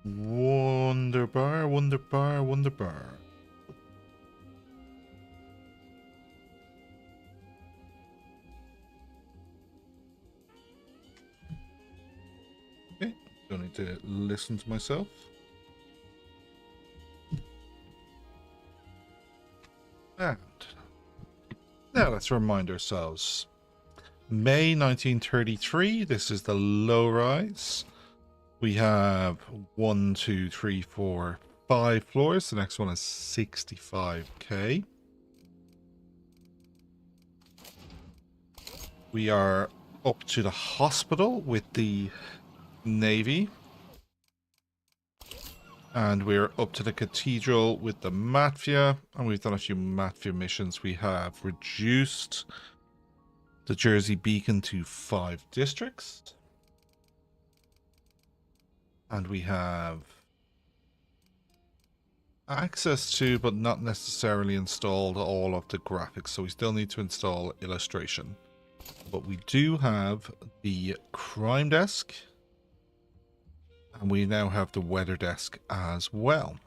Wunderbar, wunderbar, wunderbar. Okay, don't need to listen to myself. And now let's remind ourselves. May 1933, this is the low rise. We have 1, 2, 3, 4, 5 floors. The next one is 65k. We are up to the hospital with the Navy. And we're up to the cathedral with the Mafia. And we've done a few Mafia missions. We have reduced the Jersey Beacon to 5 districts. And we have access to, but not necessarily installed, all of the graphics. So we still need to install illustration. But we do have the crime desk. And we now have the weather desk as well.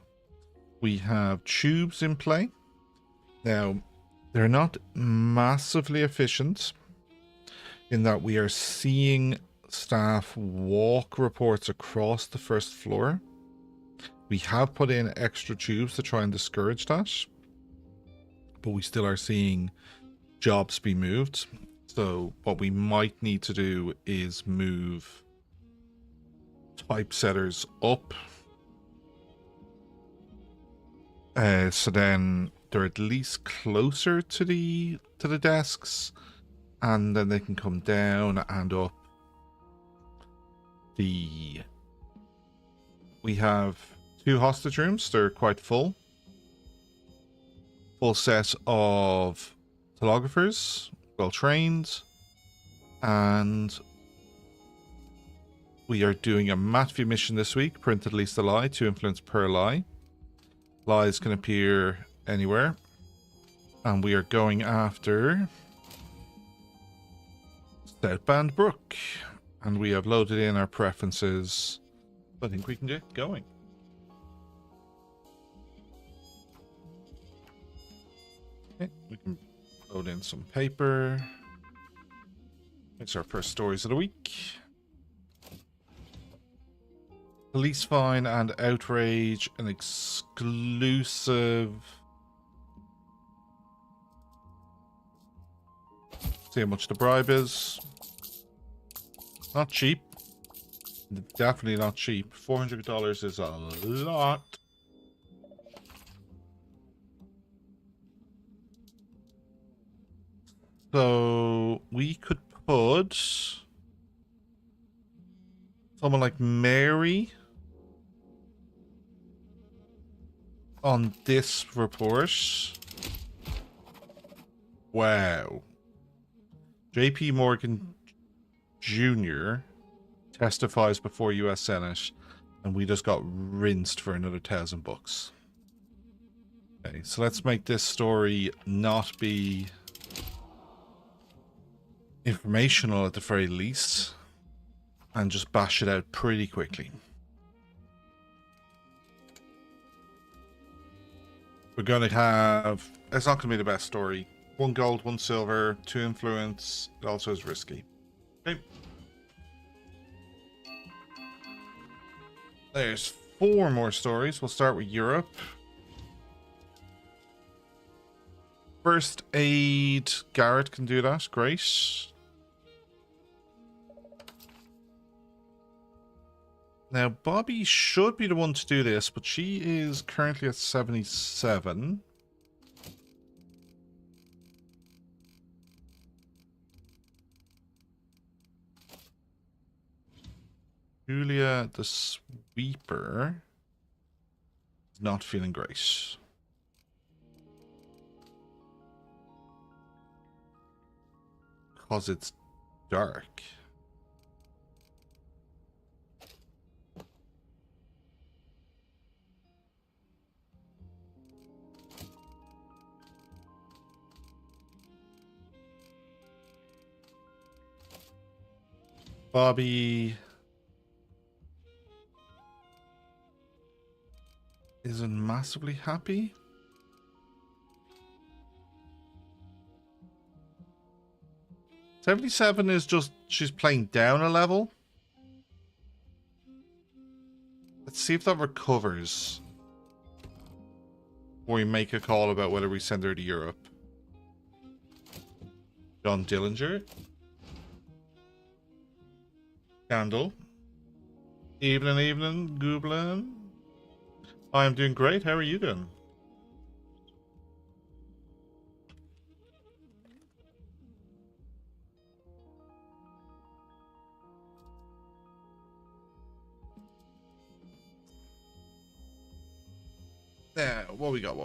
We have tubes in play. Now, they're not massively efficient in that we are seeing staff walk reports across the first floor. We have put in extra tubes to try and discourage that, but we still are seeing jobs be moved. So what we might need to do is move typesetters up, so then they're at least closer to the desks, and then they can come down and up. We have 2 hostage rooms. They're quite full. Full set of telegraphers, well trained, and we are doing a Mafia mission this week. Print at least a lie, 2 influence per lie. Lies can appear anywhere. And we are going after Southbound Brook. And we have loaded in our preferences. I think we can get going. Okay, we can load in some paper. It's our first stories of the week. Police fine and outrage, an exclusive. See how much the bribe is. Not cheap. Definitely not cheap. $400 is a lot. So we could put someone like Mary on this report. Wow. JP Morgan Jr. testifies before US Senate, and we just got rinsed for another $1,000. Okay, so let's make this story not be informational at the very least, and just bash it out pretty quickly. We're going to have, it's not going to be the best story. 1 gold, 1 silver, 2 influence. It also is risky. Okay. There's 4 more stories. We'll start with Europe. First aid. Garrett can do that. Great. Now, Bobby should be the one to do this, but she is currently at 77. Julia, the sweeper, is not feeling great. Because it's dark. Bobby isn't massively happy. $77 is just she's playing down a level. Let's see if that recovers. Or we make a call about whether we send her to Europe. John Dillinger. Candle. Evening, Goblin. I'm doing great. How are you doing? Yeah, what we got?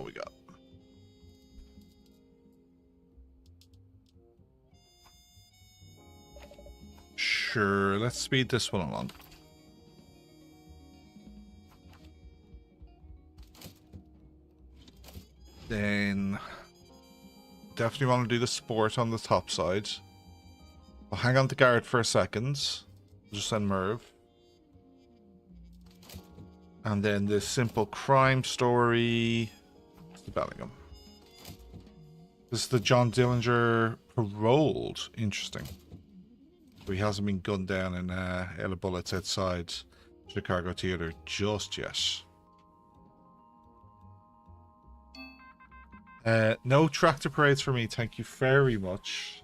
Sure, let's speed this one along. Then definitely want to do the sport on the top side. I'll hang on to guard for a second. Just send Merv. And then the simple crime story. The Bellingham. This is the John Dillinger paroled. Interesting. So he hasn't been gunned down in Ella Bullets outside Chicago Theatre just yet. No tractor parades for me, thank you very much.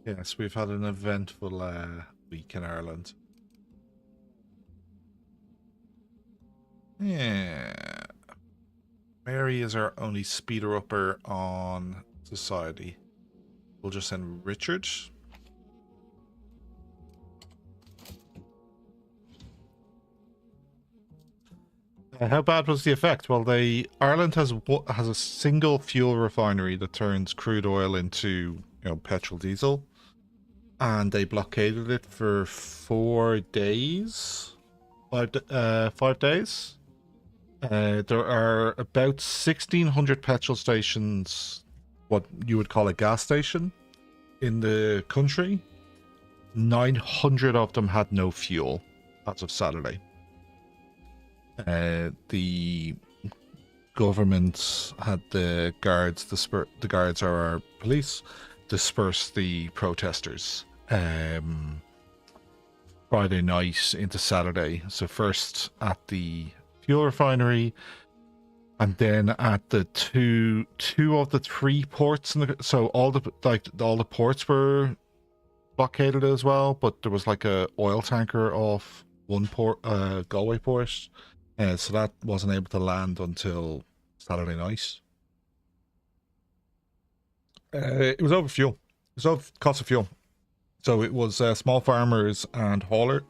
Yes, we've had an eventful week in Ireland. Yeah. Mary is our only speeder upper on society. We'll just send Richard. How bad was the effect? Well, Ireland has a single fuel refinery that turns crude oil into, petrol diesel, and they blockaded it for 4 days, 5 days. There are about 1,600 petrol stations, what you would call a gas station, in the country. 900 of them had no fuel as of Saturday. The government had the guards, the guards are our police, disperse the protesters Friday night into Saturday. So first at the fuel refinery, and then at the two of the 3 ports so all the ports were blockaded as well, but there was like a oil tanker off one port, Galway port. So that wasn't able to land until Saturday night. It was over fuel. It was over cost of fuel. So it was small farmers and haulage.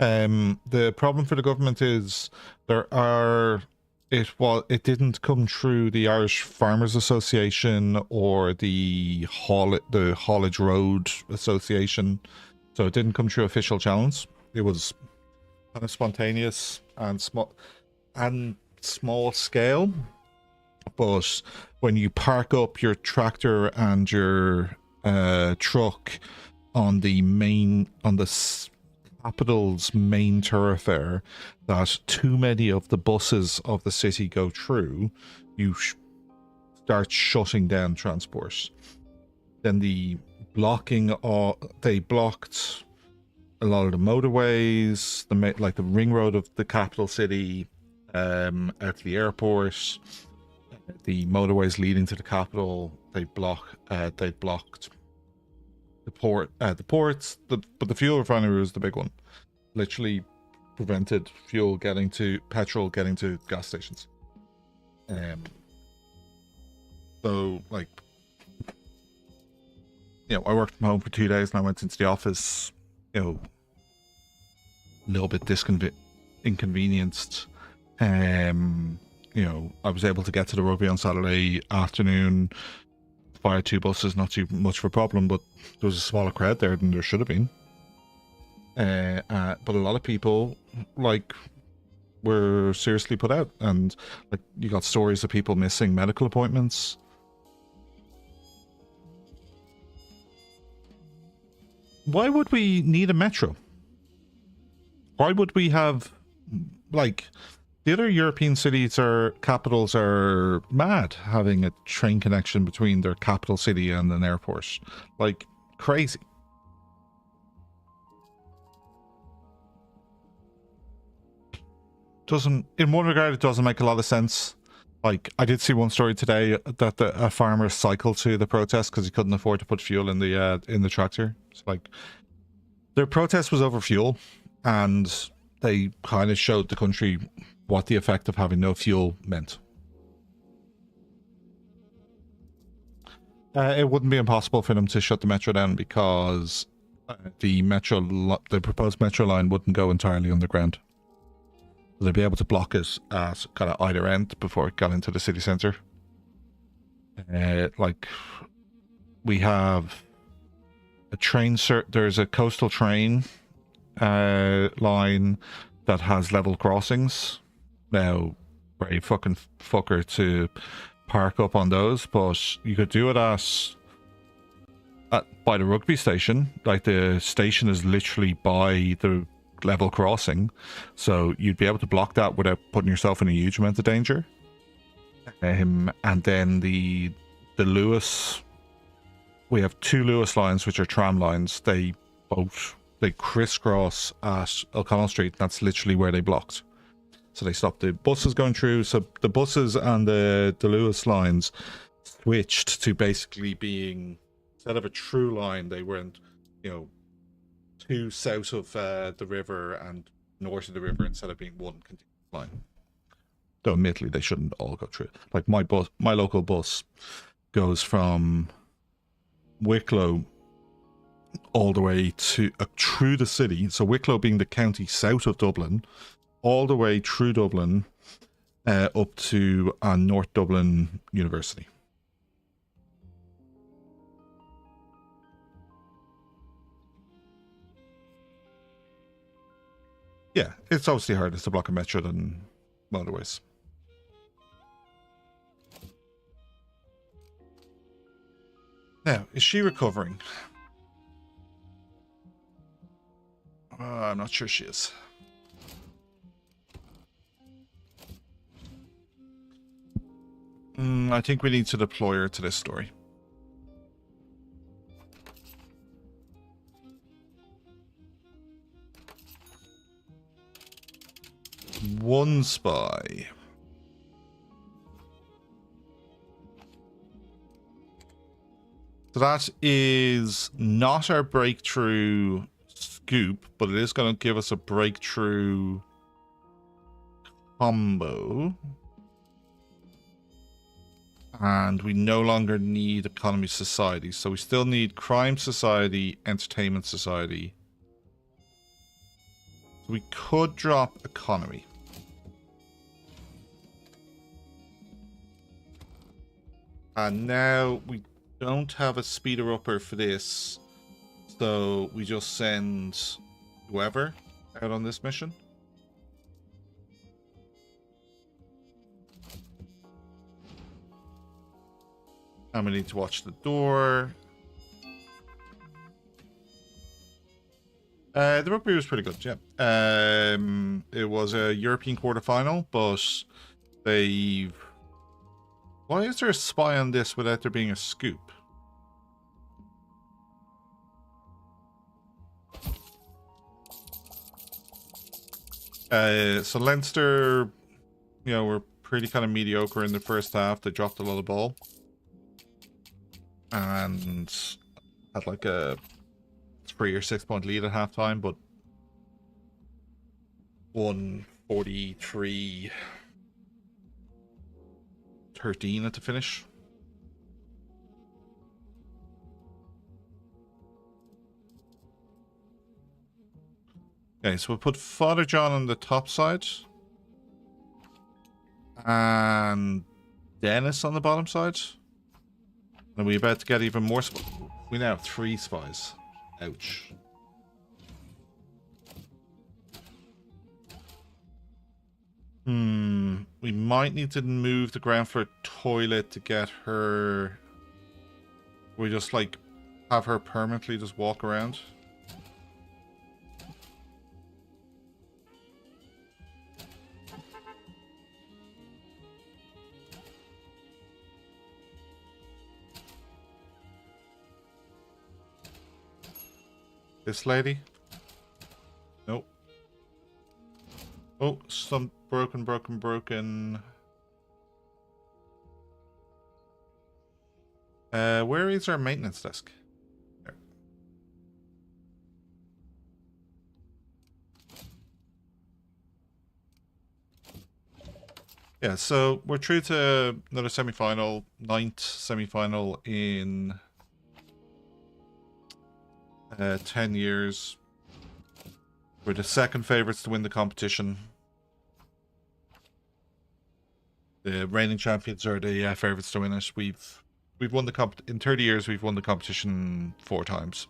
The problem for the government is it didn't come through the Irish Farmers Association or the Haulage Road Association, so it didn't come through official channels. It was kind of spontaneous and small scale. But when you park up your tractor and your truck on the capital's main thoroughfare that too many of the buses of the city go through, you start shutting down transport. Then they blocked a lot of the motorways, like the ring road of the capital city, out to the airport, the motorways leading to the capital. They blocked the ports, but the fuel refinery was the big one. Literally prevented petrol getting to gas stations. So like, I worked from home for 2 days and I went into the office, a little bit inconvenienced. I was able to get to the rugby on Saturday afternoon via 2 buses, not too much of a problem, but there was a smaller crowd there than there should have been. But a lot of people were seriously put out, and you got stories of people missing medical appointments. Why would we need a metro? Why would we have, like, the other European cities or capitals are mad having a train connection between their capital city and an airport. Like, crazy. Doesn't, in one regard, it doesn't make a lot of sense. Like, I did see one story today that a farmer cycled to the protest because he couldn't afford to put fuel in the tractor. It's like, their protest was over fuel, and they kind of showed the country what the effect of having no fuel meant. It wouldn't be impossible for them to shut the metro down because the proposed metro line wouldn't go entirely underground. They'd be able to block it at kind of either end before it got into the city centre. Like, we have a train, there's a coastal train line that has level crossings. Now, very fucking fucker to park up on those, but you could do it by the rugby station. Like, the station is literally by the level crossing, so you'd be able to block that without putting yourself in a huge amount of danger. And then the Lewis, we have two Lewis lines, which are tram lines. They crisscross at O'Connell Street. That's literally where they blocked. So they stopped the buses going through. So the buses and the Lewis lines switched to basically being, instead of a true line, they weren't, two south of the river and north of the river instead of being one continuous line. Though admittedly they shouldn't all go through. Like, my local bus goes from Wicklow all the way to through the city. So Wicklow being the county south of Dublin, all the way through Dublin up to North Dublin University. Yeah, it's obviously harder to block a metro than motorways. Now, is she recovering? I'm not sure she is. I think we need to deploy her to this story. One spy. So that is not our breakthrough scoop, but it is going to give us a breakthrough combo. And we no longer need economy society. So we still need crime society, entertainment society. So we could drop economy. And now we don't have a speeder upper for this. So we just send whoever out on this mission. And we need to watch the door. The rugby was pretty good, yeah. It was a European quarterfinal, but they've... Why is there a spy on this without there being a scoop? So Leinster, were pretty kind of mediocre in the first half. They dropped a lot of ball. And had like a 3 or 6 point lead at halftime, but won 43-13 at the finish. Okay, so we'll put Father John on the top side and Dennis on the bottom side. And we're about to get even more spies. We now have 3 spies. Ouch. We might need to move the ground floor toilet to get her... We just, like, have her permanently just walk around. This lady? Nope. Oh, some broken. Where is our maintenance desk? There. Yeah, so we're through to another semi-final, 9th semi-final in 10 years. We're the second favourites to win the competition. The reigning champions are the favourites to win it. We've won the in 30 years. We've won the competition 4 times.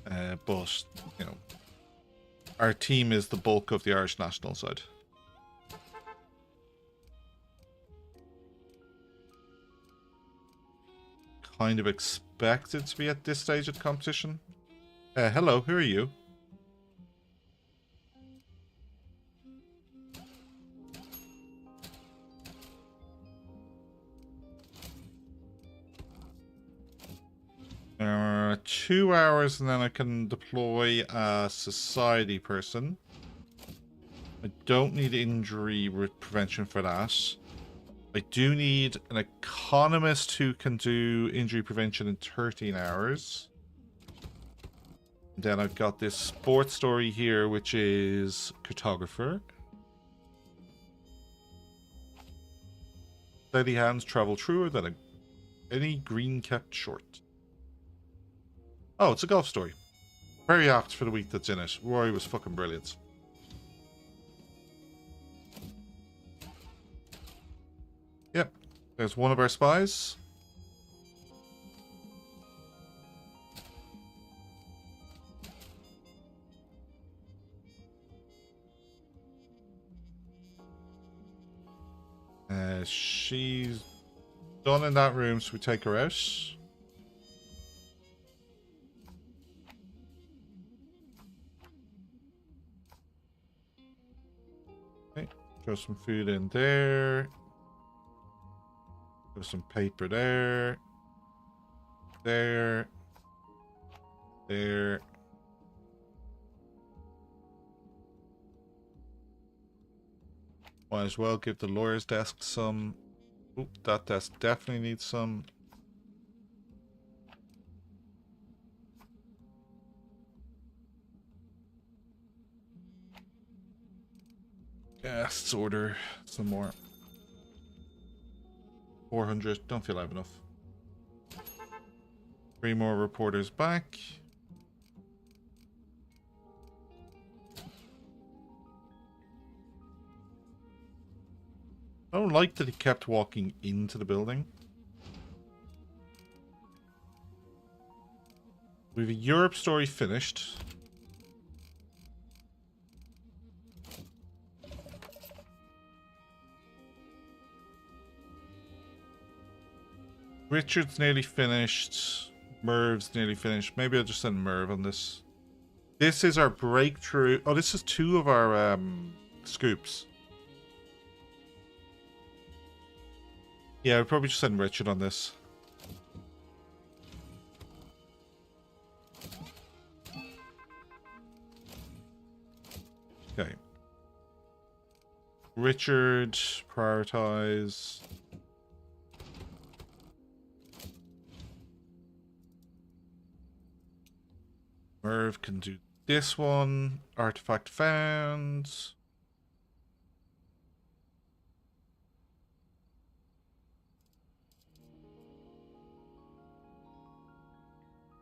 But you know, our team is the bulk of the Irish national side. Kind of expected to be at this stage of the competition. Hello, who are you? There 2 hours and then I can deploy a society person. I don't need injury prevention for that. I do need an economist who can do injury prevention in 13 hours. And then I've got this sports story here, which is cartographer. Steady hands travel truer than any green kept short. Oh, it's a golf story. Very apt for the week that's in it. Rory was fucking brilliant. Yep. There's one of our spies. She's done in that room, so we take her out. Okay, throw some food in there. Throw some paper there. There. There. Might as well give the lawyer's desk some. Oop, that desk definitely needs some. Yeah, let's order some more. 400. Don't feel I have enough. 3 more reporters back. I don't like that he kept walking into the building. We have a Europe story finished. Richard's nearly finished. Merv's nearly finished. Maybe I'll just send Merv on this. This is our breakthrough. Oh, this is 2 of our scoops. Yeah, I'll probably just send Richard on this. Okay. Richard, prioritize. Merv can do this one. Artifact found.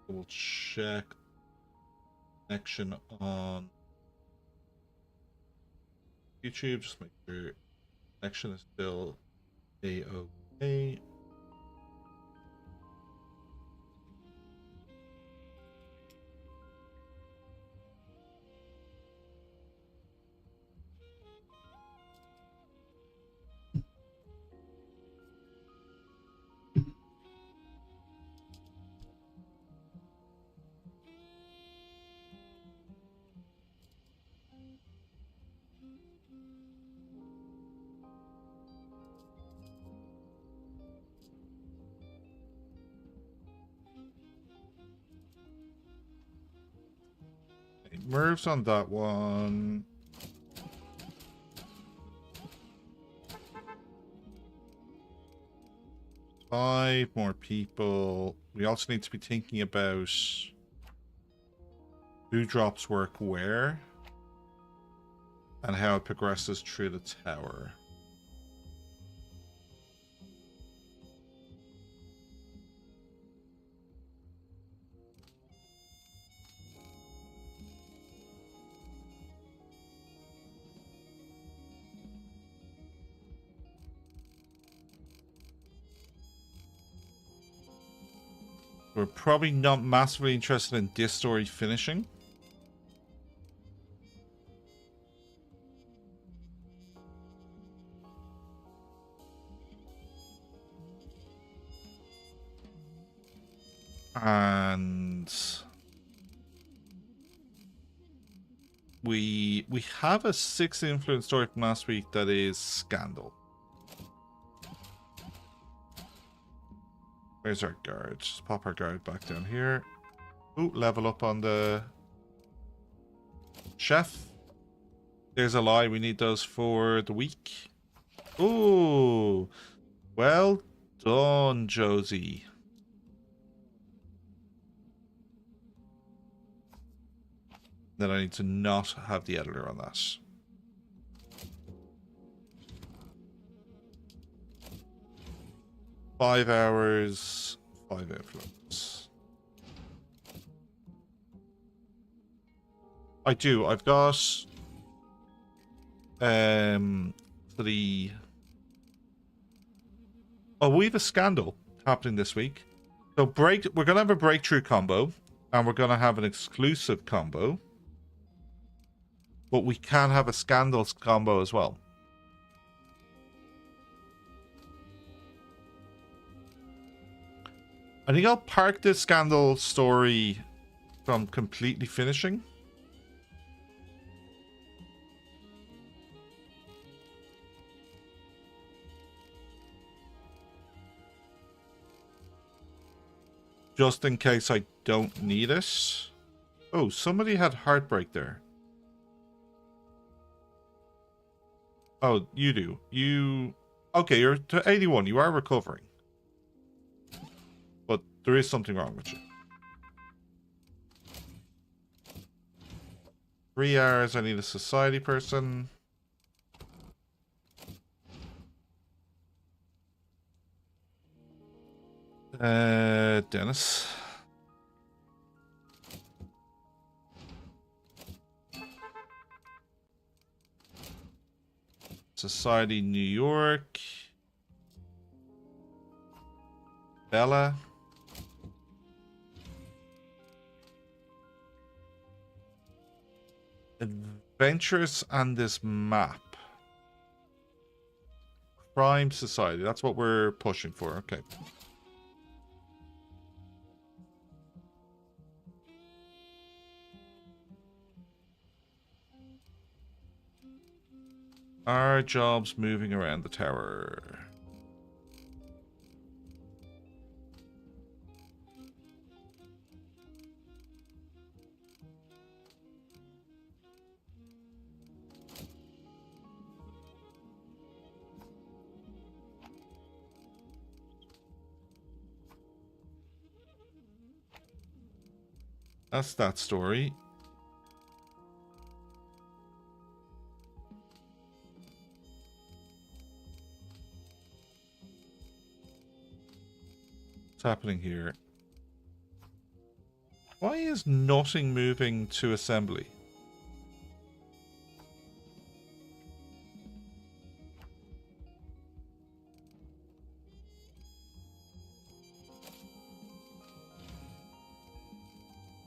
We'll check connection on YouTube. Just make sure connection is still A-OK. Merv's on that one. Five more people. We also need to be thinking about who drops work where and how it progresses through the tower. We're probably not massively interested in this story finishing. And we have a 6 influence story from last week that is Scandal. Where's our guard? Just pop our guard back down here. Ooh, level up on the chef. There's a lie. We need those for the week. Ooh, well done, Josie. Then I need to not have the editor on that. Five hours, 5 influence. I do. I've got for the we have a Scandal happening this week. So we're gonna have a breakthrough combo, and we're gonna have an exclusive combo. But we can have a Scandals combo as well. I think I'll park this Scandal story from completely finishing. Just in case I don't need it. Oh, somebody had heartbreak there. Oh, you do. You... Okay, you're to 81. You are recovering. But there is something wrong with you. 3 hours. I need a society person. Dennis. Society New York. Bella. Adventurous and this map. Crime Society. That's what we're pushing for. Okay. Are jobs moving around the tower? That's that story. What's happening here? Why is nothing moving to assembly?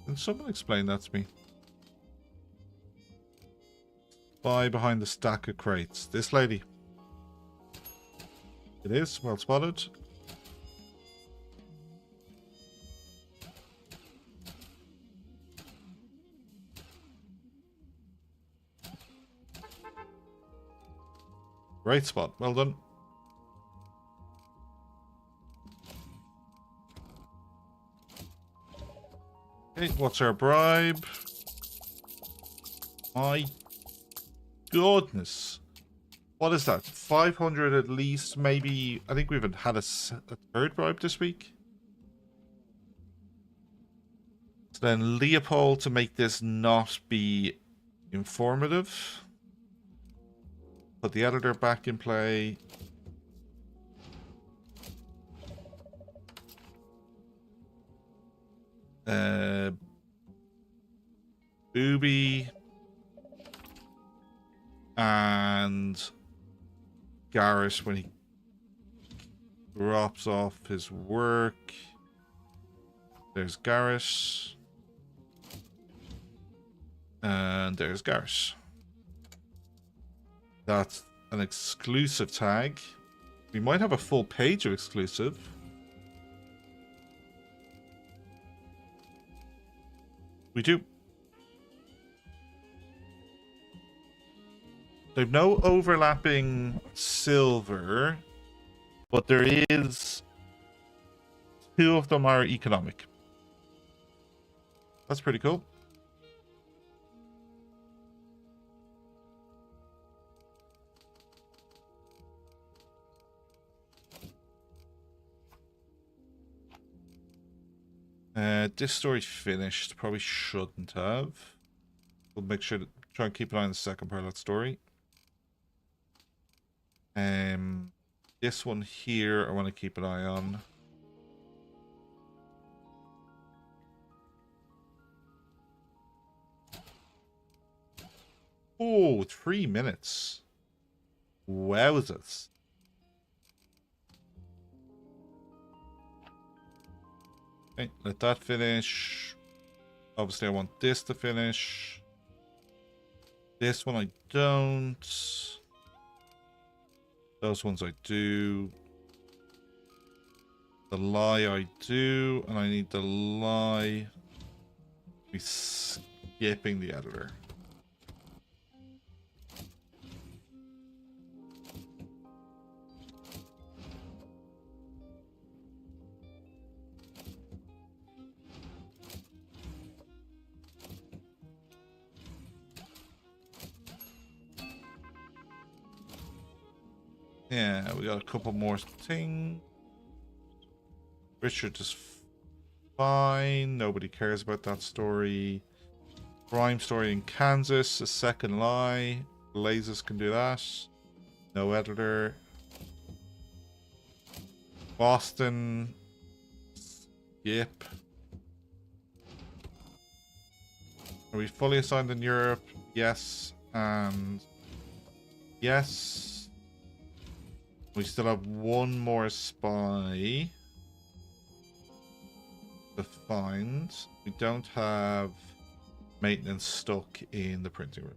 Can someone explain that to me? Spy behind the stack of crates. This lady. It is. Well spotted. Great spot. Well done. Okay, what's our bribe? My goodness. What is that? 500 at least, maybe. I think we've had a third bribe this week. So then Leopold to make this not be informative. Put the editor back in play. Booby. And Garrus when he drops off his work. There's Garrus. And there's Garrus. That's an exclusive tag. We might have a full page of exclusive. We do. They've no overlapping silver, but there is 2 of them are economic. That's pretty cool. This story finished. Probably shouldn't have. We'll make sure to try and keep an eye on the second part of that story. This one here I want to keep an eye on. Oh, 3 minutes. Wowzers. Okay, let that finish. Obviously I want this to finish. This one I don't. Those ones I do. The lie I do, and I need the lie be skipping the editor. Yeah, we got a couple more things. Richard is fine. Nobody cares about that story. Crime story in Kansas. A second lie. Blazes can do that. No editor. Boston. Skip. Are we fully assigned in Europe? Yes. And yes. We still have one more spy to find. We don't have maintenance stuck in the printing room.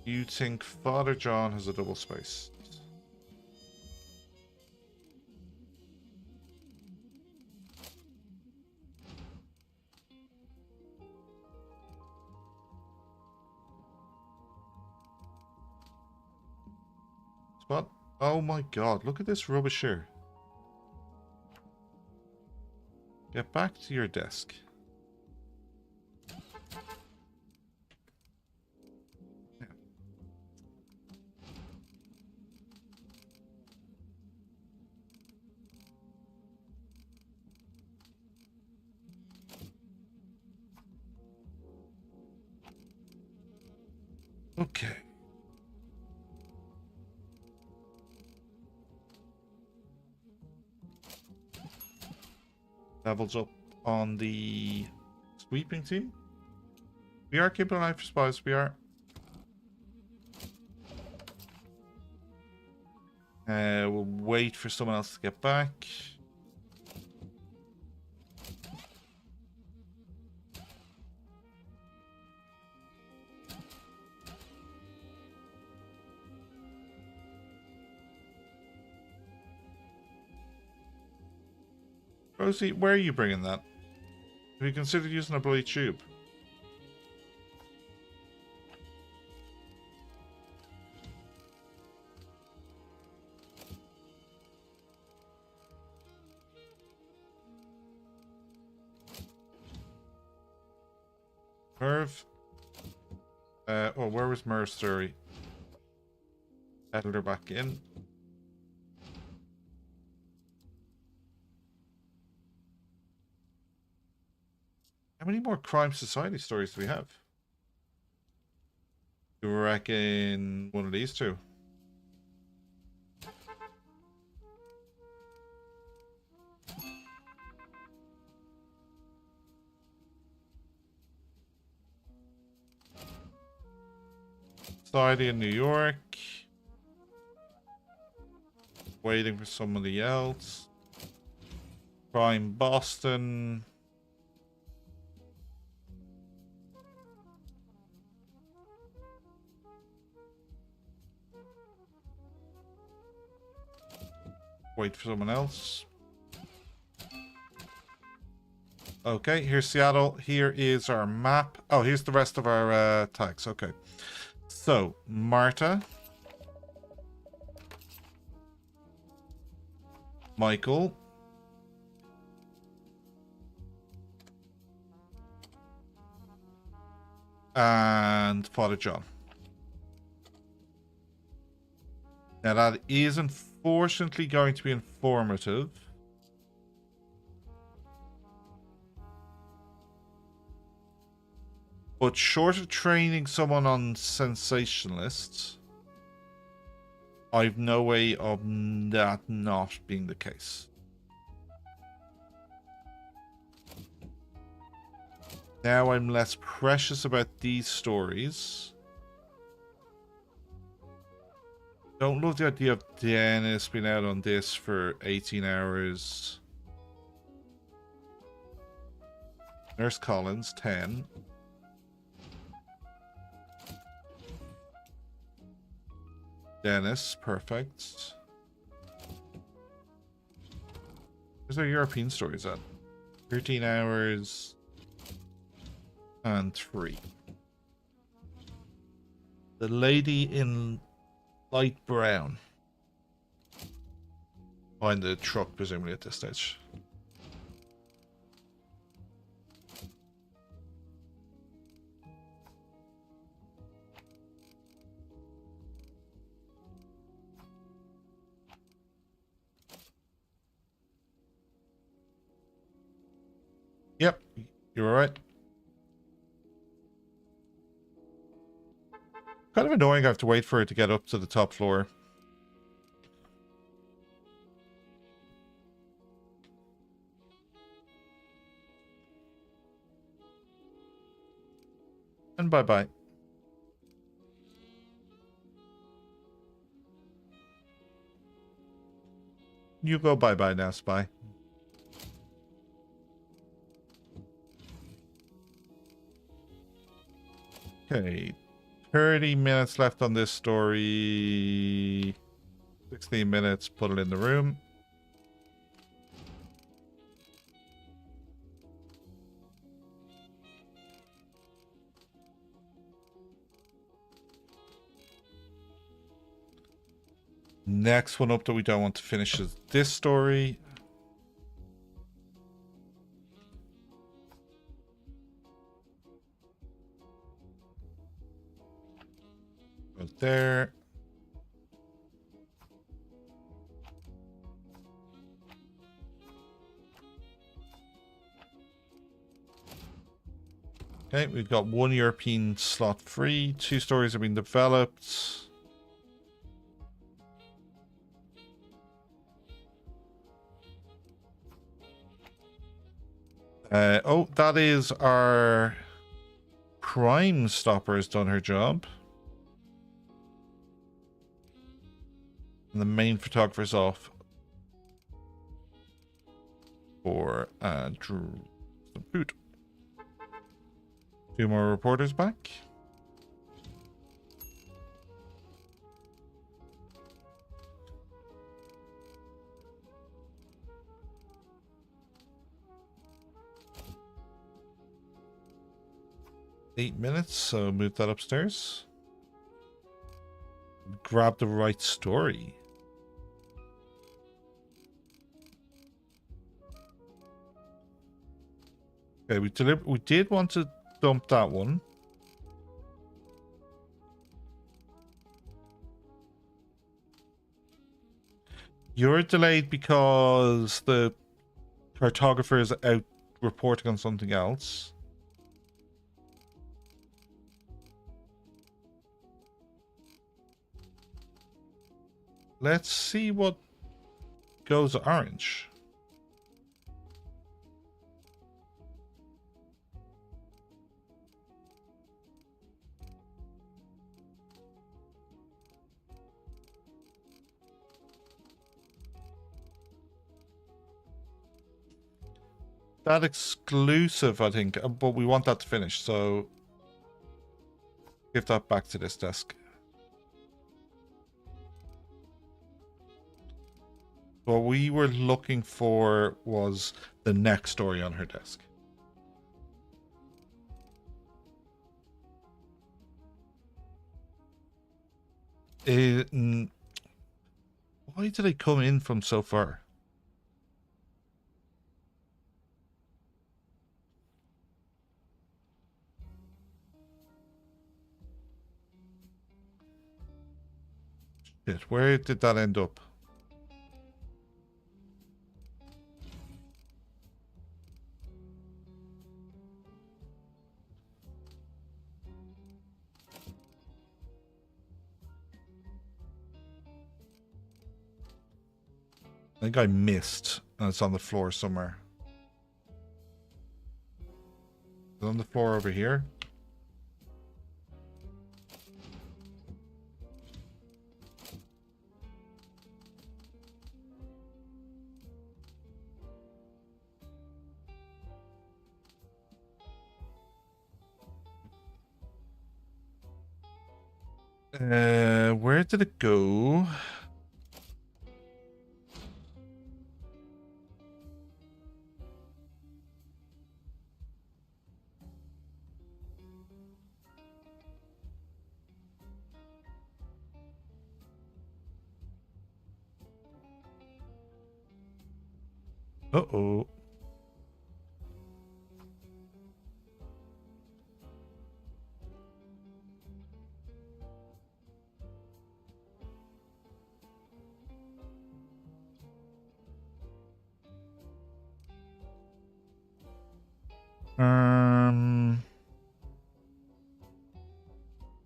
You think Father John has a double space? What? Oh my god, look at this rubbish here. Get back to your desk. Yeah. Okay. Levels up on the sweeping team. We are keeping an eye for spies. We are. We'll wait for someone else to get back. Rosie, where are you bringing that? Have you considered using a bloody tube? Merv. Oh, where was Merv's story? Added her back in. How many more crime society stories do we have? Do you reckon one of these two? Society in New York. Waiting for somebody else. Crime Boston. Wait for someone else. Okay, here's Seattle. Here is our map. Oh, here's the rest of our tags. Okay. So, Marta. Michael. And Father John. Now that is unfortunately going to be informative. But short of training someone on Sensationalist, I've no way of that not being the case. Now I'm less precious about these stories. Don't love the idea of Dennis being out on this for 18 hours. Nurse Collins, 10. Dennis, perfect. Where's our European stories at? 13 hours and 3. The lady in light brown. Behind the truck, presumably at this stage. Yep, you're alright. Kind of annoying I have to wait for it to get up to the top floor. And bye-bye. You go bye-bye now, Spy. Okay. 30 minutes left on this story. 16 minutes, put it in the room. Next one up that we don't want to finish is this story. Go there. Okay, we've got one European slot free. 2 stories have been developed. Oh, that is our Crime Stopper has done her job. And the main photographer's off for some food. 2 more reporters back. Eight minutes, so move that upstairs. Grab the right story. Okay, we did want to dump that one. You're delayed because the cartographer is out reporting on something else. Let's see what goes orange. That exclusive, I think, but we want that to finish, so give that back to this desk. What we were looking for was the next story on her desk. Why did they come in from so far? Shit, where did that end up? I think I missed, and it's on the floor somewhere. Is it on the floor over here? Where did it go? Uh-oh.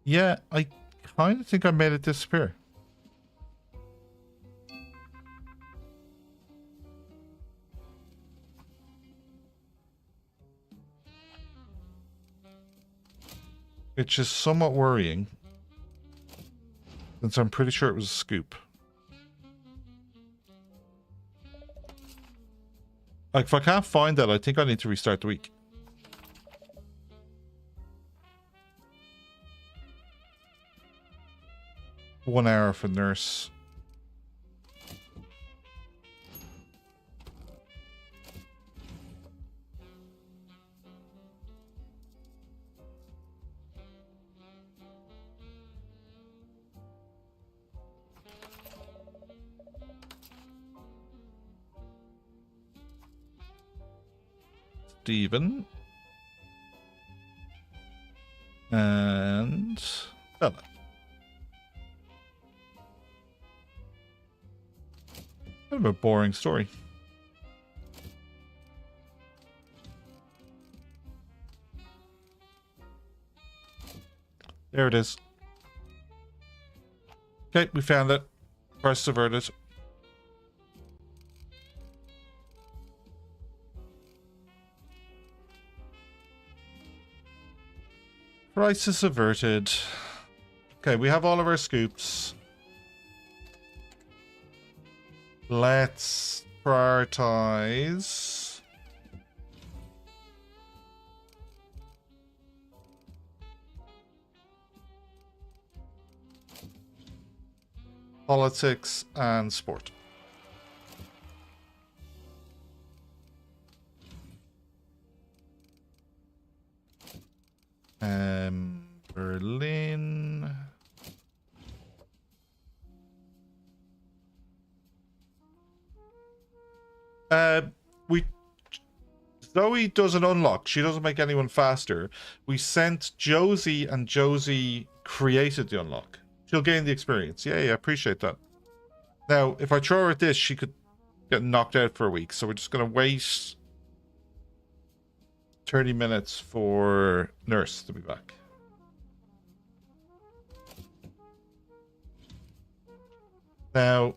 Yeah, I kind of think I made it disappear. Which is somewhat worrying, since I'm pretty sure it was a scoop. Like, if I can't find that, I think I need to restart the week. One hour for nurse. Steven. And Bella. Kind of a boring story. There it is. Okay, we found it. Crisis averted. Crisis averted. Okay, we have all of our scoops. Let's prioritize. Politics and sport. Berlin. We Zoe doesn't unlock. She doesn't make anyone faster. We sent Josie, and Josie created the unlock. She'll gain the experience. Yeah, appreciate that. Now, if I throw her at this, she could get knocked out for a week. So we're just going to wait 30 minutes for Nurse to be back. Now,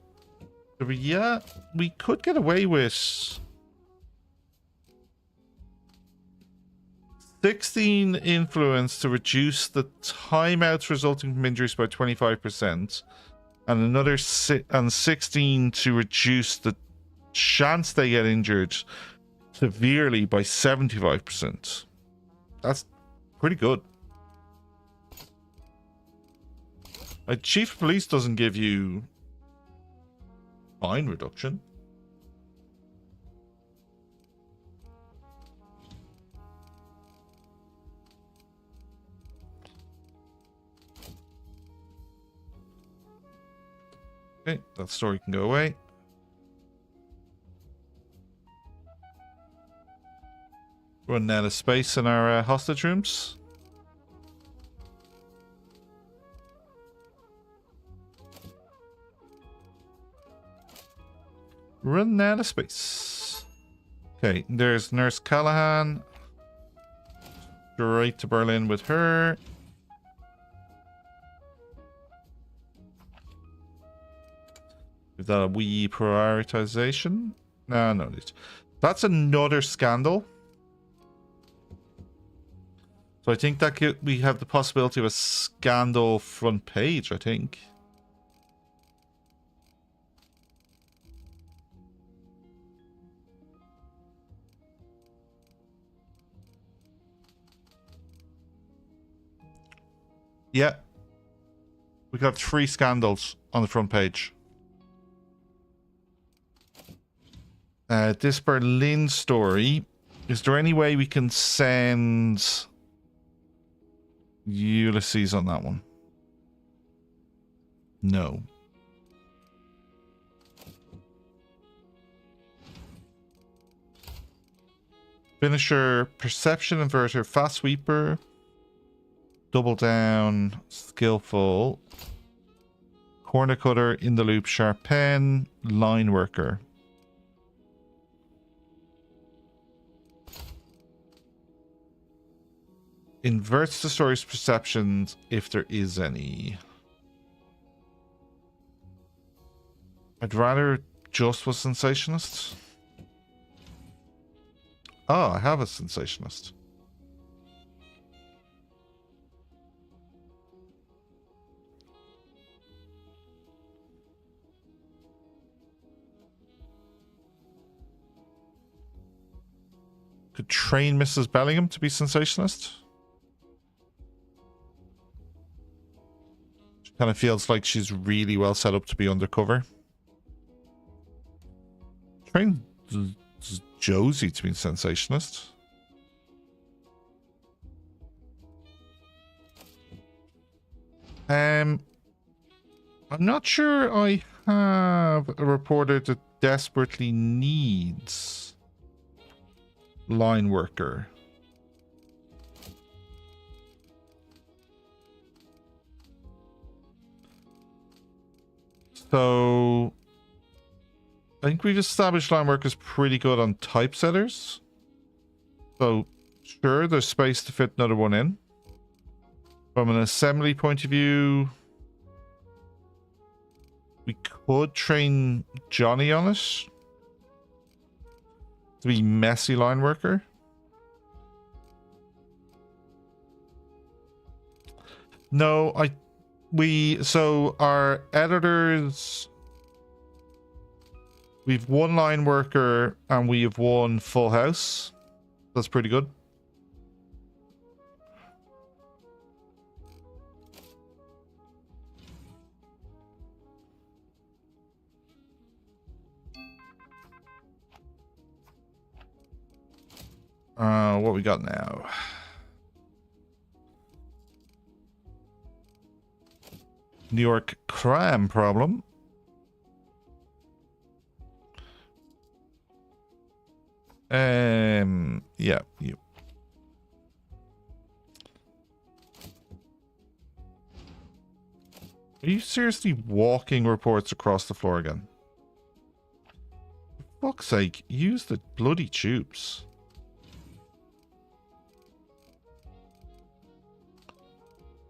yeah, we could get away with 16 influence to reduce the timeouts resulting from injuries by 25%, and another 16 to reduce the chance they get injured severely by 75%. That's pretty good. Chief of Police doesn't give you fine reduction. Okay, that story can go away. Running out of space in our hostage rooms. Running out of space. Okay, there's Nurse Callahan. Straight to Berlin with her. Is that a wee prioritization? No. That's another scandal. So I think that we have the possibility of a scandal front page, I think. Yeah. We got 3 scandals on the front page. This Berlin story. Is there any way we can send Ulysses on that one? No. Finisher, Perception Inverter, Fast Sweeper, Double Down, Skillful, Corner Cutter, In the Loop, Sharp Pen, Line Worker. Inverts the story's perceptions if there is any. I'd rather just was Sensationalist. Oh, I have a Sensationalist. Could train Mrs. Bellingham to be Sensationalist. She kind of feels like she's really well set up to be undercover. Train Josie to be Sensationalist. I'm not sure I have a reporter that desperately needs Line Worker. So I think we've established Line Worker's pretty good on typesetters. So sure, there's space to fit another one in. From an assembly point of view, we could train Johnny on it to be messy Line Worker. No, so our editors, we've one Line Worker and we have one Full House. That's pretty good. What we got now? New York crime problem. Yeah, you. Are you seriously walking reports across the floor again? For fuck's sake, use the bloody tubes.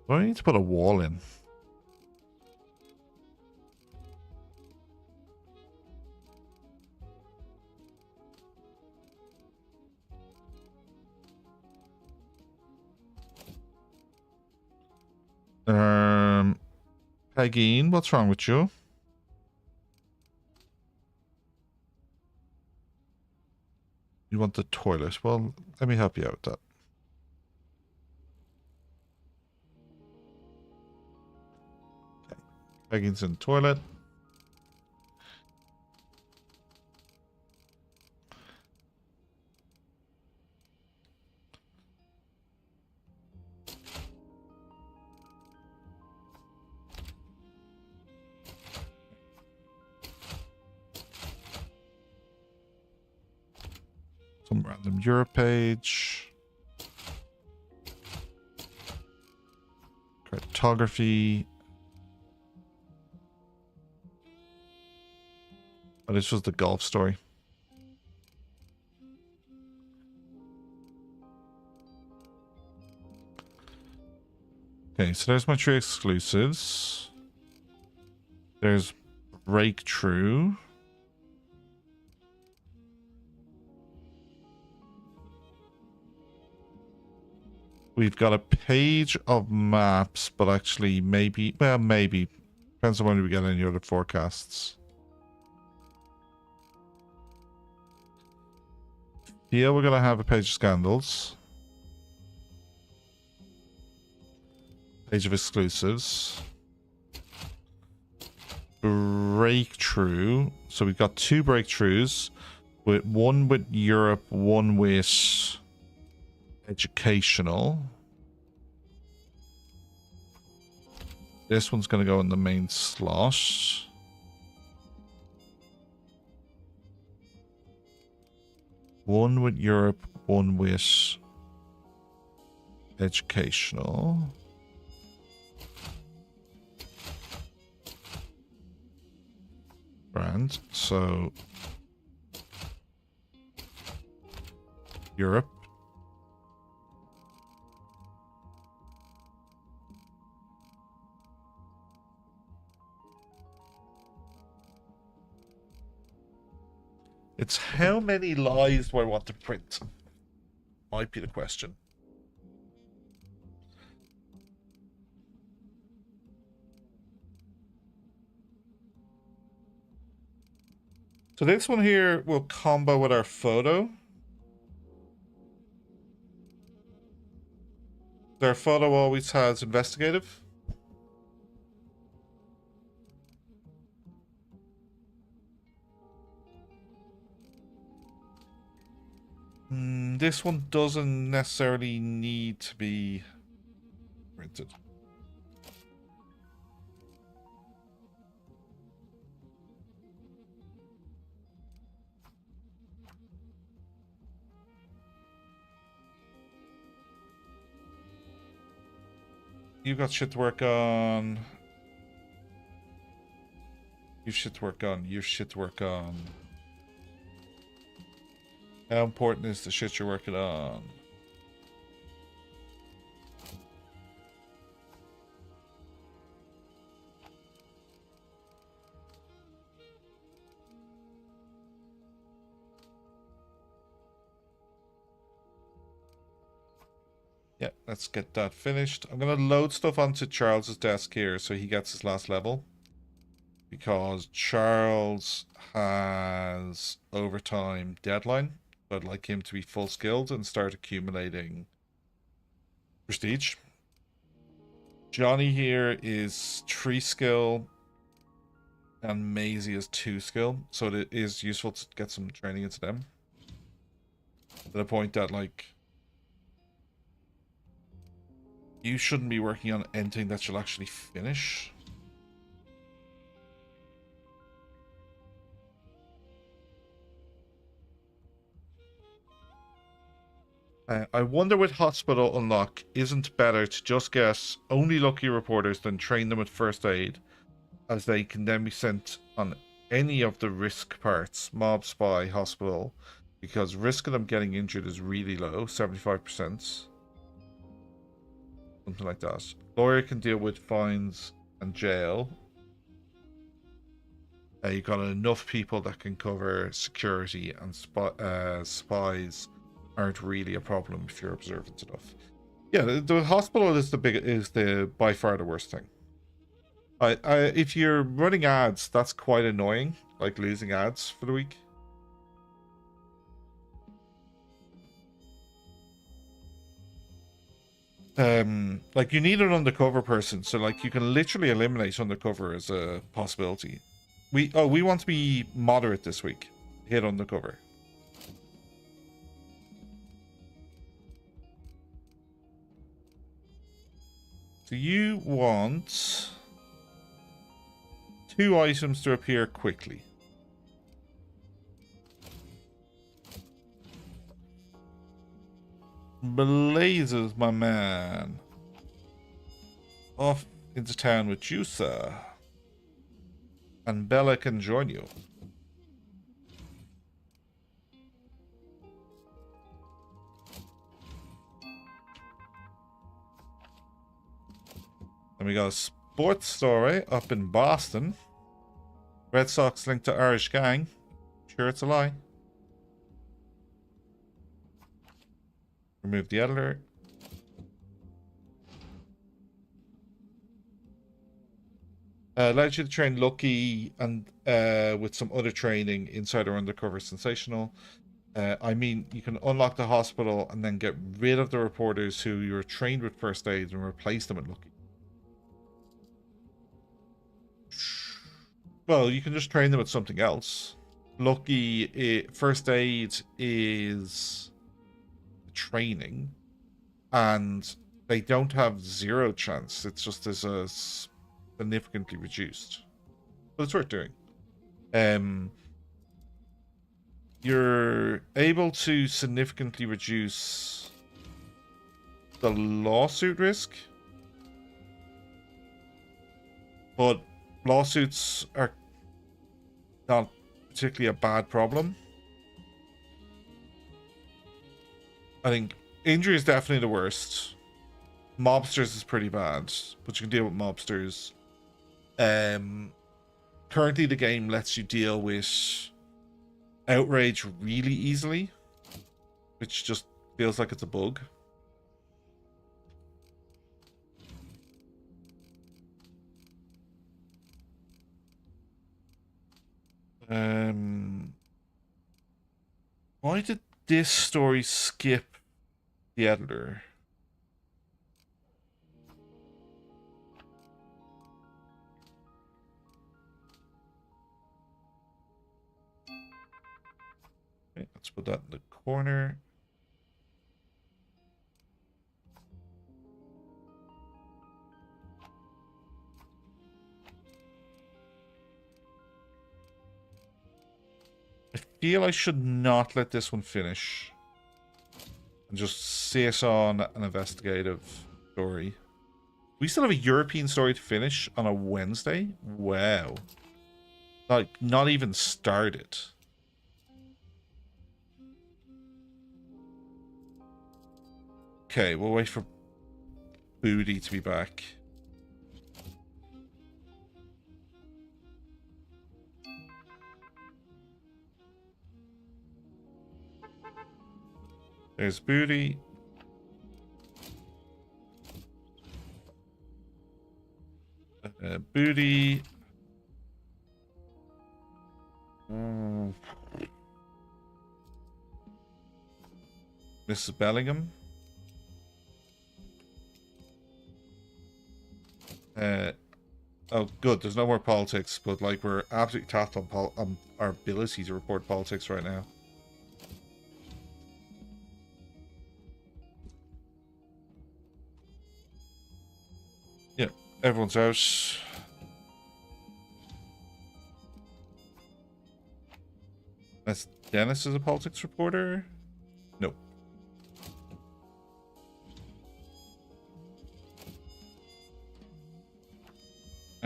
Do I need to put a wall in? Peggy, what's wrong with you? You want the toilet? Well, let me help you out with that. Okay. Peggy's in the toilet. Some random Europe page. Cartography. Oh, this was the golf story. Okay, so there's my 3 exclusives. There's Breakthrough. We've got a page of maps, but actually maybe, well, maybe. Depends on when we get any other forecasts. Here we're going to have a page of scandals. Page of exclusives. Breakthrough. So we've got 2 breakthroughs. With one with Europe, one with educational. This one's going to go in the main slot. One with Europe, one with educational. Grand. So Europe. It's how many lies do I want to print? Might be the question. So this one here will combo with our photo. Our photo always has investigative. This one doesn't necessarily need to be printed. You've got shit to work on. You've shit to work on. You've shit to work on. How important is the shit you're working on? Yeah, let's get that finished. I'm going to load stuff onto Charles's desk here so he gets his last level. Because Charles has overtime deadline. I'd like him to be full skilled and start accumulating prestige. Johnny here is 3 skill and Maisie is 2 skill, so it is useful to get some training into them. To the point that, like, you shouldn't be working on anything that you'll actually finish. I wonder with Hospital Unlock, isn't better to just get only lucky reporters than train them with first aid, as they can then be sent on any of the risk parts, mob, spy, hospital, because risk of them getting injured is really low, 75%. Something like that. Lawyer can deal with fines and jail. You've got enough people that can cover security, and spies aren't really a problem if you're observant enough. Yeah, the hospital is the by far the worst thing. If you're running ads, that's quite annoying, like losing ads for the week. Like you need an undercover person, so like you can literally eliminate undercover as a possibility. We want to be moderate this week. Hit undercover. So you want 2 items to appear quickly. Blazes, my man. Off into town with you, sir. And Bella can join you. And we got a sports story up in Boston. Red Sox linked to Irish gang. Sure, it's a lie. Remove the editor. Allows you to train Lucky and with some other training inside or undercover sensational. I mean, you can unlock the hospital and then get rid of the reporters who you're trained with first aid and replace them with Lucky. Well, you can just train them with something else. Lucky, first aid is training, and they don't have 0 chance. It's just as a significantly reduced. But it's worth doing. You're able to significantly reduce the lawsuit risk, but lawsuits are not particularly a bad problem. I think injury is definitely the worst. Mobsters is pretty bad, but you can deal with mobsters. Currently the game lets you deal with outrage really easily, which just feels like it's a bug. Why did this story skip the editor? Okay, let's put that in the corner. I feel I should not let this one finish and just sit on an investigative story. We still have a European story to finish on a Wednesday? Wow. Like, not even started. Okay, we'll wait for Booty to be back. There's Booty. Booty. Mrs. Bellingham. Oh, good. There's no more politics, but like we're absolutely tapped on our ability to report politics right now. Yeah, everyone's out. That's Dennis is a politics reporter? No.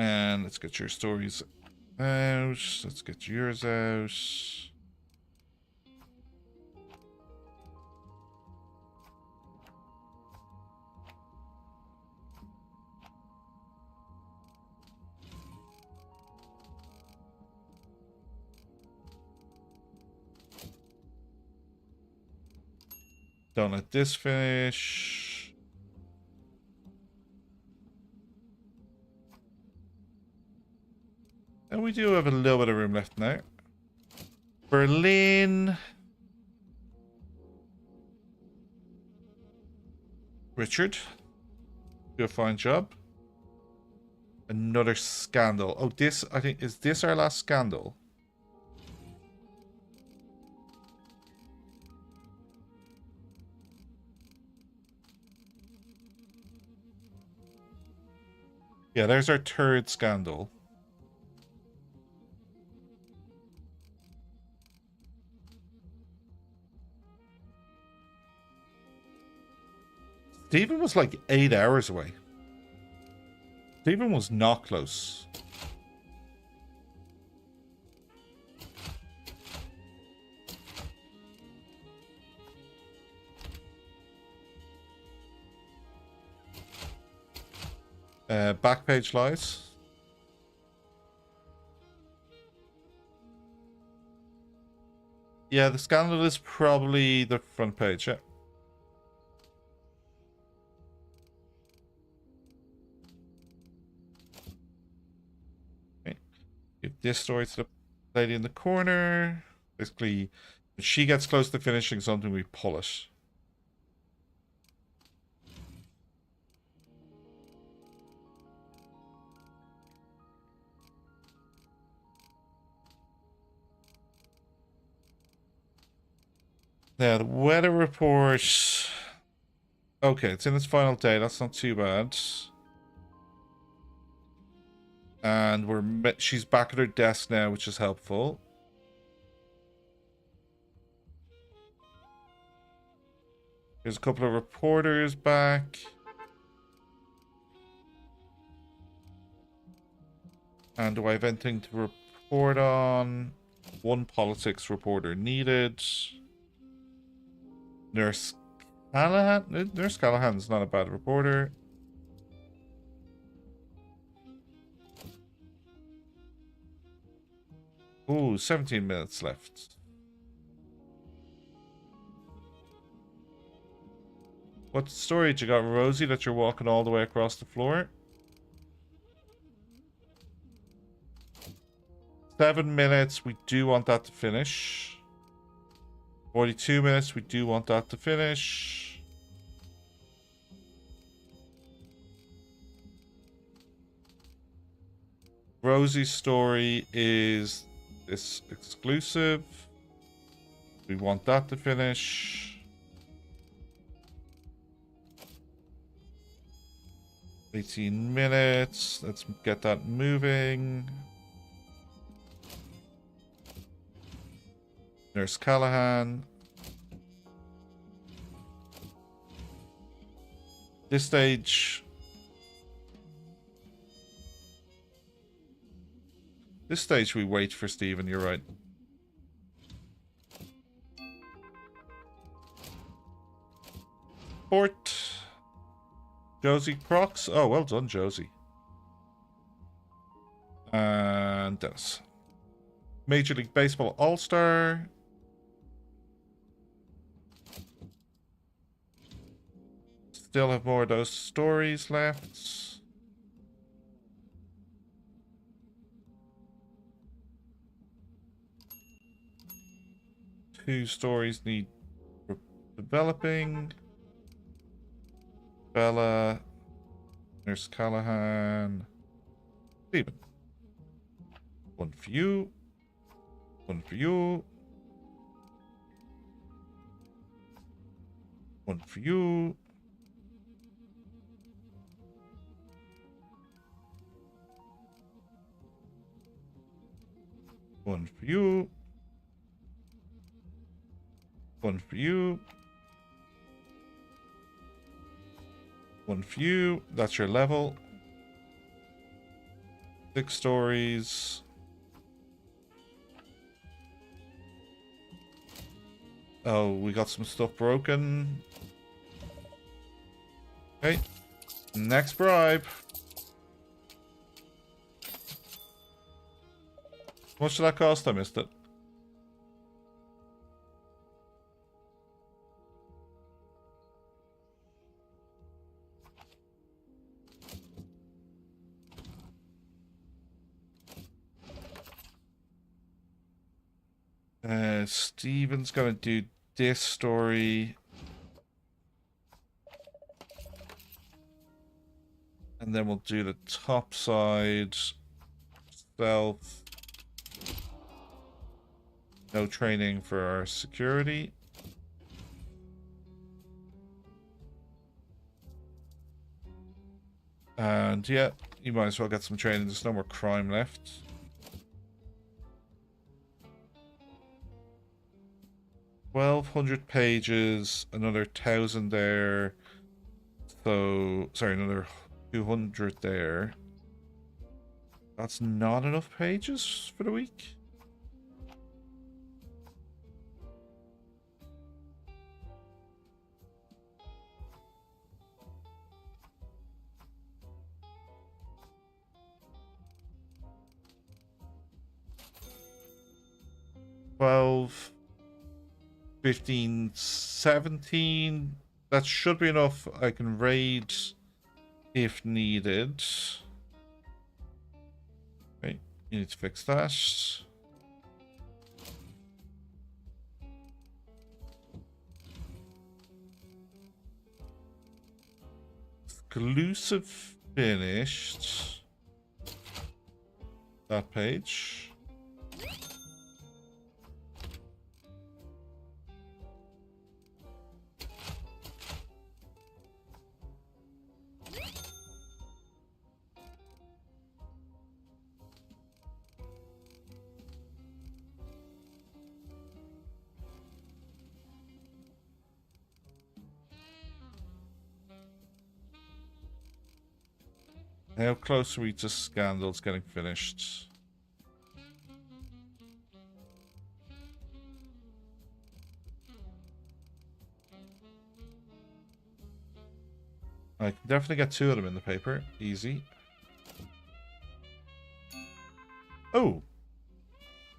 And let's get your stories out. Let's get yours out. Don't let this finish. And we do have a little bit of room left now. Berlin. Richard. Do a fine job. Another scandal. Oh, this, I think, is this our last scandal? Yeah, there's our third scandal. Stephen was like 8 hours away. Stephen was not close. Back page lies. Yeah, the scandal is probably the front page, yeah. Okay. Give this story to the lady in the corner. Basically, when she gets close to finishing something, we pull it. Now, the weather report. Okay, it's in its final day. That's not too bad. And she's back at her desk now, which is helpful. There's a couple of reporters back. And do I have anything to report on? One politics reporter needed. Nurse Callahan? Nurse Callahan's not a bad reporter. Ooh, 17 minutes left. What story you got, Rosie, that you're walking all the way across the floor? 7 minutes, we do want that to finish. 42 minutes, we do want that to finish. Rosie's story is this exclusive. We want that to finish. 18 minutes. Let's get that moving. Nurse Callahan. This stage we wait for Stephen, you're right. Port. Josie Crocs. Oh, well done, Josie. And Dennis. Major League Baseball All-Star. Still have more of those stories left. Two stories need developing. Bella, Nurse Callahan, Stephen. One for you. One for you. One for you. One for you. One for you. One for you. That's your level. 6 stories. Oh, we got some stuff broken. Okay. Next bribe. How much did that cost? I missed it. Steven's gonna do this story. And then we'll do the top side. Stealth. No training for our security. And yeah, you might as well get some training. There's no more crime left. $1,200 pages, another 1,000 there. So, sorry, another 200 there. That's not enough pages for the week. $12, $15, $17. That should be enough. I can raid if needed. Okay, you need to fix that. Exclusive finished. That page. How close are we to Scandals getting finished? I can definitely get 2 of them in the paper. Easy. Oh!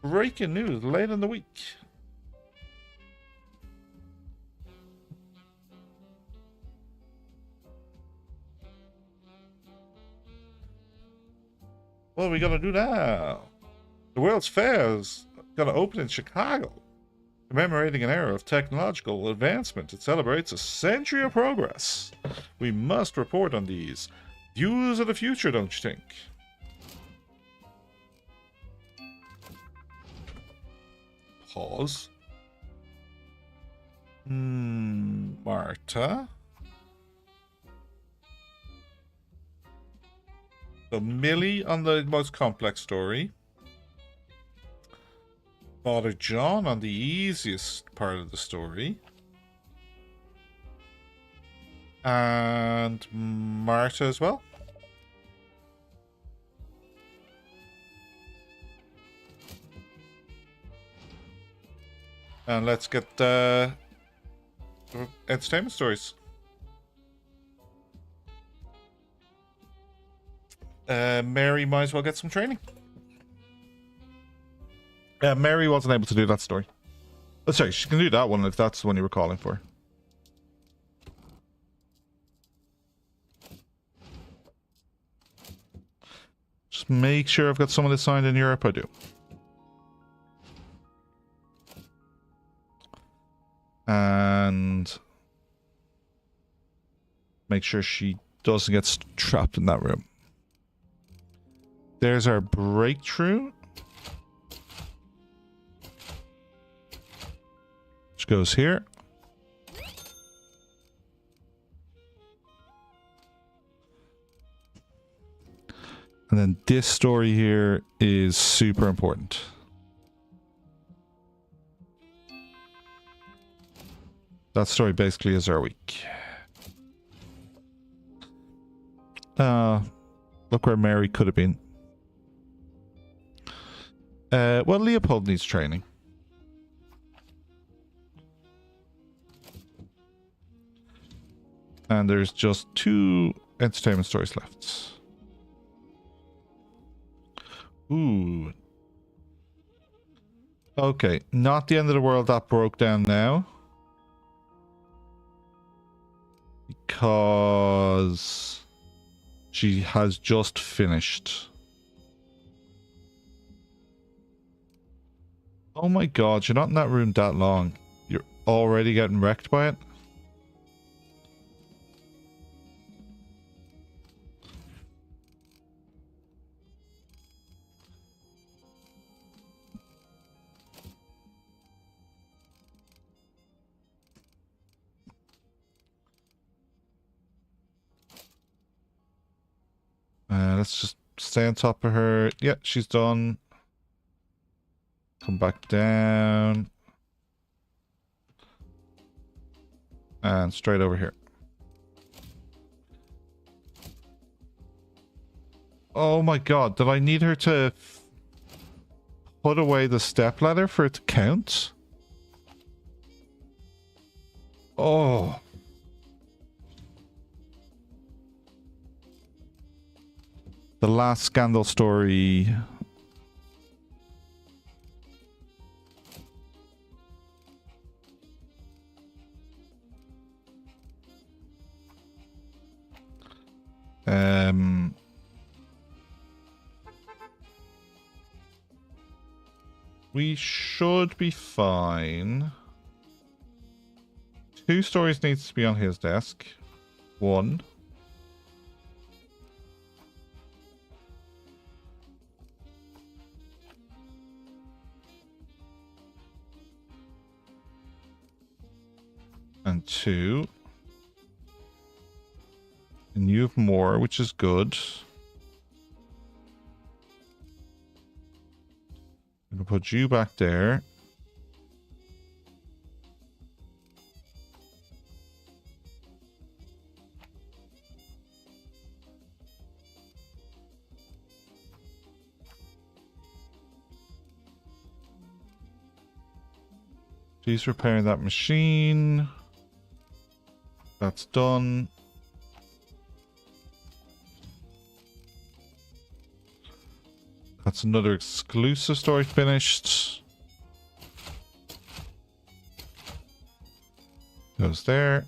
Breaking news late in the week. What are we gonna do now? The World's Fair is gonna open in Chicago, commemorating an era of technological advancement. It celebrates a century of progress. We must report on these. Views of the future, don't you think? Pause. Marta. So Millie on the most complex story. Father John on the easiest part of the story. And Marta as well. And let's get the entertainment stories. Mary might as well get some training. Mary wasn't able to do that story. Oh, sorry, she can do that one if that's the one you were calling for. Just make sure I've got some of this signed in Europe. I do. And make sure she doesn't get trapped in that room. There's our breakthrough. Which goes here. And then this story here is super important. That story basically is our week. Look where Mary could have been. Well, Leopold needs training. And there's just 2 entertainment stories left. Ooh. Okay, not the end of the world. That broke down now. Because she has just finished. Oh my god, you're not in that room that long. You're already getting wrecked by it? Let's just stay on top of her. Yeah, she's done. Come back down. And straight over here. Oh my god, did I need her to put away the stepladder for it to count? Oh. The last scandal story. We should be fine. 2 stories needs to be on his desk. 1. And 2. And you have more, which is good. I'm gonna put you back there. She's repairing that machine. That's done. That's another exclusive story finished. Goes there.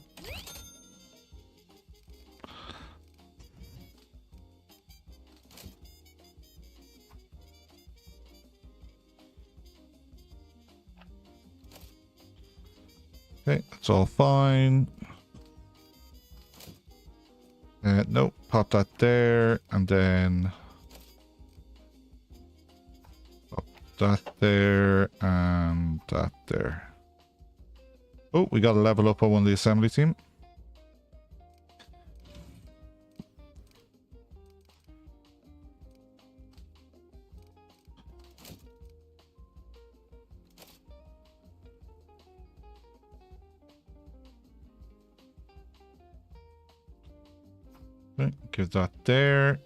Okay, that's all fine. Nope, pop that there, and then pop that there, and that there. Oh, we got a level up on one of the assembly team. Okay, give that there.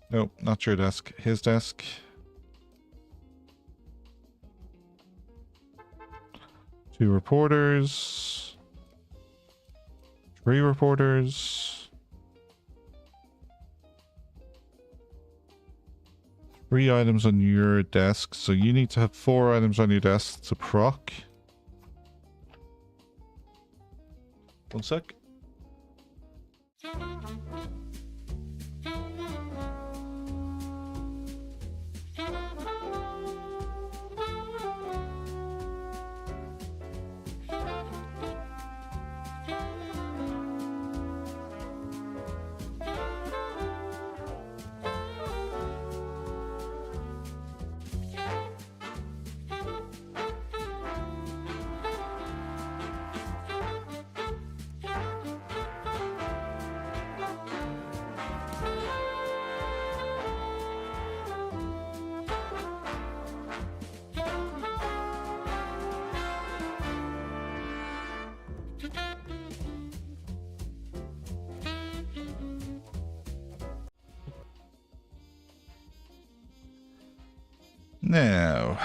Nope, not your desk. His desk. Two reporters. 3 reporters. 3 items on your desk. So you need to have 4 items on your desk to proc. 1 sec. Now,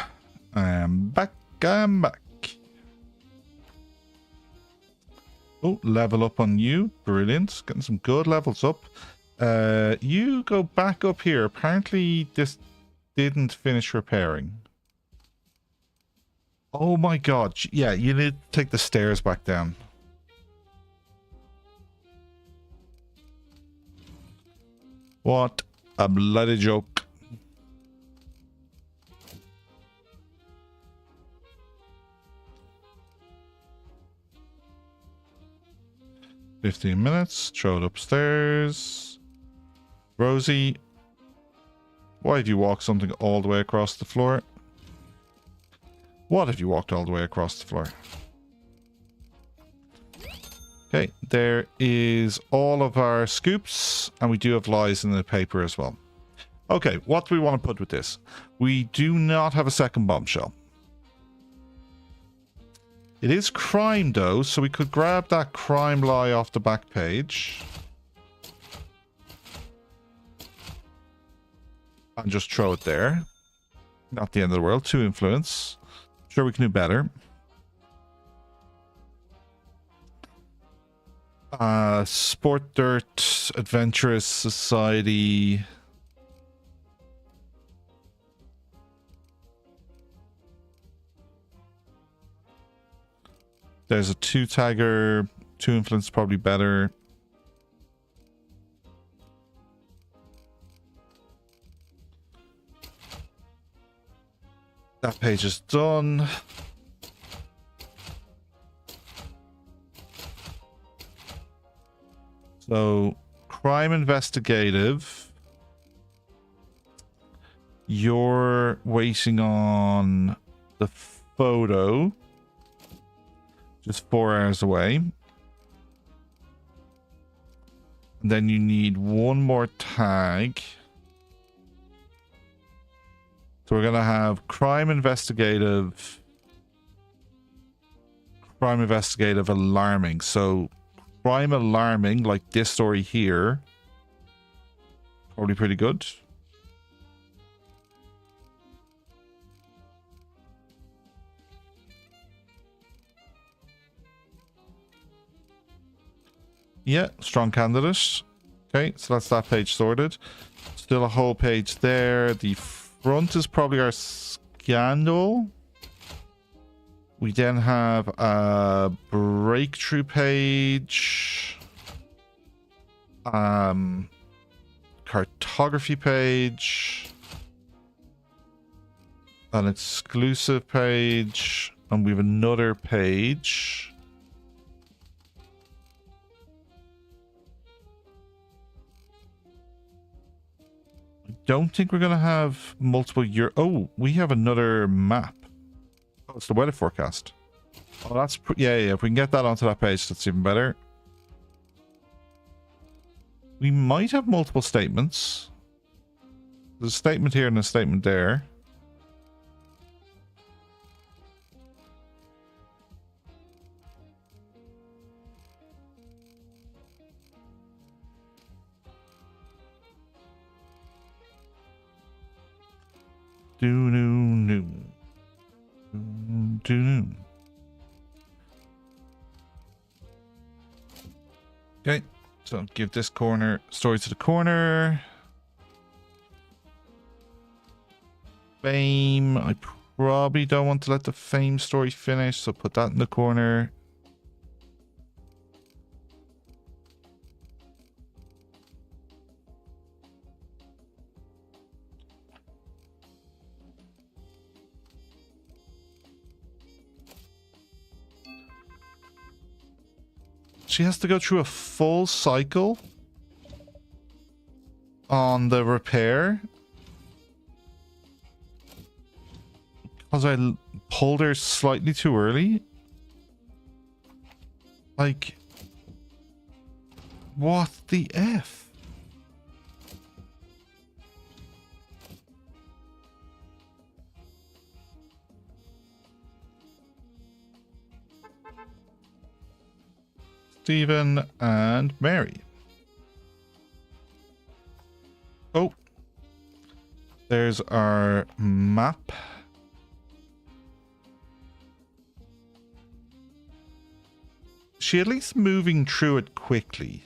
I'm back. I'm back. Oh, level up on you. Brilliant. Getting some good levels up. You go back up here. Apparently, this didn't finish repairing. Oh my god. Yeah, you need to take the stairs back down. What a bloody joke. $15. Throw it upstairs. Rosie, why have you walked something all the way across the floor? What have you walked all the way across the floor? Okay, there is all of our scoops, and we do have lies in the paper as well. Okay, what do we want to put with this? We do not have a second bombshell. It is crime, though, so we could grab that crime lie off the back page. And just throw it there. Not the end of the world. 2 influence. Sure, we can do better. Sport Dirt, Adventurous Society. There's a 2 tagger. 2 influence probably better. That page is done. So, crime investigative. You're waiting on the photo. Just 4 hours away. And then you need 1 more tag. So we're going to have crime investigative alarming. So crime alarming, like this story here, probably pretty good. Yeah, strong candidate. Okay, so that's that page sorted. Still a whole page there. The front is probably our scandal. We then have a breakthrough page. Cartography page. An exclusive page. And we have another page. Don't think we're going to have multiple year. Oh, we have another map. Oh, it's the weather forecast. Oh, that's yeah. If we can get that onto that page, that's even better. We might have multiple statements. There's a statement here and a statement there. Okay, so give this corner story to the corner. Fame. I probably don't want to let the fame story finish, so put that in the corner. She has to go through a full cycle on the repair because I pulled her slightly too early. Like, what the F? Stephen and Mary. Oh. There's our map. Is she at least moving through it quickly?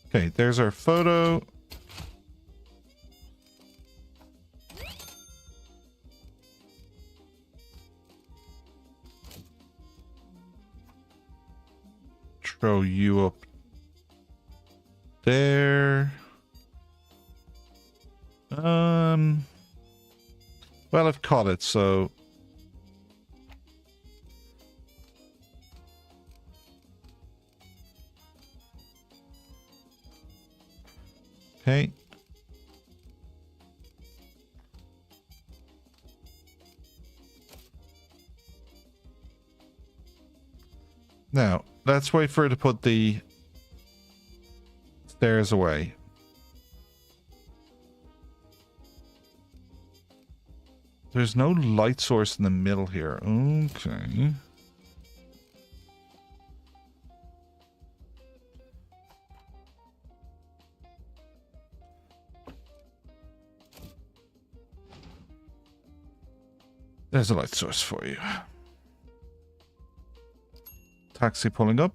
Okay, there's our photo. Throw you up there. Well, I've caught it, so okay. Now, let's wait for her to put the stairs away. There's no light source in the middle here. Okay. There's a light source for you. Taxi pulling up.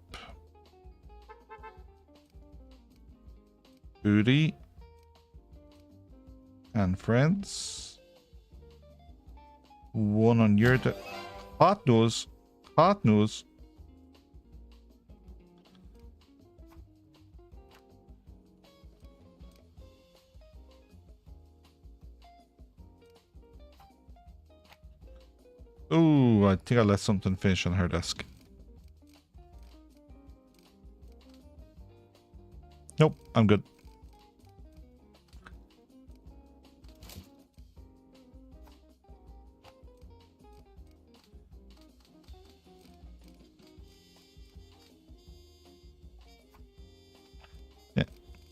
Booty. And friends. One on your hot nose. Hot nose. Oh, I think I let something finish on her desk. Nope, I'm good. Yeah,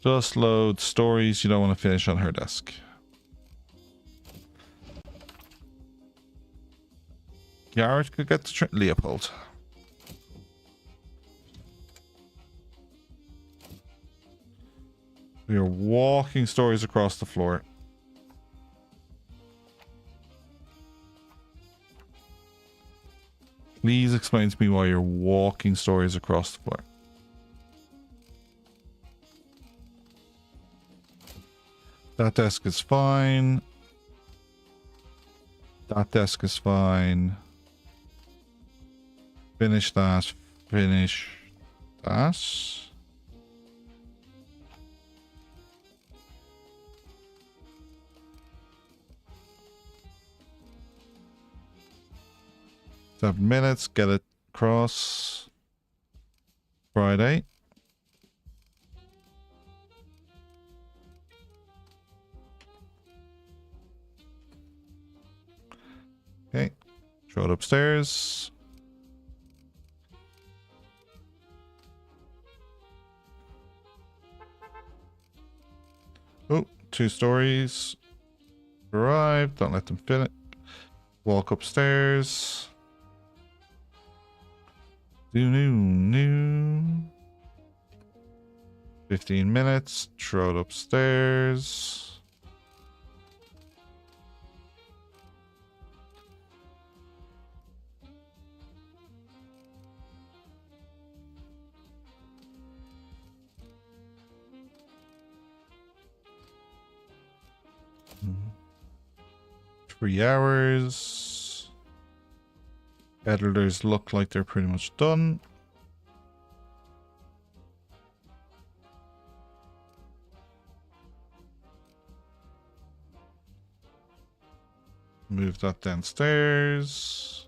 just load stories you don't want to finish on her desk. Garrett could get to Leopold. We are walking stories across the floor. Please explain to me why you're walking stories across the floor. That desk is fine. That desk is fine. Finish that. Finish that. 7 minutes, get it across. Friday. Okay, throw it upstairs. Oh, 2 stories. Arrive, don't let them fit it. Walk upstairs. New. 15 minutes. Throw it upstairs. Mm-hmm. 3 hours. Editors look like they're pretty much done. Move that downstairs.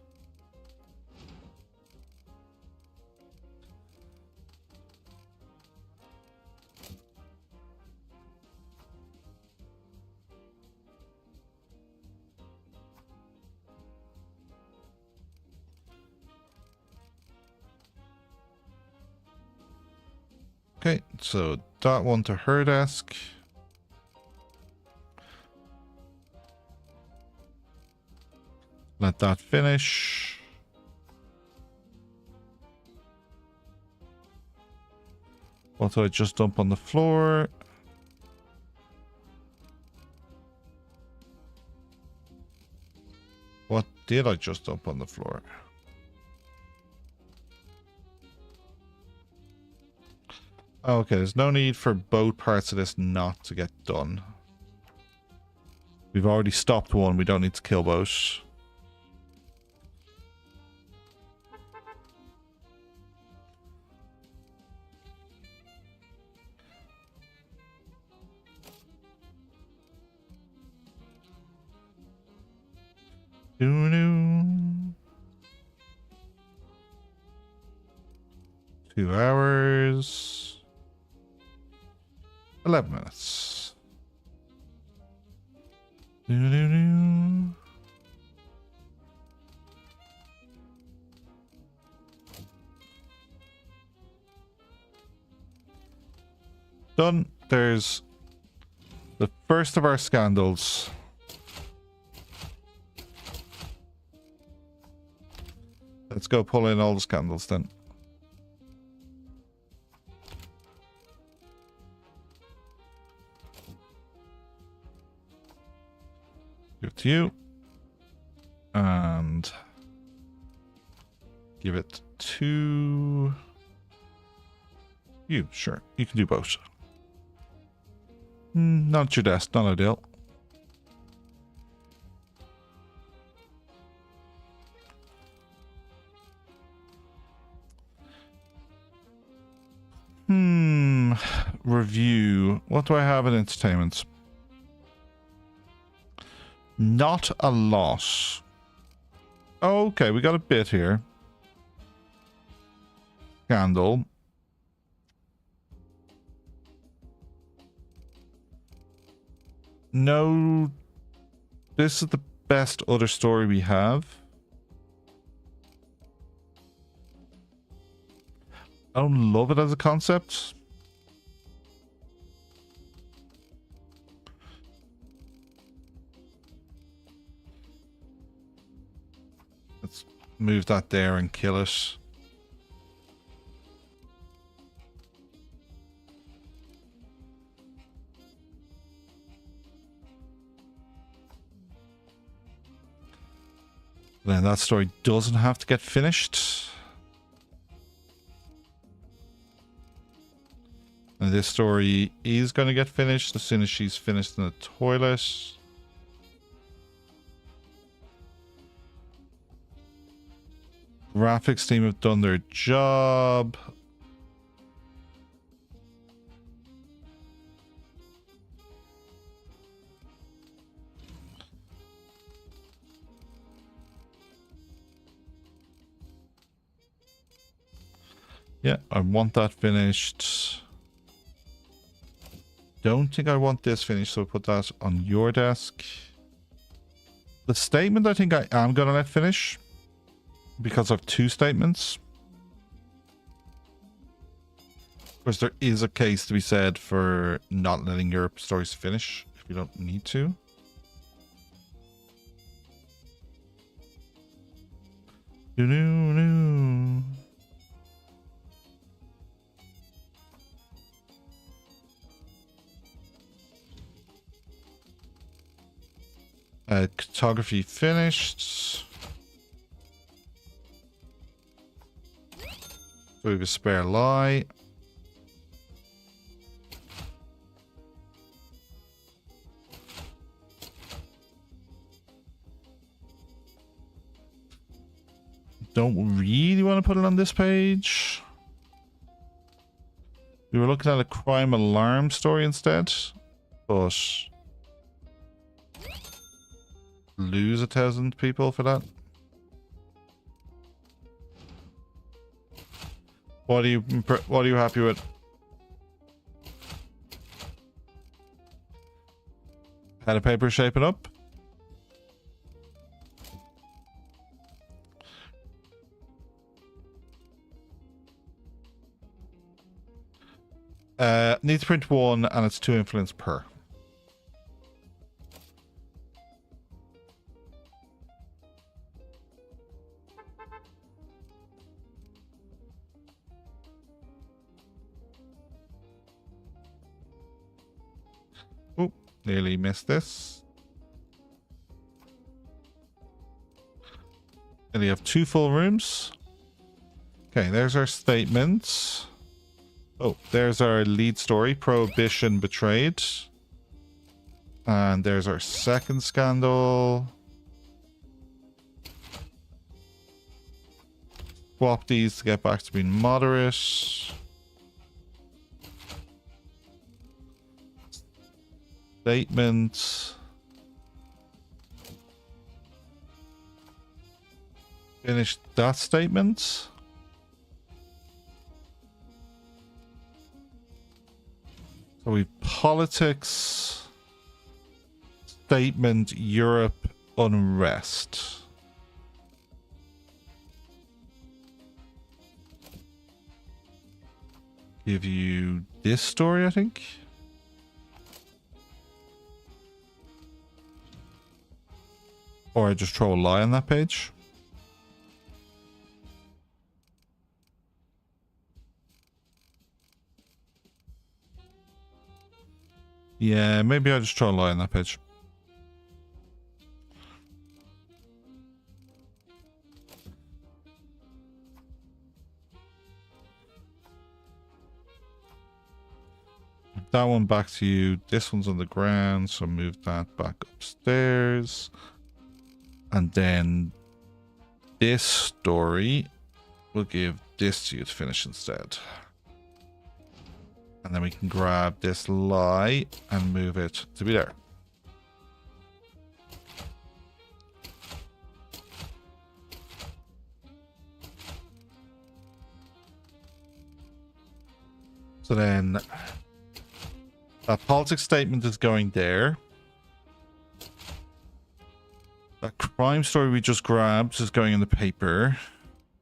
Okay, so that one to her desk. Let that finish. What did I just dump on the floor? What did I just dump on the floor? Okay, there's no need for both parts of this not to get done. We've already stopped one. We don't need to kill both. Doo-doo. 2 hours. 11 minutes. Doo-doo-doo. Done. There's the first of our scandals. Let's go pull in all the scandals then. Give it to you. And give it to you. Sure, you can do both. Not at your desk, not ideal. Review. What do I have in entertainment? Not a lot. Okay, we got a bit here. Scandal. No, this is the best other story we have. I don't love it as a concept. Let's move that there and kill it. Then that story doesn't have to get finished. And this story is going to get finished as soon as she's finished in the toilet. Graphics team have done their job. Yeah, I want that finished. Don't think I want this finished, so put that on your desk. The statement I think I am going to let finish, because I have 2 statements. Because there is a case to be said for not letting your stories finish if you don't need to. Doo-doo-doo. Cartography finished. So we have a spare lie. Don't really want to put it on this page. We were looking at a crime alarm story instead, but lose 1,000 people for that. What are you happy with? Had a paper shaping up? Need to print 1 and it's 2 influence per. Nearly missed this. And you have 2 full rooms. Okay, there's our statement. Oh, there's our lead story, Prohibition Betrayed. And there's our second scandal. Swap these to get back to being moderate. Statement. Finish that statement. So we've politics, statement, Europe, unrest. Give you this story, I think. Or I just throw a lie on that page. Yeah, maybe I just throw a lie on that page. That one back to you. This one's on the ground, so move that back upstairs. And then this story, we'll give this to you to finish instead. And then we can grab this lie and move it to be there. So then that politics statement is going there. That crime story we just grabbed is going in the paper.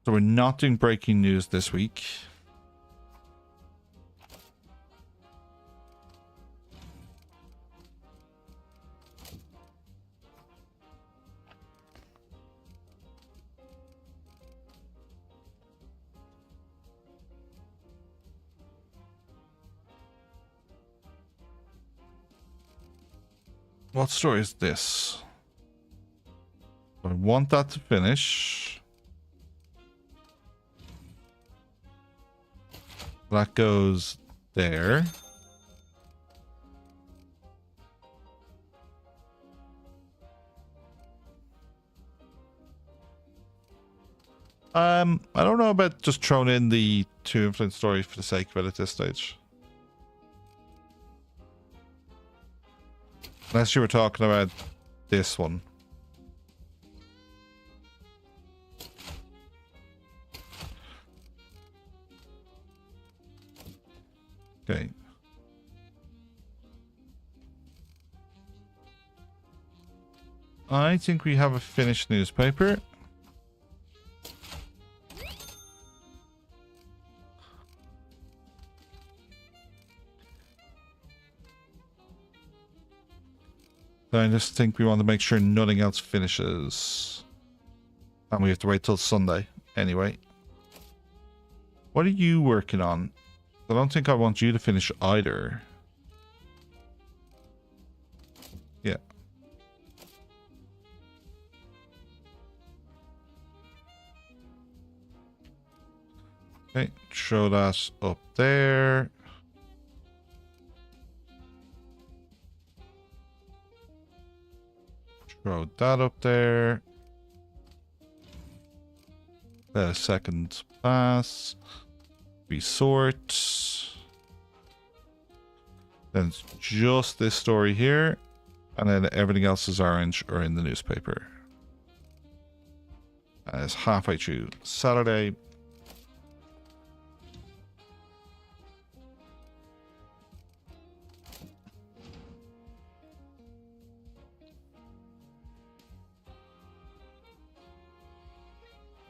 So we're not doing breaking news this week. What story is this? I want that to finish. That goes there. I don't know about just throwing in the 2 influence story for the sake of it at this stage. Unless you were talking about this one. Okay. I think we have a finished newspaper. I just think we want to make sure nothing else finishes. And we have to wait till Sunday anyway. What are you working on? I don't think I want you to finish either. Yeah. Okay, throw that up there. Throw that up there. Let a second pass. Resort. Then it's just this story here. And then everything else is orange or in the newspaper. And it's halfway through Saturday.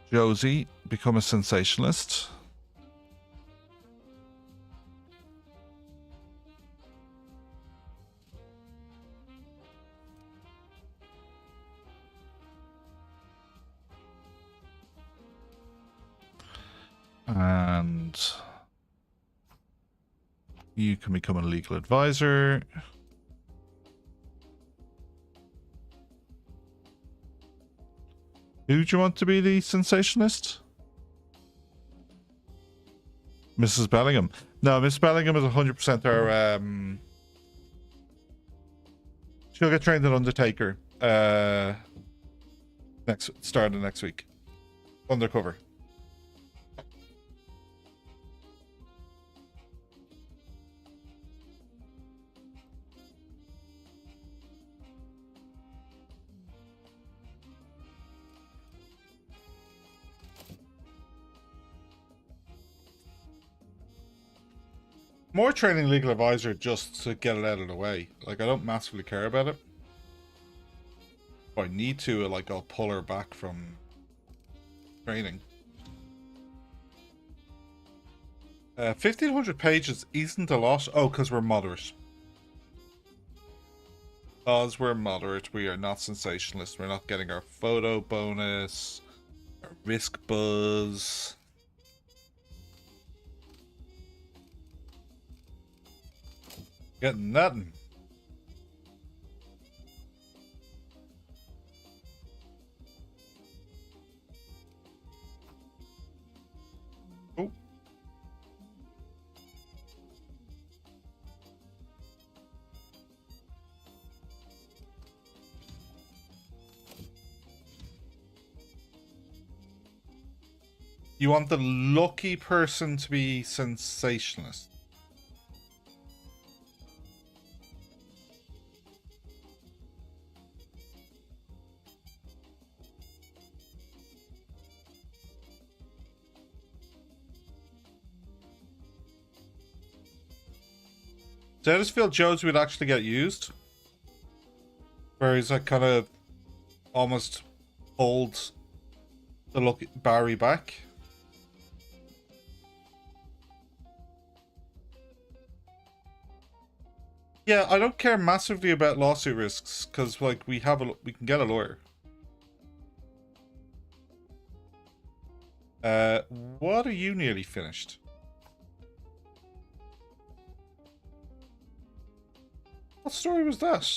Josie, become a sensationalist. And you can become a legal advisor. Who do you want to be the sensationalist? Mrs. Bellingham. No, Miss Bellingham is 100% our, she'll get trained at Undertaker, start of next week. Undercover. More training legal advisor just to get it out of the way. Like, I don't massively care about it. If I need to, like, I'll pull her back from training. 1,500 pages isn't a lot. Oh, because we're moderate. Because we're moderate, we are not sensationalist. We're not getting our photo bonus, our risk buzz. Getting nothing. Oh. You want the lucky person to be sensationalist. So I just feel Josie would actually get used. Where he's like kind of almost holds the look Barry back. Yeah, I don't care massively about lawsuit risks because like we can get a lawyer. What are you nearly finished? What story was that?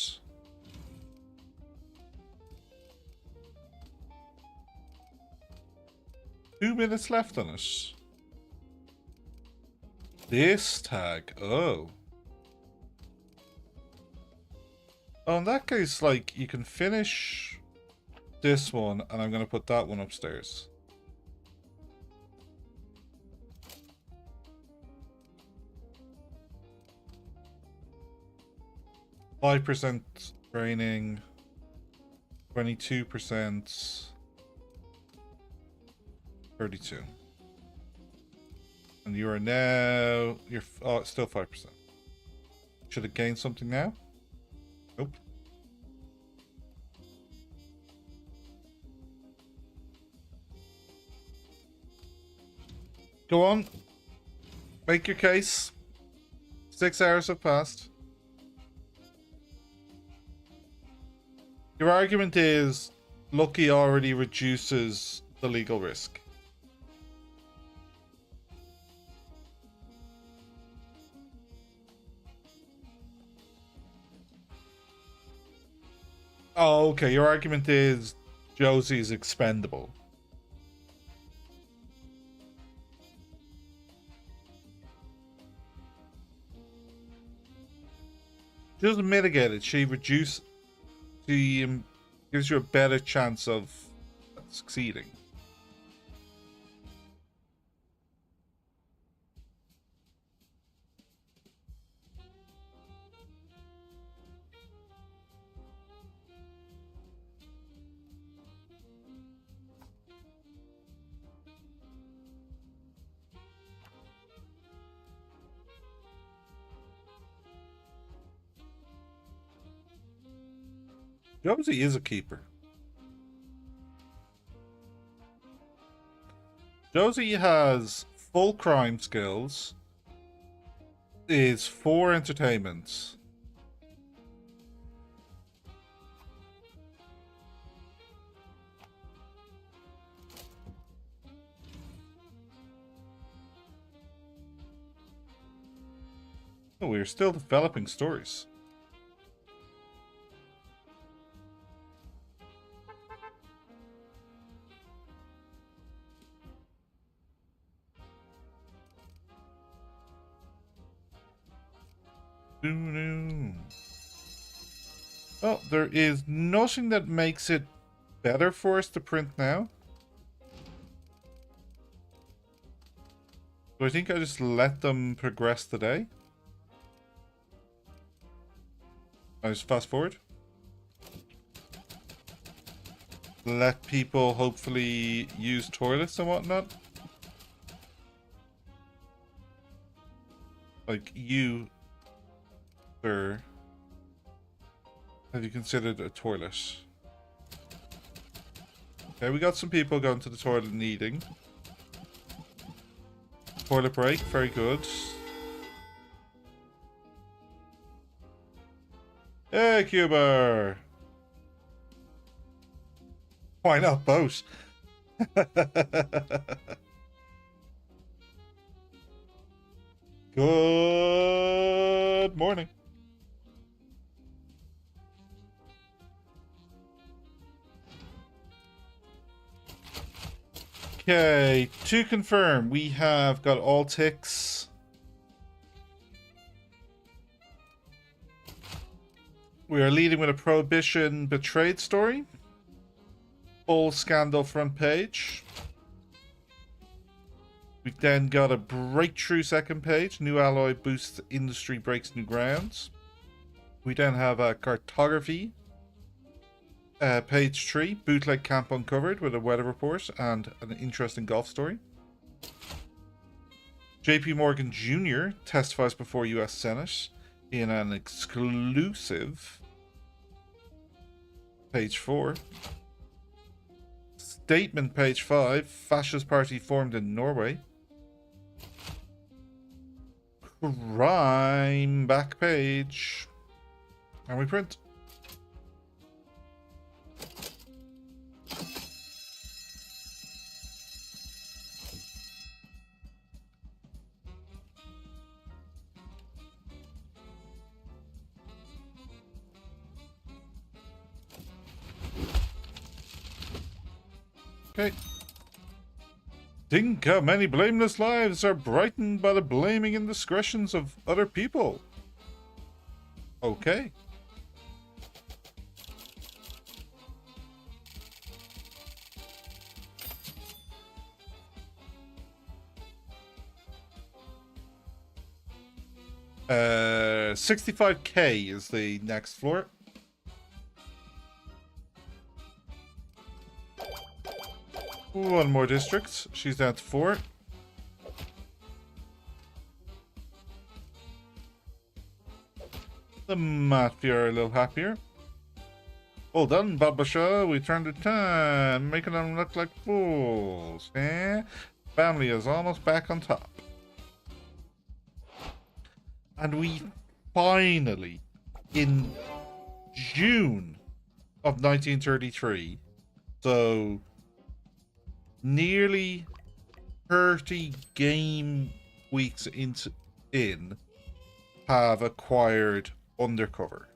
Two minutes left on it. This tag. Oh. Oh, in that case, like, you can finish this one, and I'm going to put that one upstairs. %, training, 22%, 32. And you are now, it's still 5%. Should it gain something now? Nope. Go on. Make your case. 6 hours have passed. Your argument is Lucky already reduces the legal risk. Oh, okay. Your argument is Josie's expendable. She doesn't mitigate it. She gives you a better chance of succeeding. Josie is a keeper. Josie has full crime skills, is 4 entertainments. Oh, we're still developing stories. Well, there is nothing that makes it better for us to print now. So I think I just let them progress today. I just fast forward. Let people hopefully use toilets and whatnot. Like you, sir. Have you considered a toilet? Okay, we got some people going to the toilet and eating. Toilet break, very good. Hey, Cuba! Why not both? Good morning. Okay, to confirm, we have got all ticks. We are leading with a Prohibition betrayed story. Full scandal front page. We then got a breakthrough second page. New alloy boosts industry, breaks new grounds. We then have a cartography. Page 3, bootleg camp uncovered with a weather report and an interesting golf story. JP Morgan Jr. testifies before US Senate in an exclusive. Page 4. Statement, page 5. Fascist party formed in Norway. Crime, back page. And we print. Okay. Think how many blameless lives are brightened by the blaming indiscretions of other people. Okay. Uh, 65K is the next floor. One more district. She's down to 4. The Mafia are a little happier. Well done, Babasha. We turned the time, making them look like fools. Eh? Family is almost back on top. And we finally, in June of 1933, so nearly 30 game weeks in, have acquired Undercover.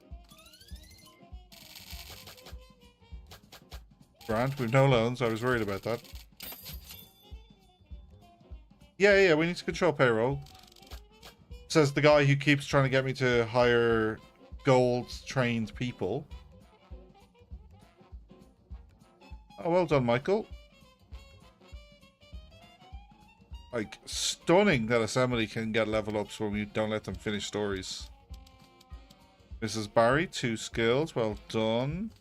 Grant, we've no loans. I was worried about that. Yeah, we need to control payroll. Says the guy who keeps trying to get me to hire gold-trained people. Oh, well done, Michael. Like, stunning that Assembly can get level ups when we don't let them finish stories. Mrs. Barry, 2 skills. Well done.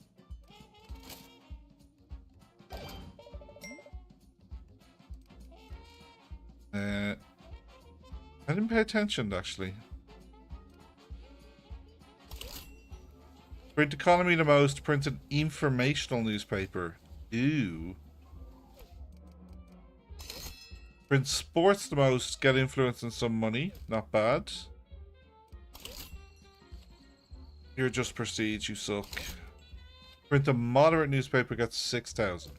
I didn't pay attention, actually. Print economy the most, print an informational newspaper. Ooh. Print sports the most, get influence and some money. Not bad. You're just prestige, you suck. Print a moderate newspaper, gets 6,000.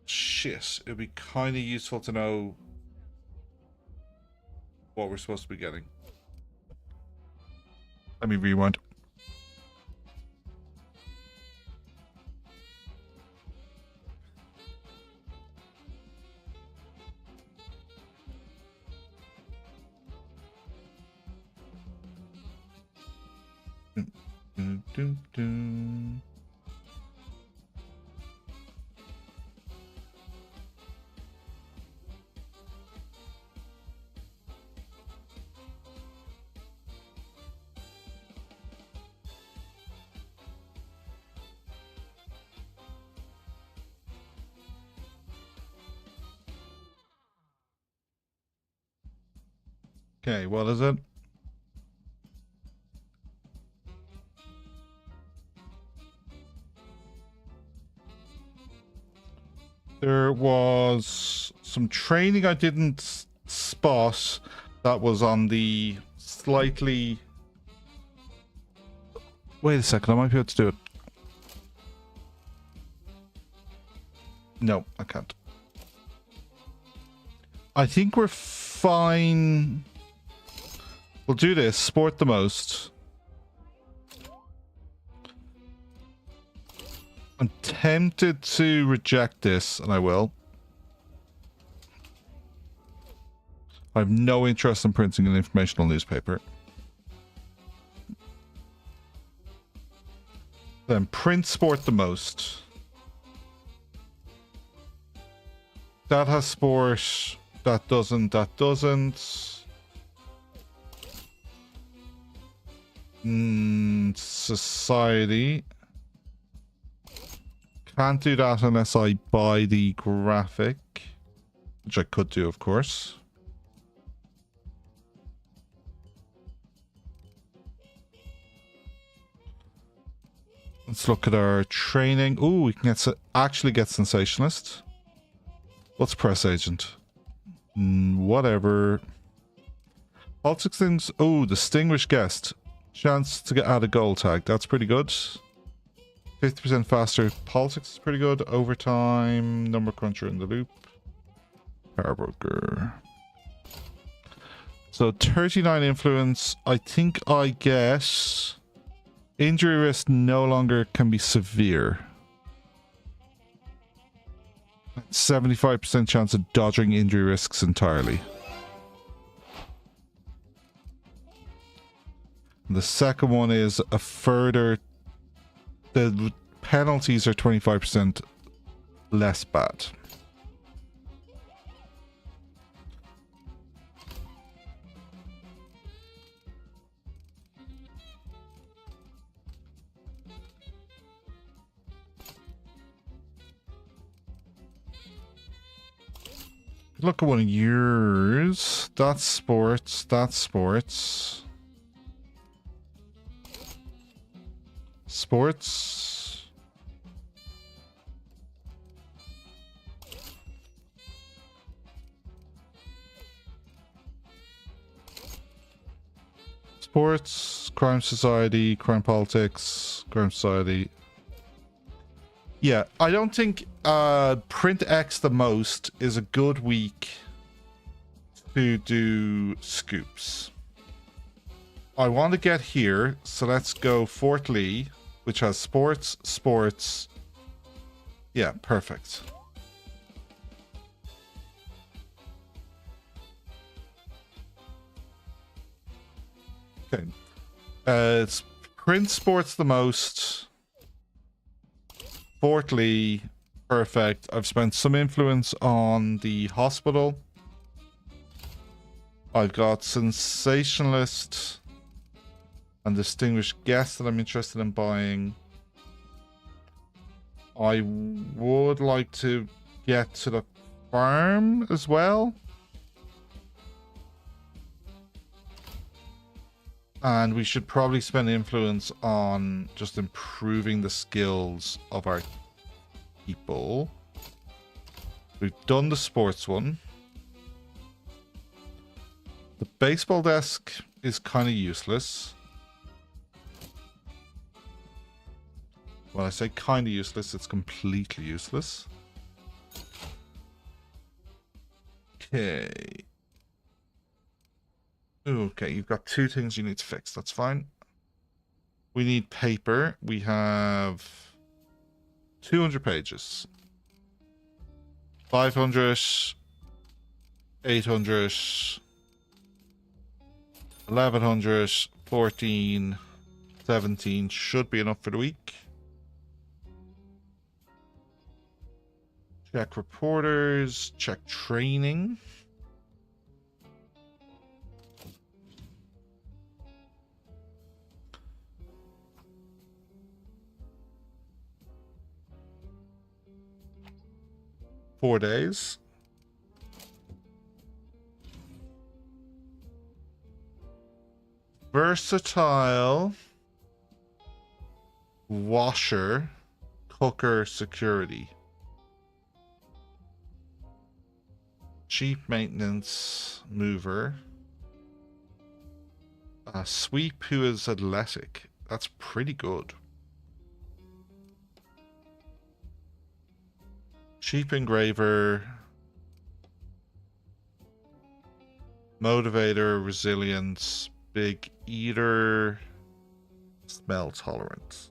Shit, it'd be kind of useful to know what we're supposed to be getting. Let me rewind. Dun, dun, dun. Okay, what is it? There was some training I didn't spot that was on the slightly... Wait a second, I might be able to do it. No, I can't. I think we're fine. We'll do this. Sport the most. I'm tempted to reject this, and I will. I have no interest in printing an informational newspaper. Then print sport the most. That has sport. That doesn't. That doesn't. Society. Can't do that unless I buy the graphic. Which I could do, of course. Let's look at our training. Ooh, we can actually get Sensationalist. What's press agent? Whatever. Politics things. Oh, distinguished guest. Chance to add a goal tag. That's pretty good. 50% faster. Politics is pretty good. Overtime. Number cruncher in the loop. Power broker. So 39 influence. I think I get... Injury risk no longer can be severe. 75% chance of dodging injury risks entirely. The second one is a further... The penalties are 25% less bad. Look at one of yours. That's sports. That's sports. Sports. Sports, crime society, crime politics, crime society. Yeah, I don't think print X the most is a good week to do scoops. I want to get here, so let's go Fort Lee, which has sports, sports. Yeah, perfect. Okay. It's print sports the most. Fort Lee, perfect. I've spent some influence on the hospital. I've got Sensationalist and Distinguished Guest that I'm interested in buying. I would like to get to the farm as well. And we should probably spend influence on just improving the skills of our people. We've done the sports one. The baseball desk is kind of useless. When I say kind of useless, it's completely useless. Okay. Okay, you've got two things you need to fix. That's fine. We need paper. We have 200 pages. 500, 800, 1100, 14, 17 should be enough for the week. Check reporters, check training. Four days. Versatile. Washer. Cooker security. Cheap maintenance mover. A sweep who is athletic. That's pretty good. Cheap engraver. Motivator, resilience, big eater, smell tolerance.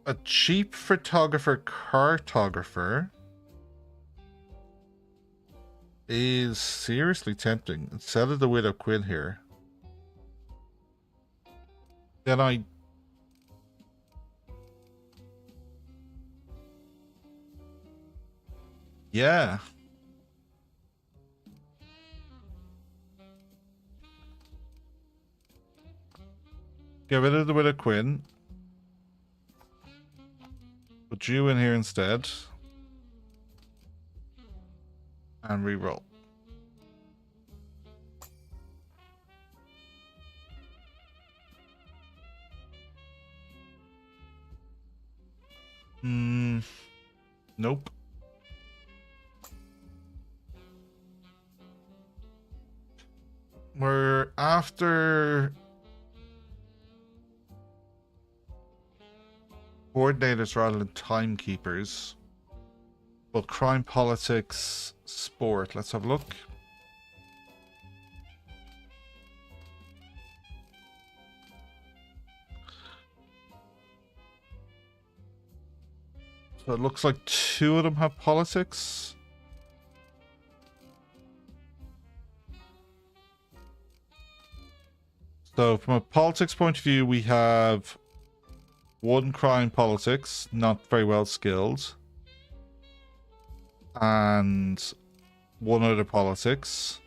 A cheap photographer, cartographer is seriously tempting. Instead of the Widow Quinn here. Then yeah. Get rid of the Widow Quinn. Put you in here instead. And re-roll. Nope. We're after coordinators rather than timekeepers. But crime, politics, sport. Let's have a look. So it looks like two of them have politics. So from a politics point of view, we have one crime politics, not very well skilled. And one other politics.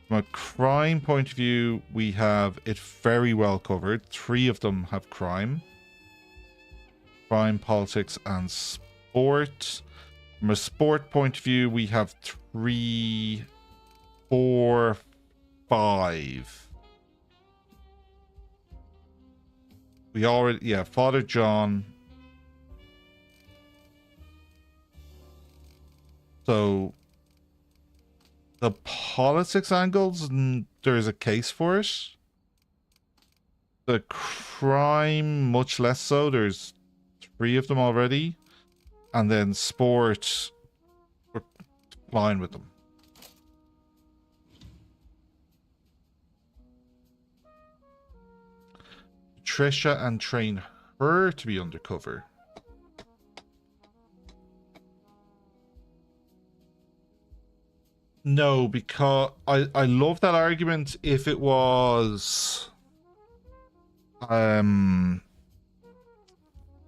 From a crime point of view, we have it very well covered. Three of them have crime. Crime, politics, and sport. From a sport point of view, we have 3, 4, 5. We already, yeah, Father John. So the politics angles, there's a case for it. The crime, much less so. There's 3 of them already. And then sport, we're fine with them. Trisha and train her to be undercover. No, because I love that argument if it was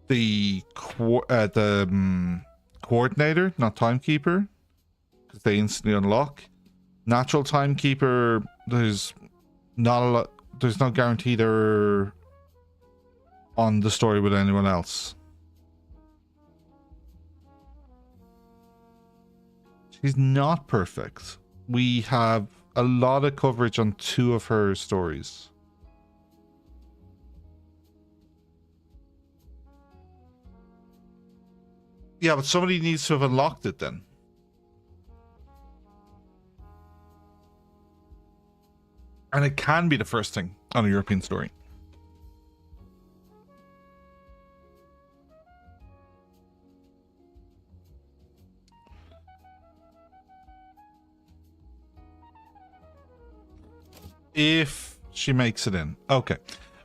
the coordinator, not timekeeper, because they instantly unlock. Natural timekeeper, there's not a lot, there's no guarantee they're on the story with anyone else. She's not perfect. We have a lot of coverage on 2 of her stories. Yeah, but somebody needs to have unlocked it then. And it can be the first thing on a European story. If she makes it in. Okay.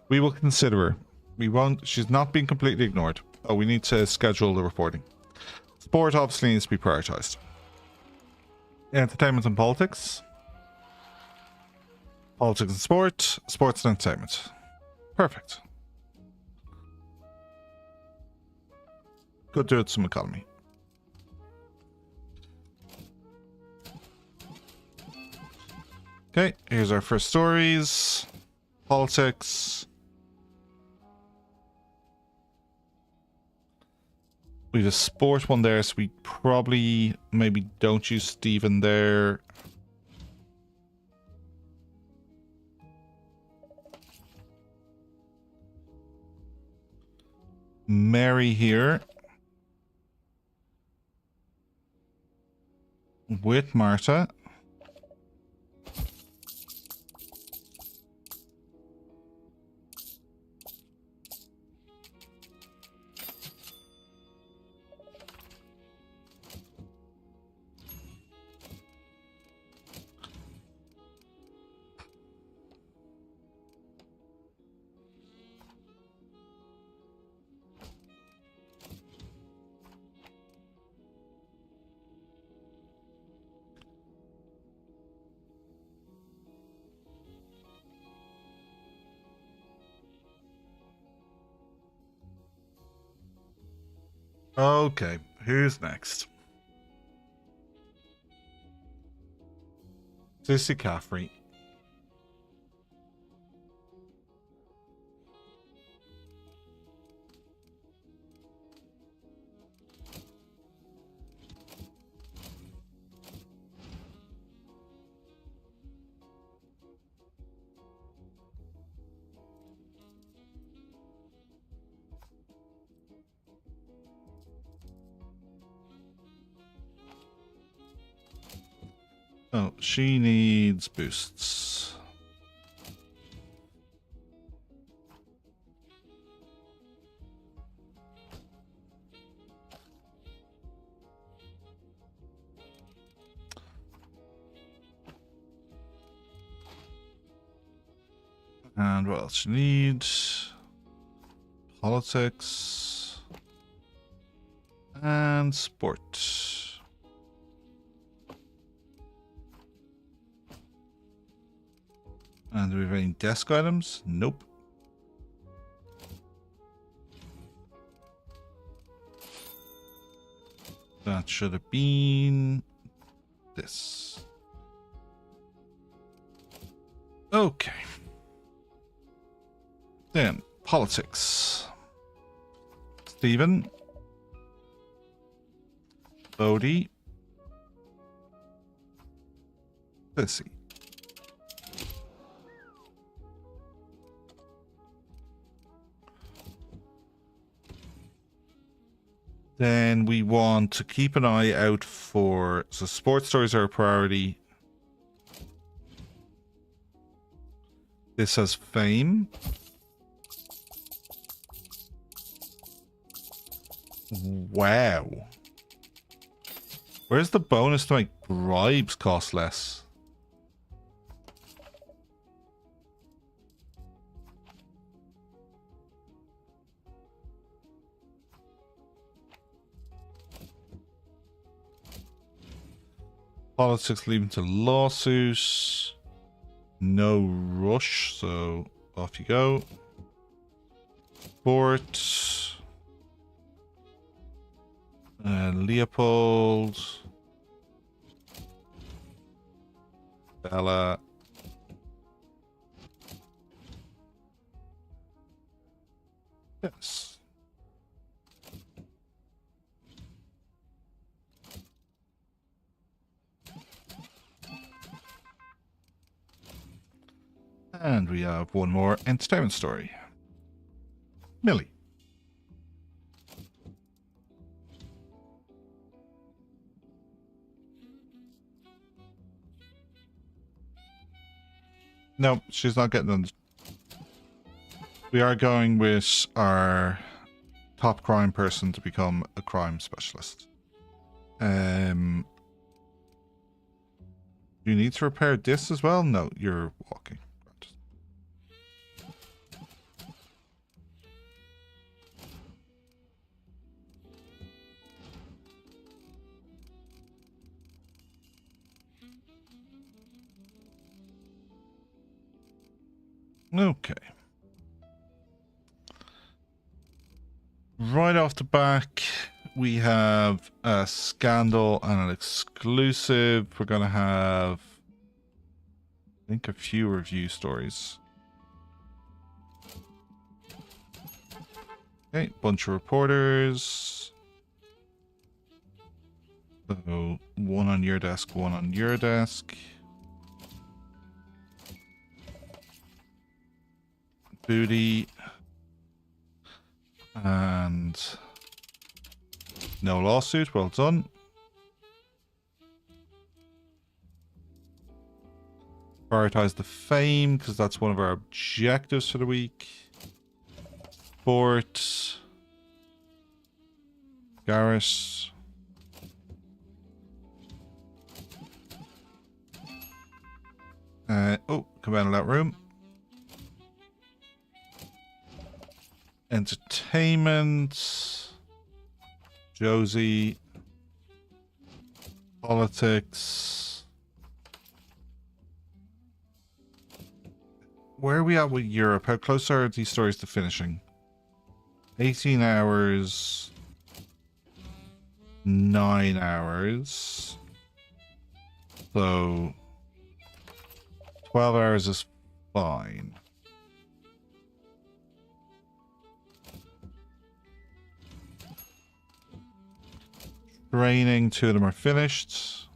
We will consider her. We won't. She's not being completely ignored. Oh, we need to schedule the reporting. Sport obviously needs to be prioritized. Entertainment and politics. Politics and sport. Sports and entertainment. Perfect. Go do it some economy. Okay, here's our first stories. Politics. We have a sport one there, so we probably maybe don't use Stephen there. Mary here. With Marta. Okay, who's next? Sissy Caffrey. Oh, she needs boosts. And what else she needs? Politics. And sport. And do we have any desk items? Nope. That should have been this. Okay. Then, politics. Stephen. Bodhi. Sissy. Then we want to keep an eye out for... So sports stories are a priority. This has fame. Wow. Where's the bonus to make bribes cost less? Politics leading to lawsuits. No rush, so off you go. Sport. Leopold. Bella. Yes. And we have one more entertainment story. Millie. No, she's not getting on. We are going with our top crime person to become a crime specialist. You need to repair this as well? No, you're walking. Okay. Right off the back, we have a scandal and an exclusive. We're going to have, I think, a few review stories. Okay, bunch of reporters. So, one on your desk, one on your desk. Booty. And no lawsuit. Well done. Prioritize the fame, because that's one of our objectives for the week. Sport. Garrus. Oh, come out of that room. Entertainment. Josie. Politics. Where are we at with Europe? How close are these stories to finishing? 18 hours. 9 hours. So 12 hours is fine. Training, 2 of them are finished.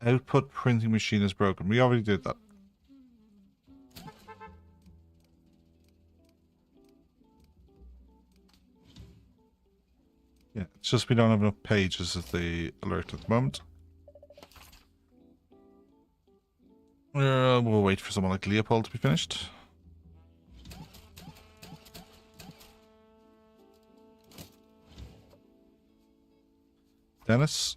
Output printing machine is broken. We already did that. Yeah, it's just we don't have enough pages as the alert at the moment. We'll wait for someone like Leopold to be finished. Dennis.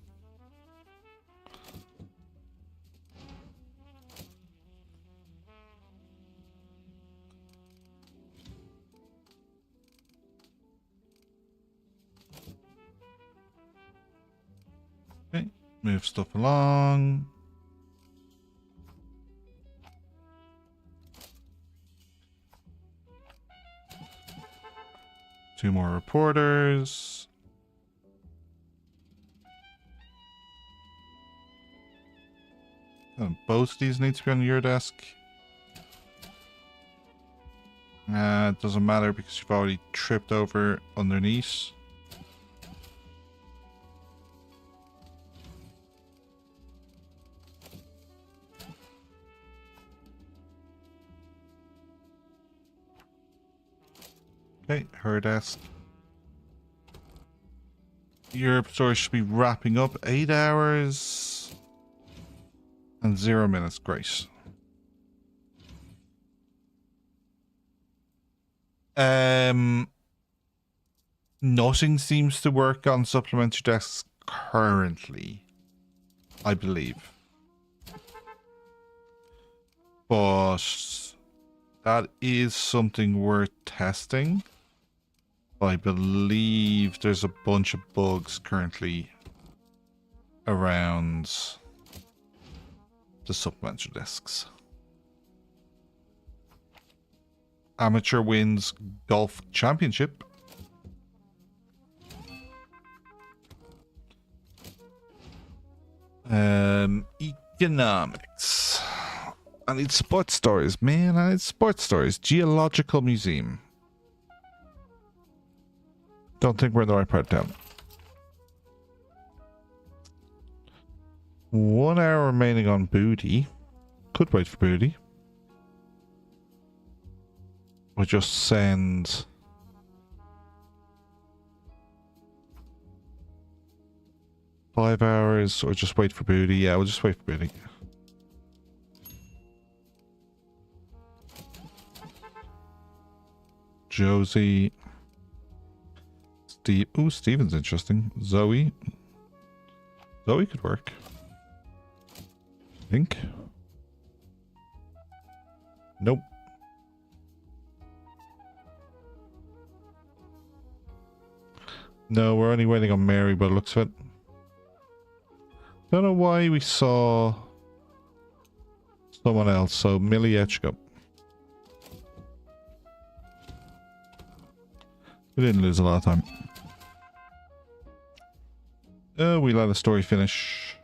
Okay, move stuff along. Two more reporters. Both of these need to be on your desk. It doesn't matter because you've already tripped over underneath. Okay, her desk. Your story should be wrapping up. 8 hours and 0 minutes. Great. Nothing seems to work on supplementary desks currently, I believe. But that is something worth testing. I believe there's a bunch of bugs currently around the supplementary discs. Amateur wins golf championship. Economics. I need sports stories, man. I need sports stories. Geological Museum. Don't think we're in the right part of town. 1 hour remaining on booty. Could wait for booty. Or just send... $5 hours, or just wait for booty. Yeah, we'll just wait for booty. Josie. Steve. Ooh, Steven's interesting. Zoe. Zoe could work. I think. Nope. No, we're only waiting on Mary, but it looks of it. Don't know why we saw someone else. So Miliechko. We didn't lose a lot of time. We let the story finish.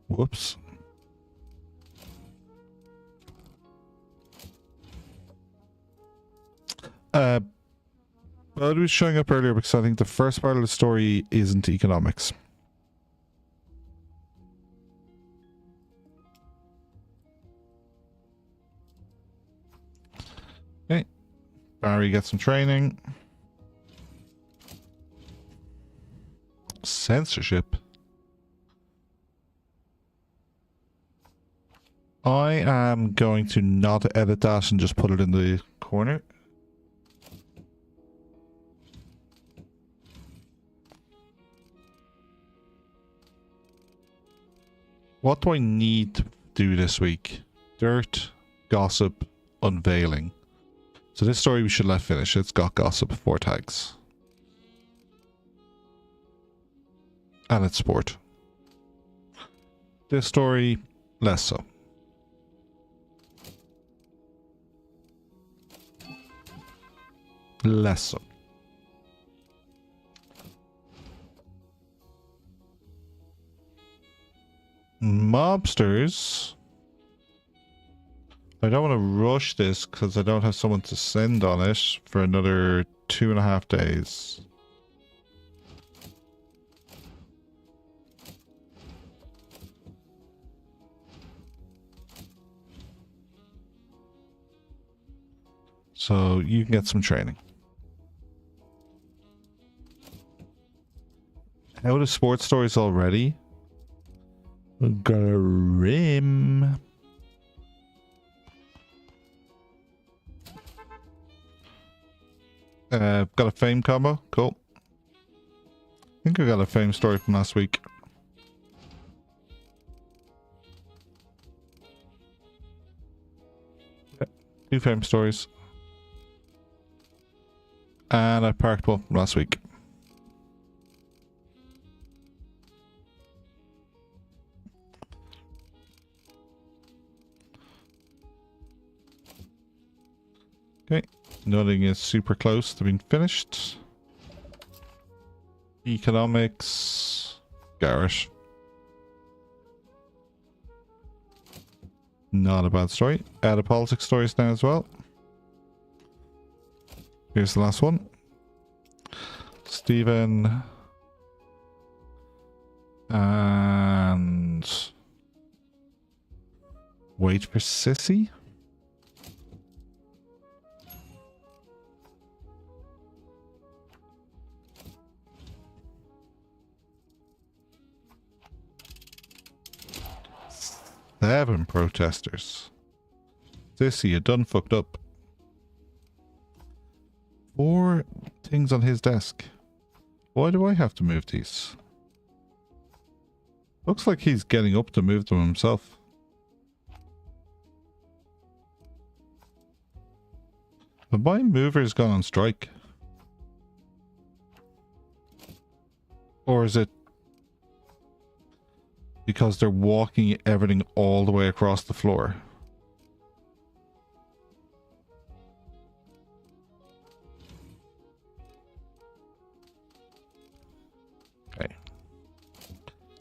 Whoops. But it was showing up earlier because I think the first part of the story isn't economics. Okay. Barry gets some training. Censorship. I am going to not edit that and just put it in the corner. What do I need to do this week? Dirt, gossip, unveiling. So this story we should let finish. It's got gossip, 4 tags. And it's sport. This story, less so. Less so. Mobsters. I don't want to rush this because I don't have someone to send on it for another 2.5 days. So you can get some training. Out of sports stories already. Grim. Got a fame combo. Cool. I think I got a fame story from last week. Yeah, 2 fame stories. And I parked one from last week. Okay, nothing is super close to being finished. Economics, Garrett. Not a bad story. Add a politics stories now as well. Here's the last one. Stephen. And wait for Sissy. Seven protesters. Sissy, you done fucked up. 4 things on his desk. Why do I have to move these? Looks like he's getting up to move them himself. But my mover's gone on strike. Or is it because they're walking everything all the way across the floor? Okay.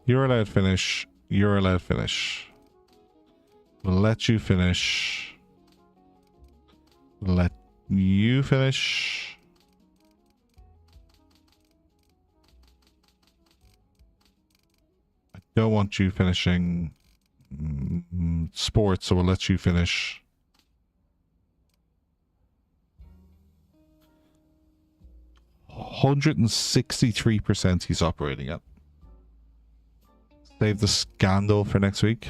You're allowed to finish. You're allowed to finish. We'll let you finish. We'll let you finish. Don't want you finishing sports, so we'll let you finish. %163% he's operating at. Save the scandal for next week.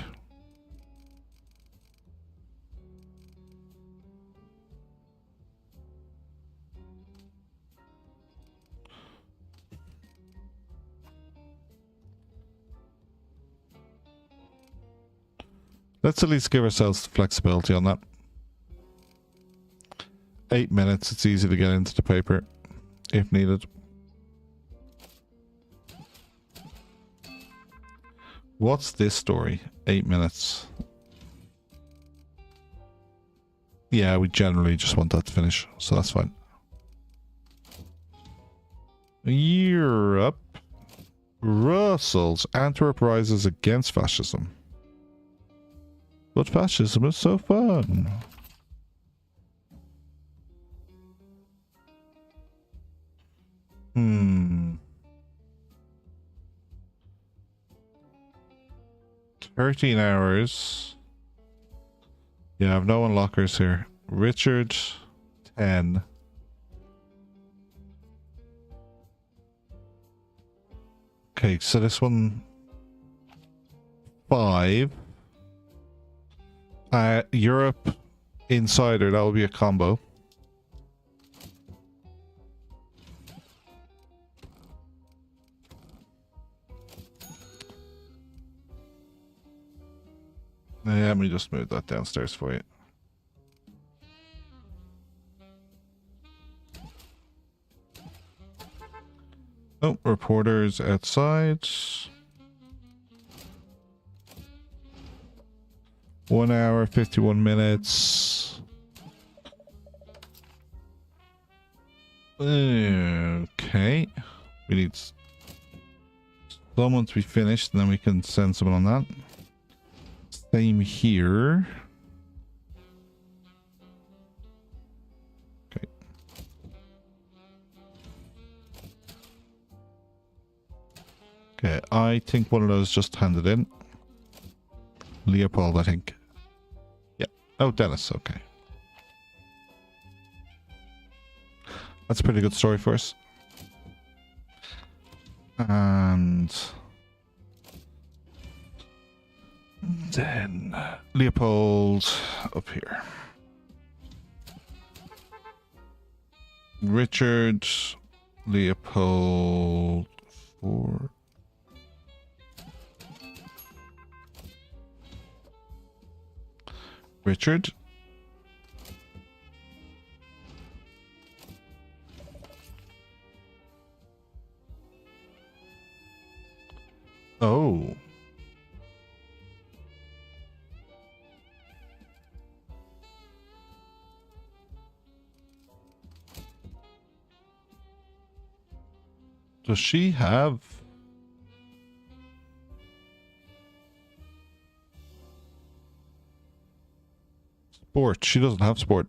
Let's at least give ourselves flexibility on that. 8 minutes, it's easy to get into the paper if needed. What's this story? 8 minutes. Yeah, we generally just want that to finish, so that's fine. Europe. Brussels. Antwerp rises against fascism. But fascism is so fun. Hmm. 13 hours. Yeah, I have no unlockers here. Richard, 10. Okay, so this one, 5. Europe, Insider, that will be a combo. Yeah, let me just move that downstairs for you. Oh, reporters outside. 1 hour, 51 minutes. Okay. We need someone to be finished, and then we can send someone on that. Same here. Okay. Okay, I think one of those just handed in. Leopold, I think. Yeah. Oh, Dennis, okay. That's a pretty good story for us. And then Leopold up here. Richard, Leopold 4. Richard. Oh. Does she have... sport? She doesn't have sport.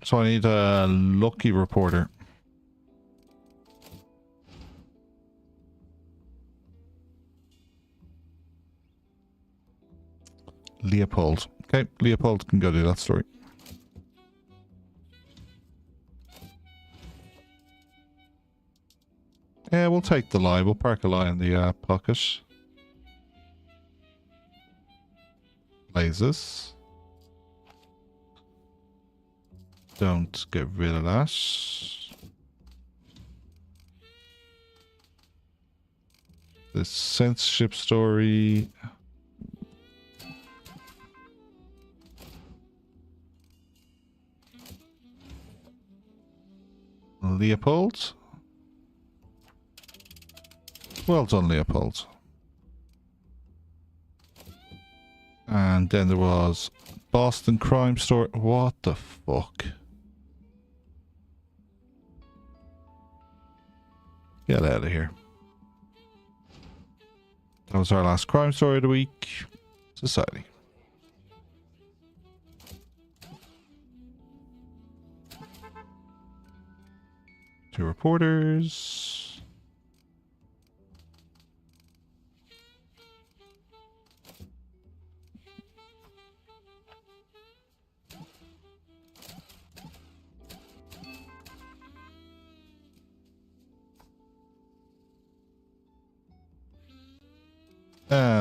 So I need a lucky reporter. Leopold. Okay, Leopold can go do that story. Yeah, we'll take the lie. We'll park a lie in the pocket. Blazes. Don't get rid of that. The censorship story. Leopold. Well done, Leopold. And then there was Boston crime story. What the fuck? Get out of here. That was our last crime story of the week. Society. Two reporters.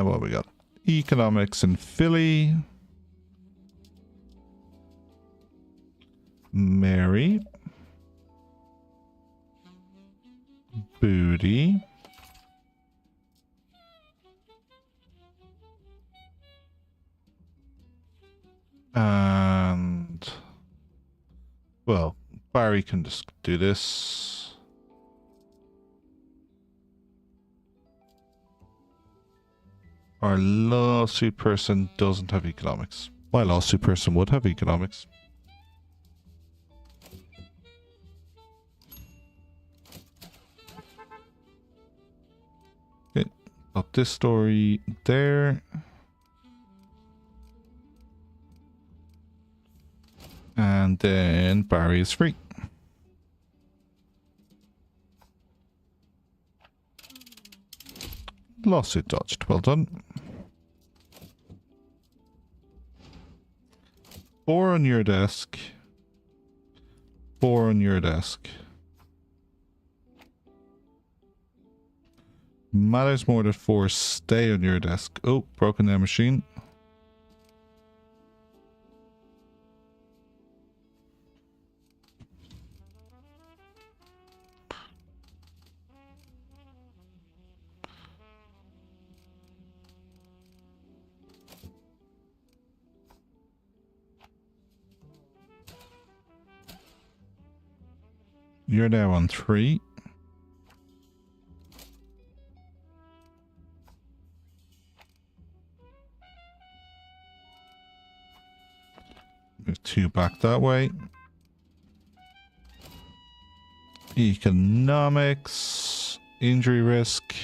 What we got? Economics in Philly. Mary. Booty. And... well, Barry can just do this. Our lawsuit person doesn't have economics. My lawsuit person would have economics. Okay, got this story there. And then Barry is free. Lawsuit dodged. Well done. 4 on your desk. 4 on your desk. Matters more than 4 stay on your desk. Oh, broken down machine. You're now on 3. Move 2 back that way. Economics. Injury risk.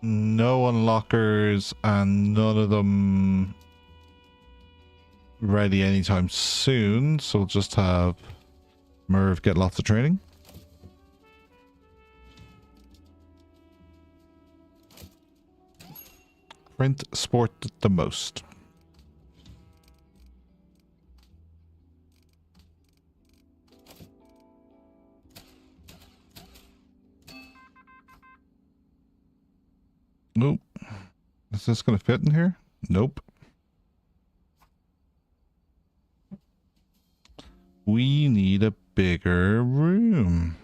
No unlockers, and none of them ready anytime soon. So we'll just have Merv get lots of training. Print sport the most. Nope. Is this going to fit in here? Nope. We need a bigger room.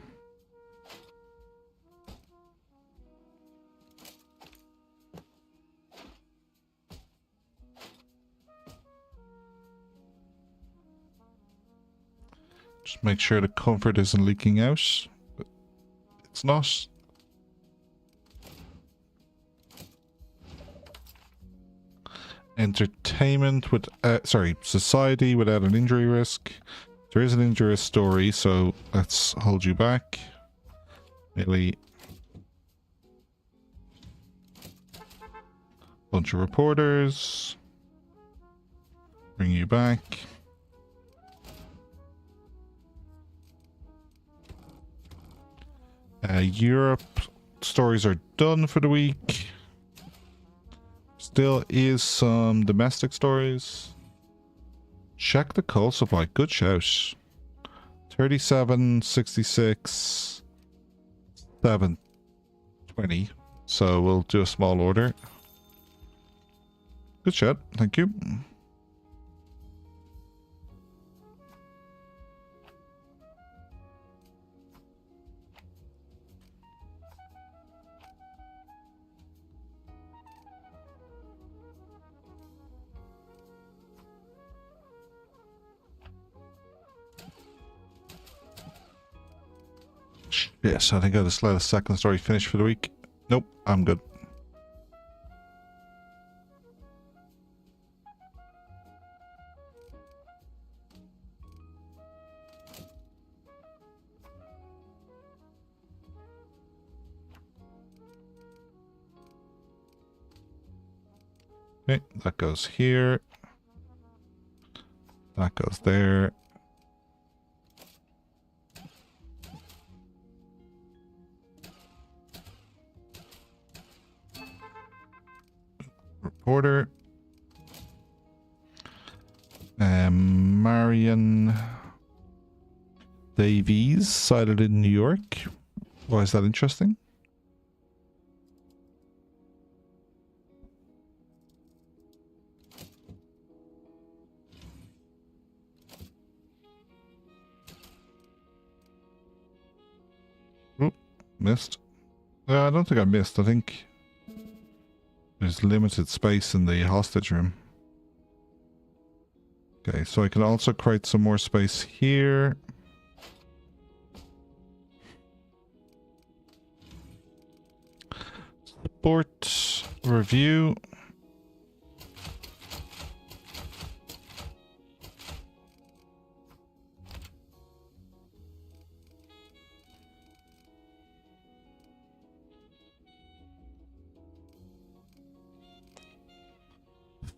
Just make sure the comfort isn't leaking out. It's not. Entertainment with, society without an injury risk. There is an injurious story, so let's hold you back. Nearly. Bunch of reporters. Bring you back. Europe stories are done for the week. Still is some domestic stories. Check the coal supply. Good shout. 37, 66, 720. So we'll do a small order. Good shout. Thank you. Yes, I think I'll just let a second story finish for the week. Nope, I'm good. Okay, that goes here. That goes there. Reporter. Marion Davies sighted in New York. Why is that interesting? Oop, missed. I don't think I missed. I think there's limited space in the hostage room. Okay, so I can also create some more space here. Sport review.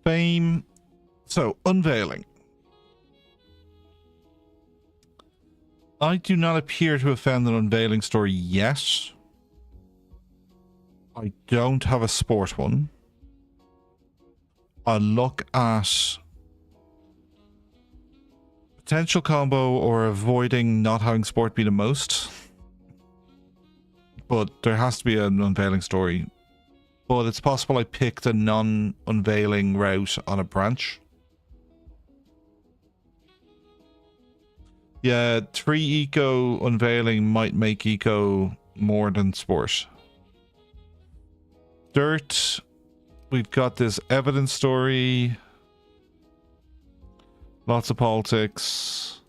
Fame. So, unveiling. I do not appear to have found an unveiling story yet. I don't have a sport one. I'll look at potential combo or avoiding not having sport be the most. But there has to be an unveiling story. But it's possible I picked a non-unveiling route on a branch. Yeah, 3 eco unveiling might make eco more than sport. Dirt. We've got this evidence story. Lots of politics.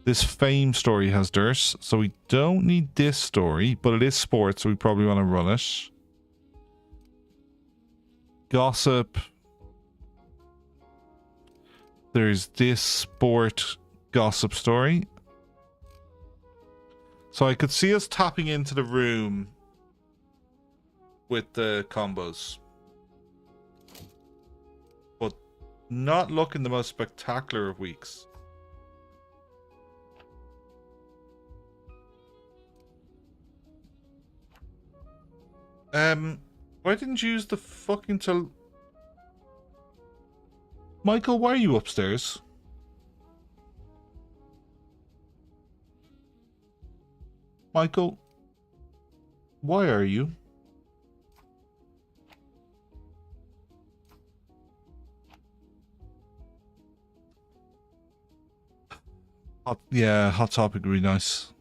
This fame story has dirt, so we don't need this story, but it is sports, so we probably want to run it. Gossip. There's this sport gossip story. So I could see us tapping into the room with the combos. But not looking the most spectacular of weeks. Why didn't you use the fucking Michael, why are you upstairs? Michael, why are you? Hot topic would be nice.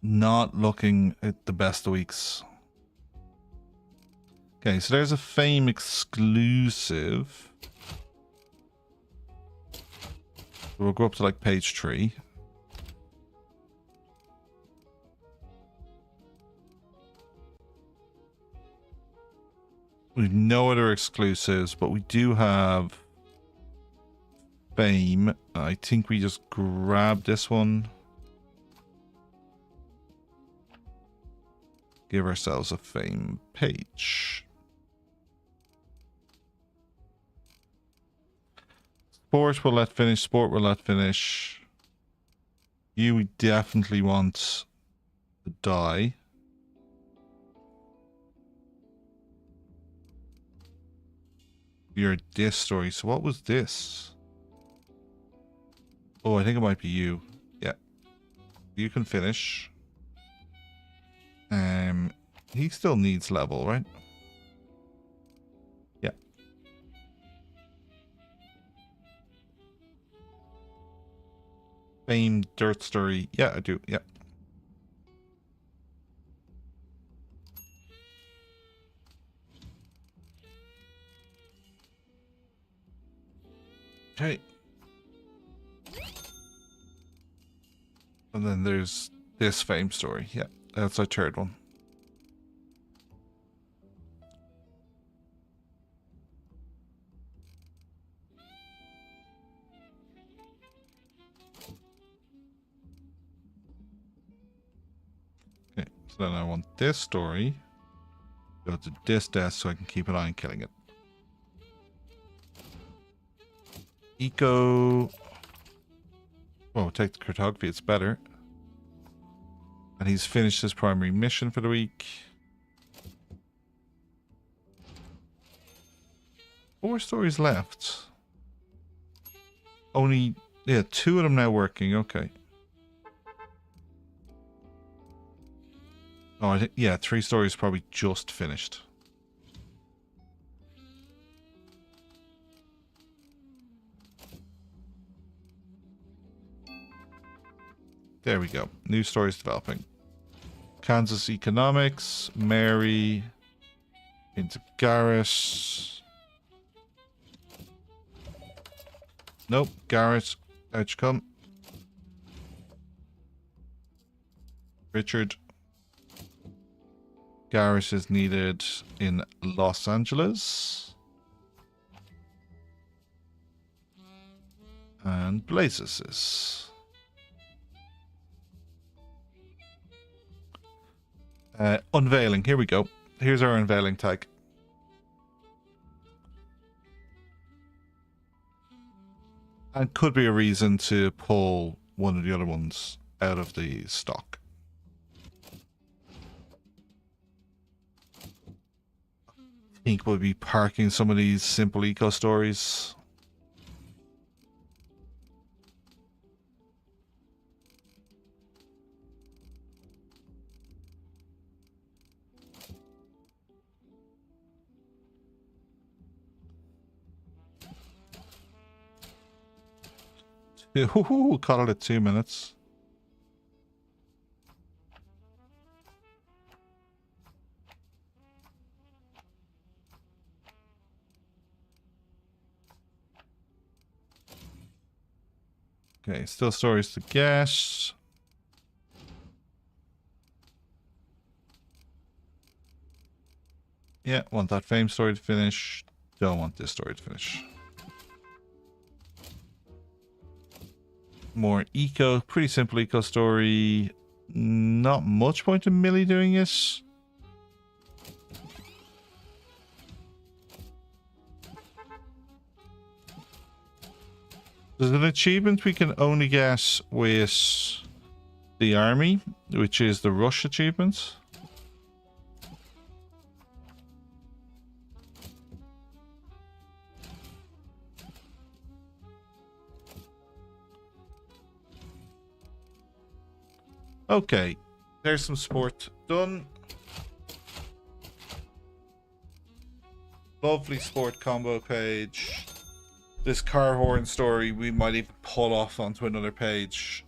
Not looking at the best of weeks. Okay, so there's a fame exclusive. We'll go up to like page 3. We've no other exclusives, but we do have fame. I think we just grab this one. Give ourselves a fame page. Sport will let finish. Sport will let finish. You we definitely want to die. You're this story. So what was this? Oh, I think it might be you. Yeah. You can finish. He still needs level, right? Yeah. Fame dirt story. Yeah, I do. Yeah. Okay. And then there's this fame story. Yeah, that's our third one. Okay, so then I want this story. Go to this desk so I can keep an eye on killing it. Eco. Oh, take the cartography, it's better. And he's finished his primary mission for the week. 4 stories left. Only, yeah, 2 of them now working, okay. Oh, I think, yeah, 3 stories probably just finished. There we go. New stories developing. Kansas economics. Mary. Into Garrett. Nope. Garrett. Out you come. Richard. Garrett is needed in Los Angeles. And Blazes is. Unveiling. Here we go. Here's our unveiling tag. And could be a reason to pull one of the other ones out of the stock. I think we'll be parking some of these simple eco stories. We'll call it at 2 minutes. Okay, still stories to get. Yeah, want that fame story to finish. Don't want this story to finish. More eco, pretty simple eco story. Not much point in Millie doing it. There's an achievement we can only get with the army, which is the rush achievement. Okay, there's some sport done. Lovely sport combo page. This car horn story we might even pull off onto another page.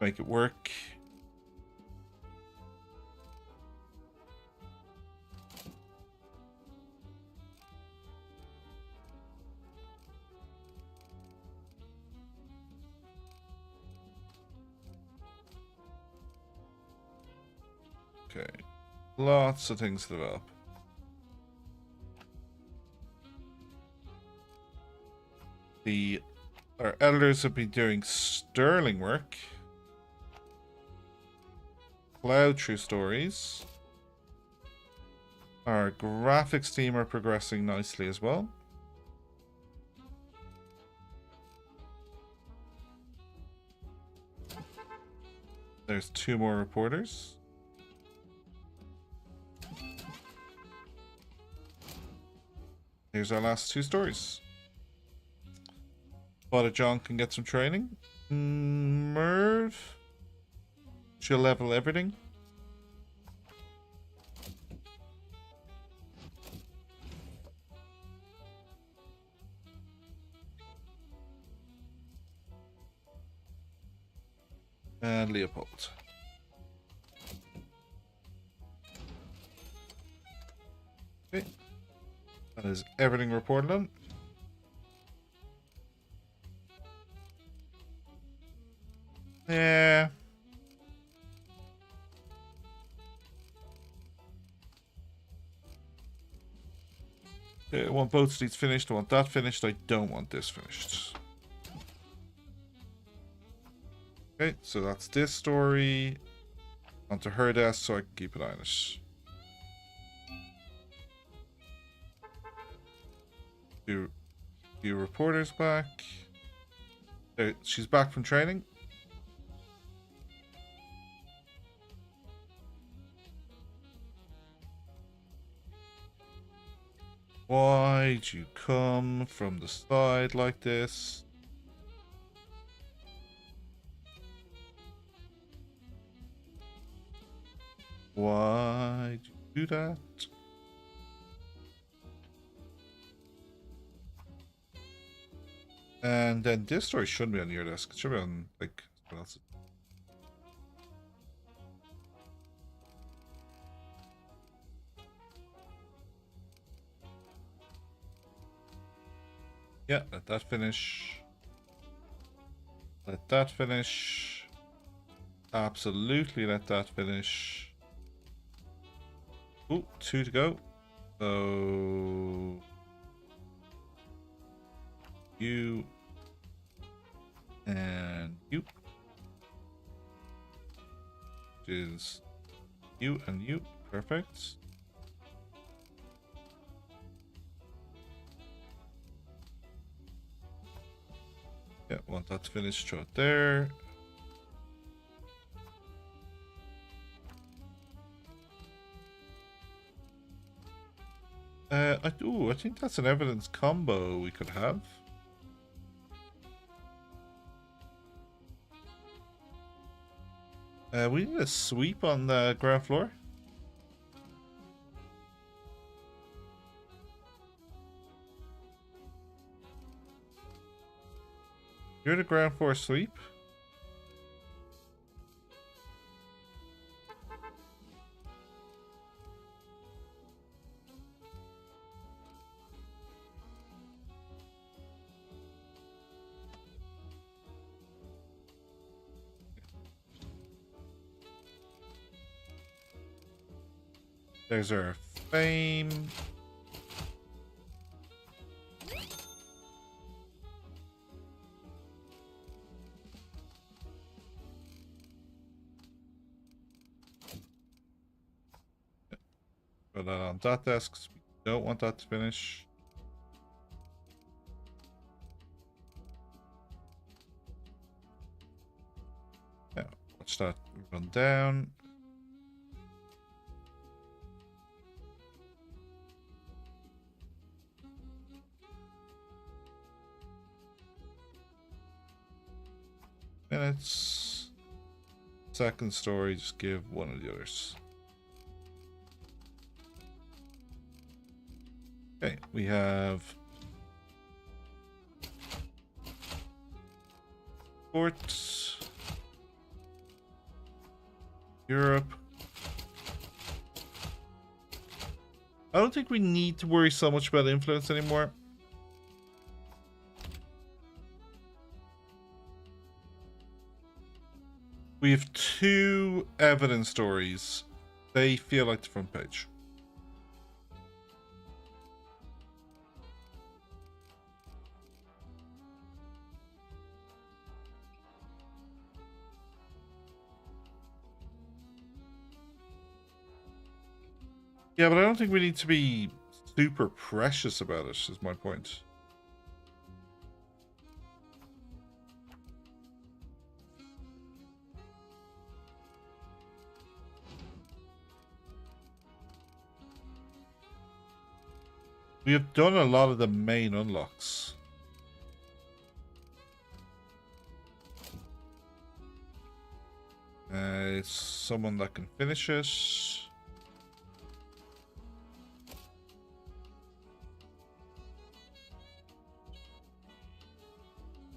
Make it work. Okay, lots of things to develop. Our editors have been doing sterling work. Cloud True Stories. Our graphics team are progressing nicely as well. There's 2 more reporters. Here's our last 2 stories. Father John can get some training. Merv. She'll level everything. And Leopold. Okay. That is everything reported on. Yeah. I want both streets finished. I want that finished. I don't want this finished. Okay, so that's this story. Onto her desk so I can keep an eye on it. Few reporters back. There, she's back from training. Why'd you come from the side like this? Why'd you do that? And then this story shouldn't be on your desk. It should be on, like, what else? Yeah, let that finish. Let that finish. absolutely let that finish. Oh, 2 to go. So you and you, which is you and you. Perfect. Yeah, want that to finish. Throw it there. I think that's an evidence combo we could have. We need a sweep on the ground floor. You're the ground floor sweep. There's our fame. Put that on that desk, 'cause we don't want that to finish. Yeah, watch that run down. Minutes. Second story, just give one of the others. Okay, we have ports, Europe. I don't think we need to worry so much about influence anymore. We have 2 evidence stories. They feel like the front page. Yeah, but I don't think we need to be super precious about it, is my point. We have done a lot of the main unlocks. It's someone that can finish it.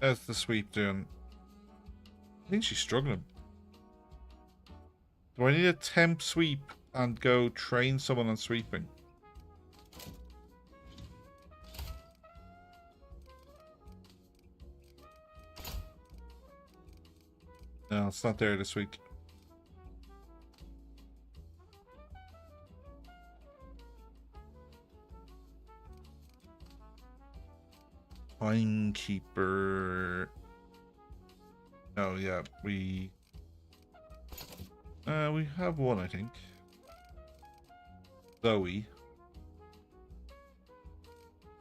How's the sweep doing? I think she's struggling. Do I need a temp sweep and go train someone on sweeping? No, it's not there this week. Timekeeper. Oh yeah, we have one, I think. Zoe.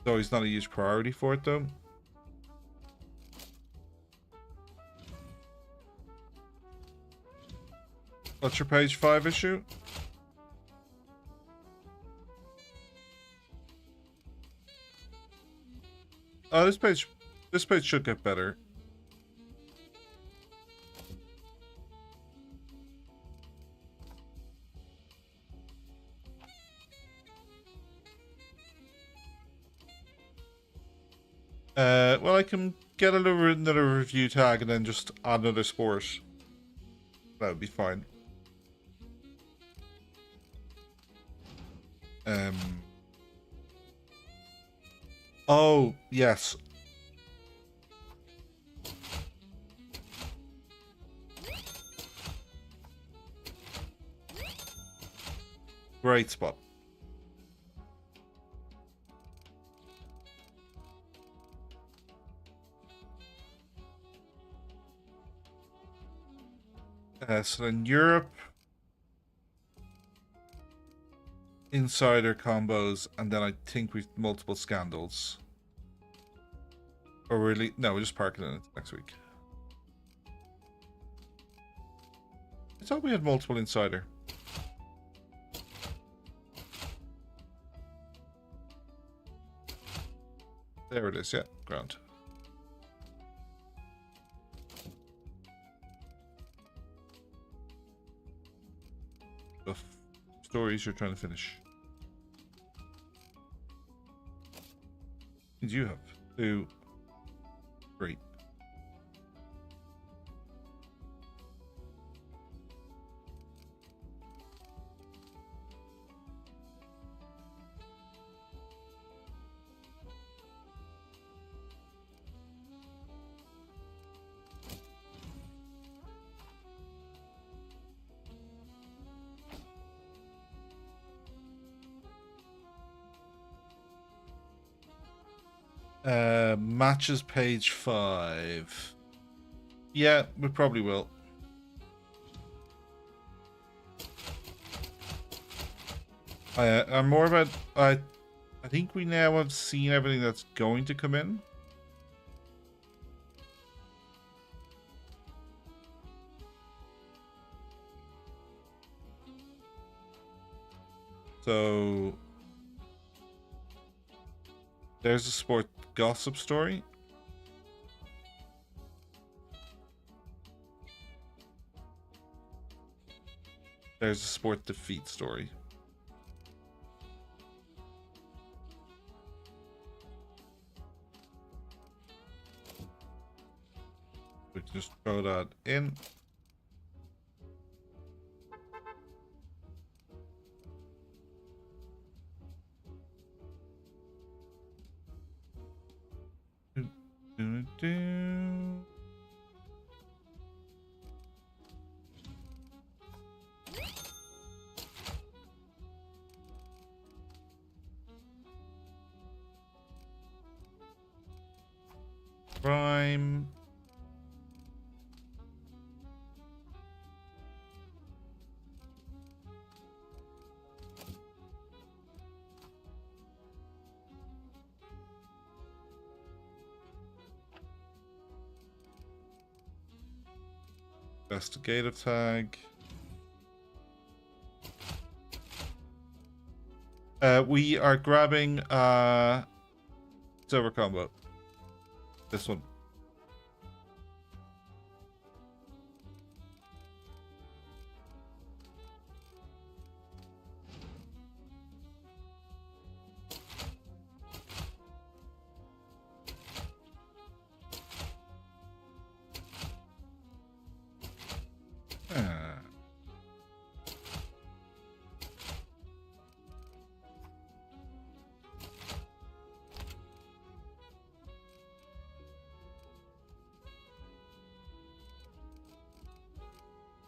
Zoe's not a huge priority for it though. What's your page 5 issue? Oh, this page should get better. Well, I can get another review tag and then just add another sport. That would be fine. Oh, yes. Great spot. So then Europe, insider combos, and then I think we've multiple scandals. Or really, no, we're just parking it next week. I thought we had multiple insider. There it is, yeah, ground. The stories you're trying to finish. Did you have 2, 3? Matches page 5. Yeah, we probably will. I'm more about I think we now have seen everything that's going to come in. So there's a sport gossip story. There's a sport defeat story. We can just throw that in. Prime. Investigative tag. We are grabbing silver combo. This one.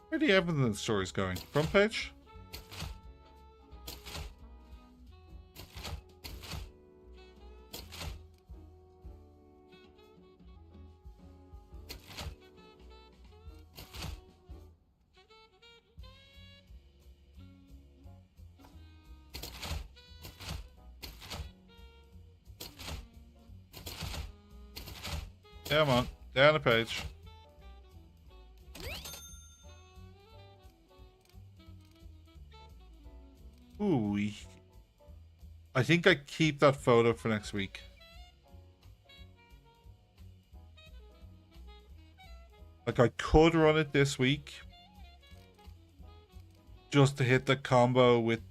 Where the evidence story's going? Front page? Come on, down the page. Ooh, I think I keep that photo for next week. Like, I could run it this week just to hit the combo with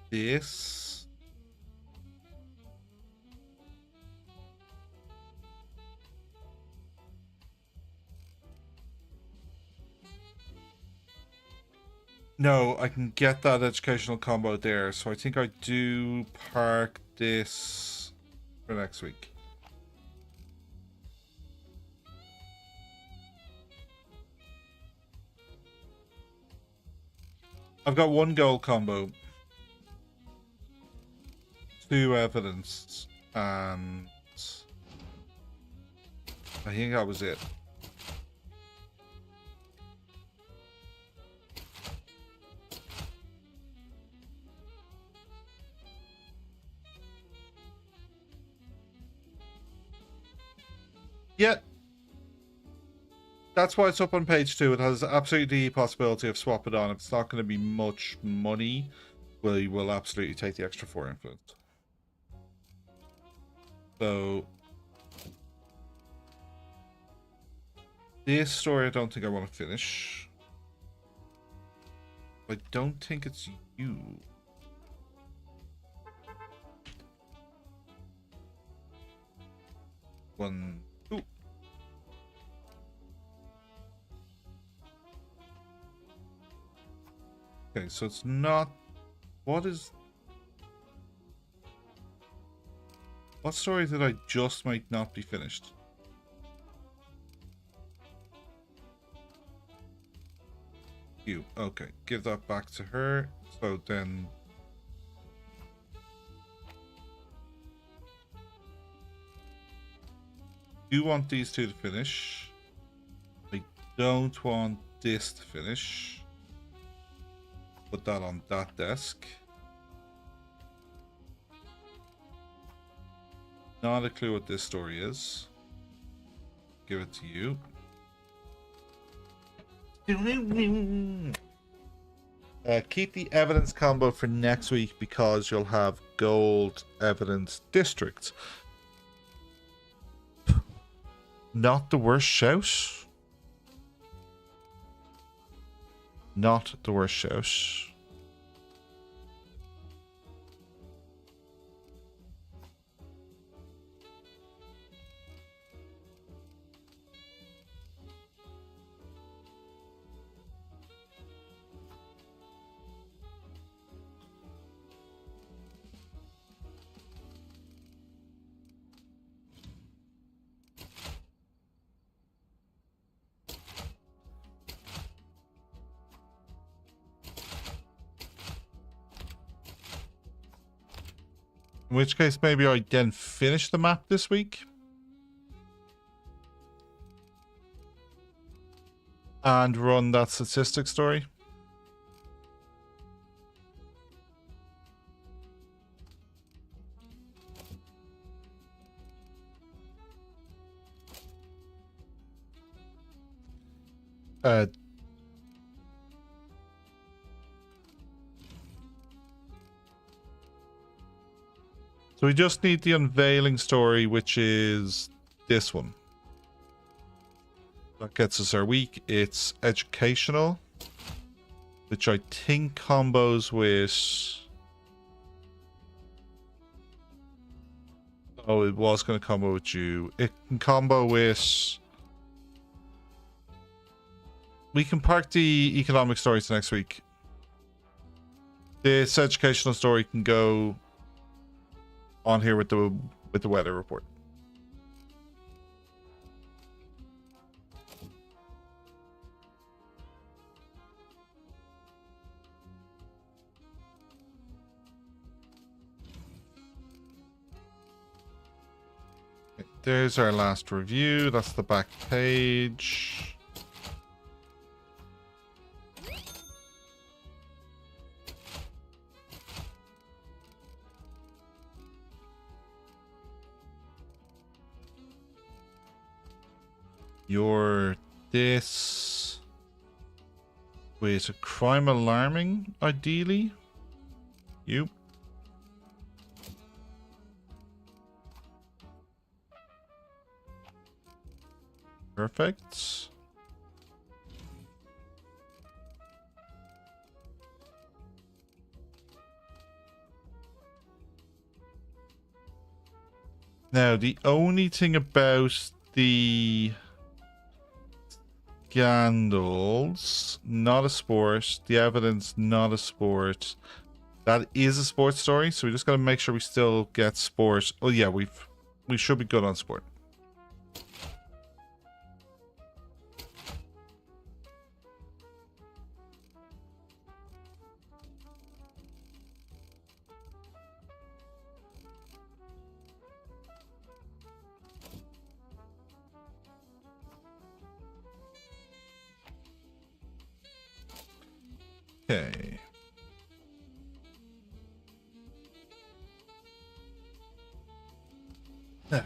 this. No, I can get that educational combo there, so I think I do park this for next week. I've got one gold combo. 2 evidence, and I think that was it. Yeah. That's why it's up on page 2. It has absolutely the possibility of swapping it on. If it's not going to be much money, we will absolutely take the extra 4 influence. So this story I don't think I want to finish. I don't think it's you. One, two. Okay, so it's not. What story did I just might not be finished? You. Okay, give that back to her. So then. You want these 2 to finish. I don't want this to finish. Put that on that desk. Not a clue what this story is. Give it to you. Keep the evidence combo for next week because you'll have gold evidence districts. Not the worst shout. Not the worst shout. In which case, maybe I then finish the map this week. And run that statistic story. So we just need the unveiling story, which is this one. That gets us our week. It's educational, which I think combos with... Oh, it was going to combo with you. It can combo with... We can park the economic stories next week. This educational story can go on here with the weather report. There's our last review. That's the back page. You're this with a crime alarming, ideally. You. Perfect. Now, the only thing about the scandals, not a sport. The evidence, not a sport. That is a sports story, so we just got to make sure we still get sport. Oh yeah, we should be good on sport. Okay. Now,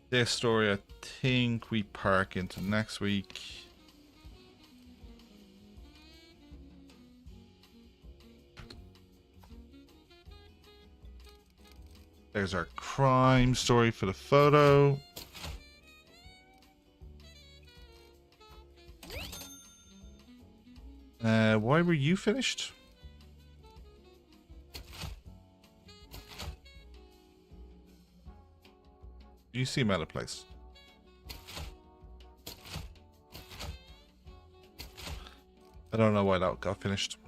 this story I think we park into next week. There's our crime story for the photo. Why were you finished? You seem out of place. I don't know why that got finished.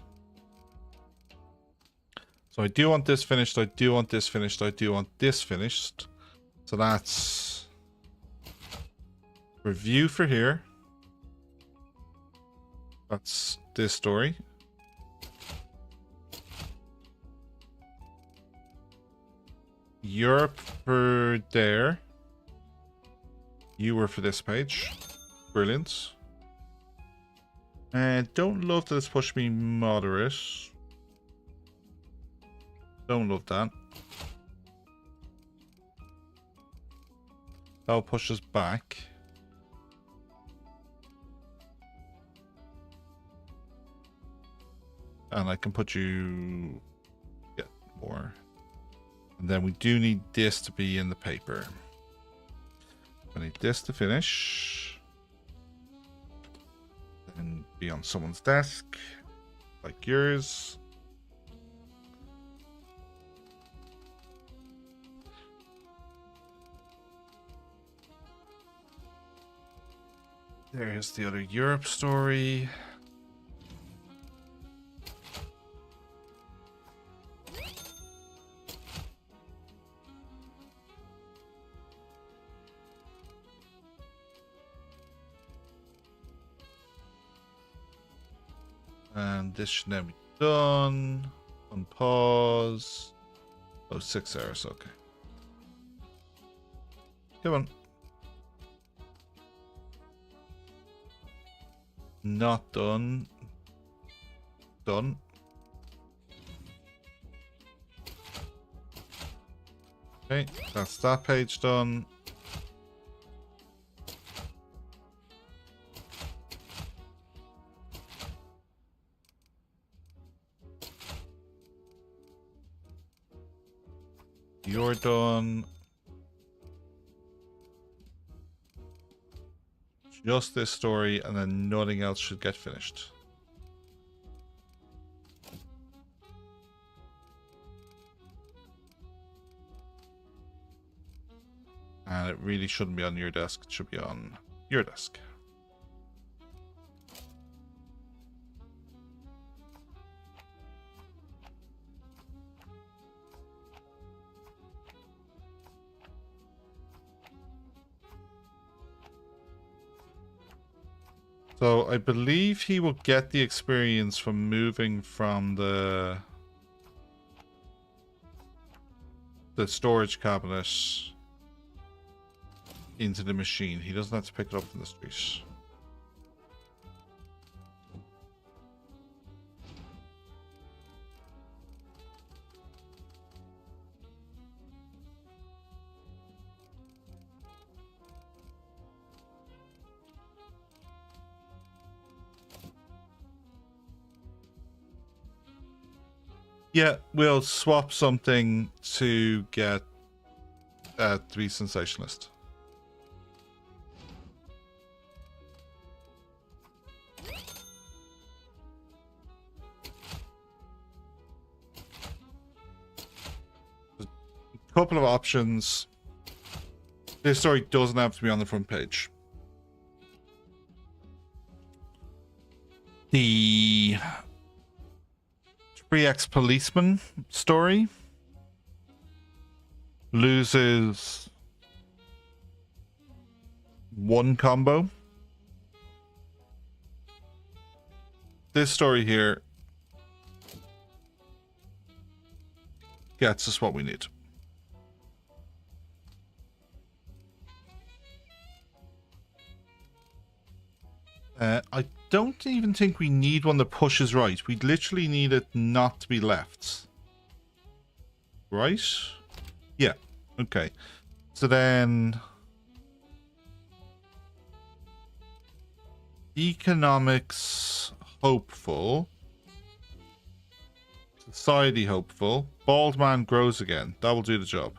So I do want this finished, I do want this finished, I do want this finished. So that's review for here. That's this story. Europe for there. You were for this page. Brilliant. Don't love that it's pushed me moderate. Don't love that. That'll push us back. And I can put you... get more. And then we do need this to be in the paper. I need this to finish. And be on someone's desk. Like yours. There's the other Europe story. And this should now be done. Unpause. Oh, 6 hours, okay. Come on. Not done. Done. Okay, that's that page done. You're done. Just this story, and then nothing else should get finished. And it really shouldn't be on your desk, it should be on your desk. So I believe he will get the experience from moving from the storage cabinet into the machine. He doesn't have to pick it up from the street. Yeah, we'll swap something to get to be sensationalist. A couple of options. This story doesn't have to be on the front page. The 3X policeman story loses one combo. This story here gets us what we need. I don't even think we need one that pushes right. We literally need it not to be left. Right? Yeah. Okay. So then... economics hopeful. Society hopeful. Bald man grows again. That will do the job.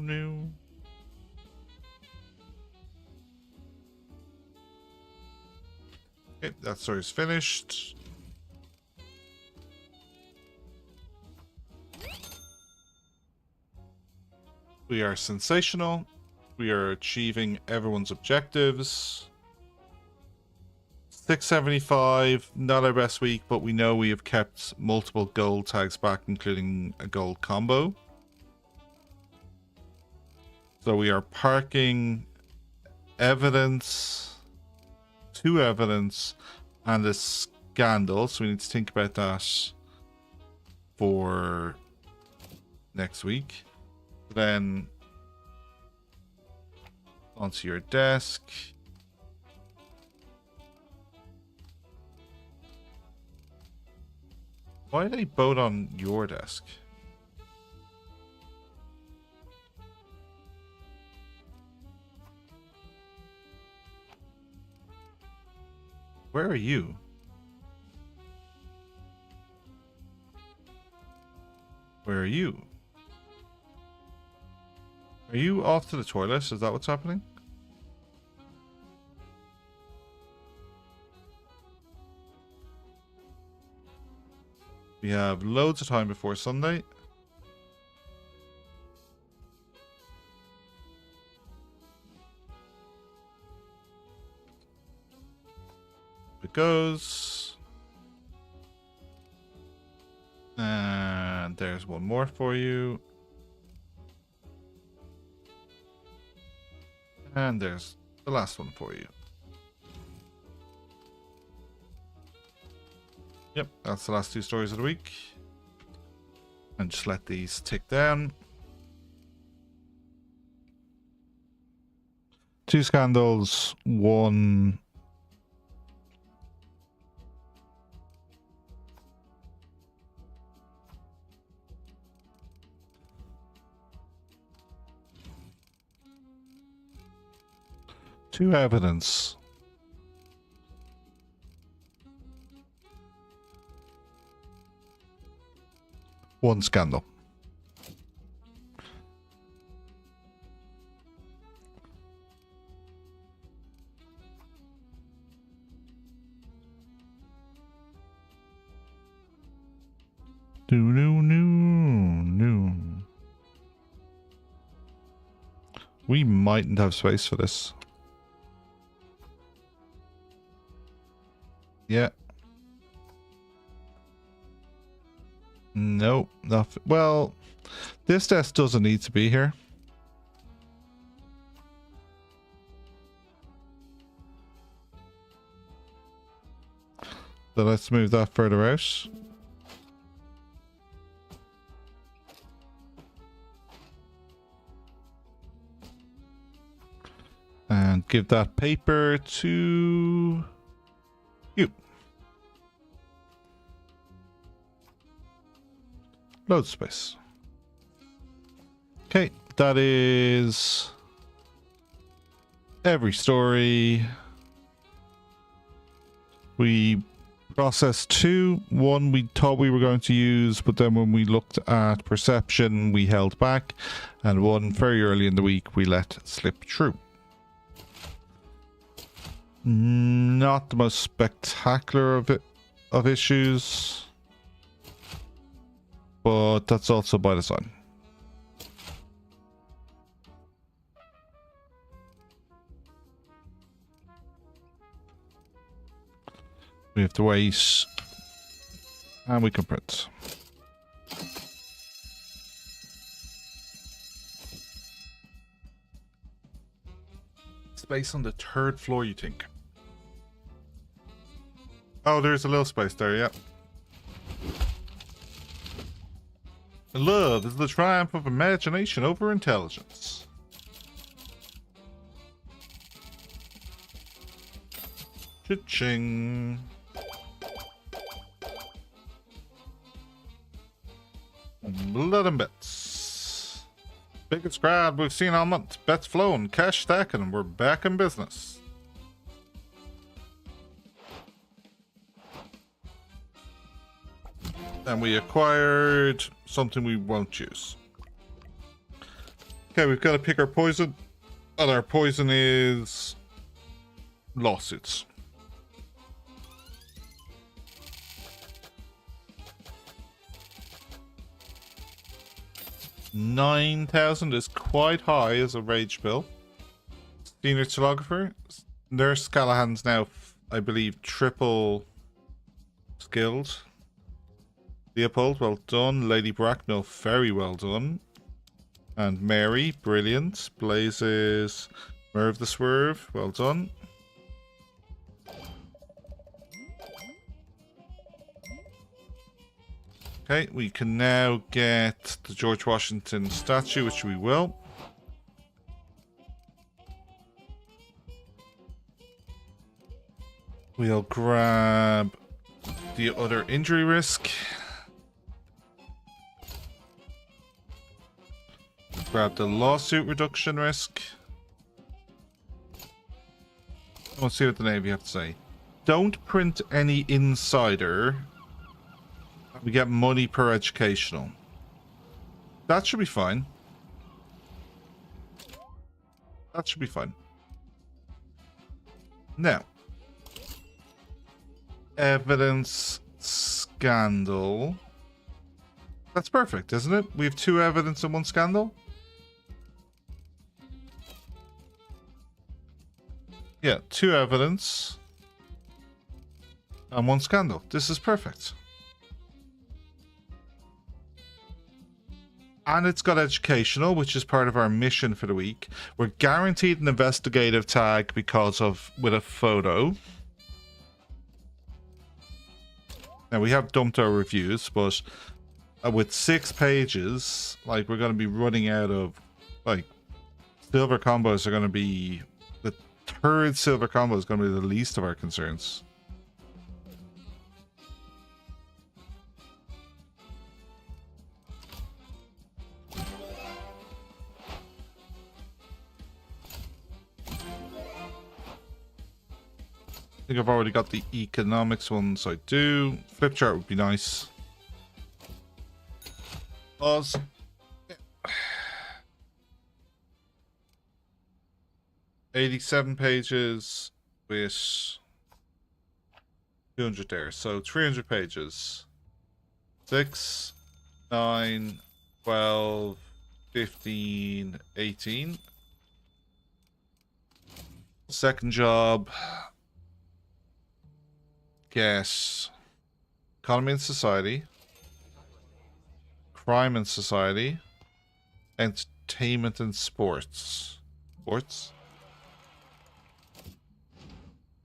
No. Okay, that story's finished. We are sensational. We are achieving everyone's objectives. 675, not our best week, but we know we have kept multiple gold tags back, including a gold combo. So we are parking evidence, 2 evidence, and a scandal. So we need to think about that for next week. Then onto your desk. Why are they both on your desk? Where are you? Where are you? Are you off to the toilet? Is that what's happening? We have loads of time before Sunday. It goes. And there's one more for you. And there's the last one for you. Yep, that's the last 2 stories of the week. And just let these tick down. 2 scandals, 1... two evidence. One scandal. No. We mightn't have space for this. Yeah. Nope. Nothing. Well, this desk doesn't need to be here. So let's move that further out. And give that paper to you. Load space. Okay, that is every story. We processed 2. 1 we thought we were going to use, but then when we looked at perception, we held back. And 1 very early in the week, we let slip through. Not the most spectacular of issues, but that's also by design. We have to wait. And we can print. Space on the 3rd floor, you think? Oh, there's a little space there, yeah. Love is the triumph of imagination over intelligence. Cha-ching. Blood and bits. Biggest crowd we've seen all month. Bets flowing, cash stacking, and we're back in business. And we acquired something we won't use. Okay, we've got to pick our poison. And our poison is lawsuits. $9,000 is quite high as a rage bill. Senior stenographer. Nurse Callahan's now, I believe, triple skilled. Leopold, well done. Lady Bracknell, very well done. And Mary, brilliant. Blazes, Merv the Swerve, well done. Okay, we can now get the George Washington statue, which we will. We'll grab the other injury risk. Grab the lawsuit reduction risk. Let's see what the Navy have to say. Don't print any insider. We get money per educational. That should be fine. That should be fine. Now. Evidence scandal. That's perfect, isn't it? We have 2 evidence and 1 scandal. Yeah, 2 evidence and 1 scandal. This is perfect. And it's got educational, which is part of our mission for the week. We're guaranteed an investigative tag because of with a photo. Now we have dumped our reviews, but with 6 pages, like, we're going to be running out of, like, silver combos are going to be, the 3rd silver combo is going to be the least of our concerns. I think I've already got the economics ones. I do. Flip chart would be nice. Pause. 87 pages with 200 there. So 300 pages. 6, 9, 12, 15, 18. Second job. Guess. Economy and society. Crime and society. Entertainment and sports. Sports.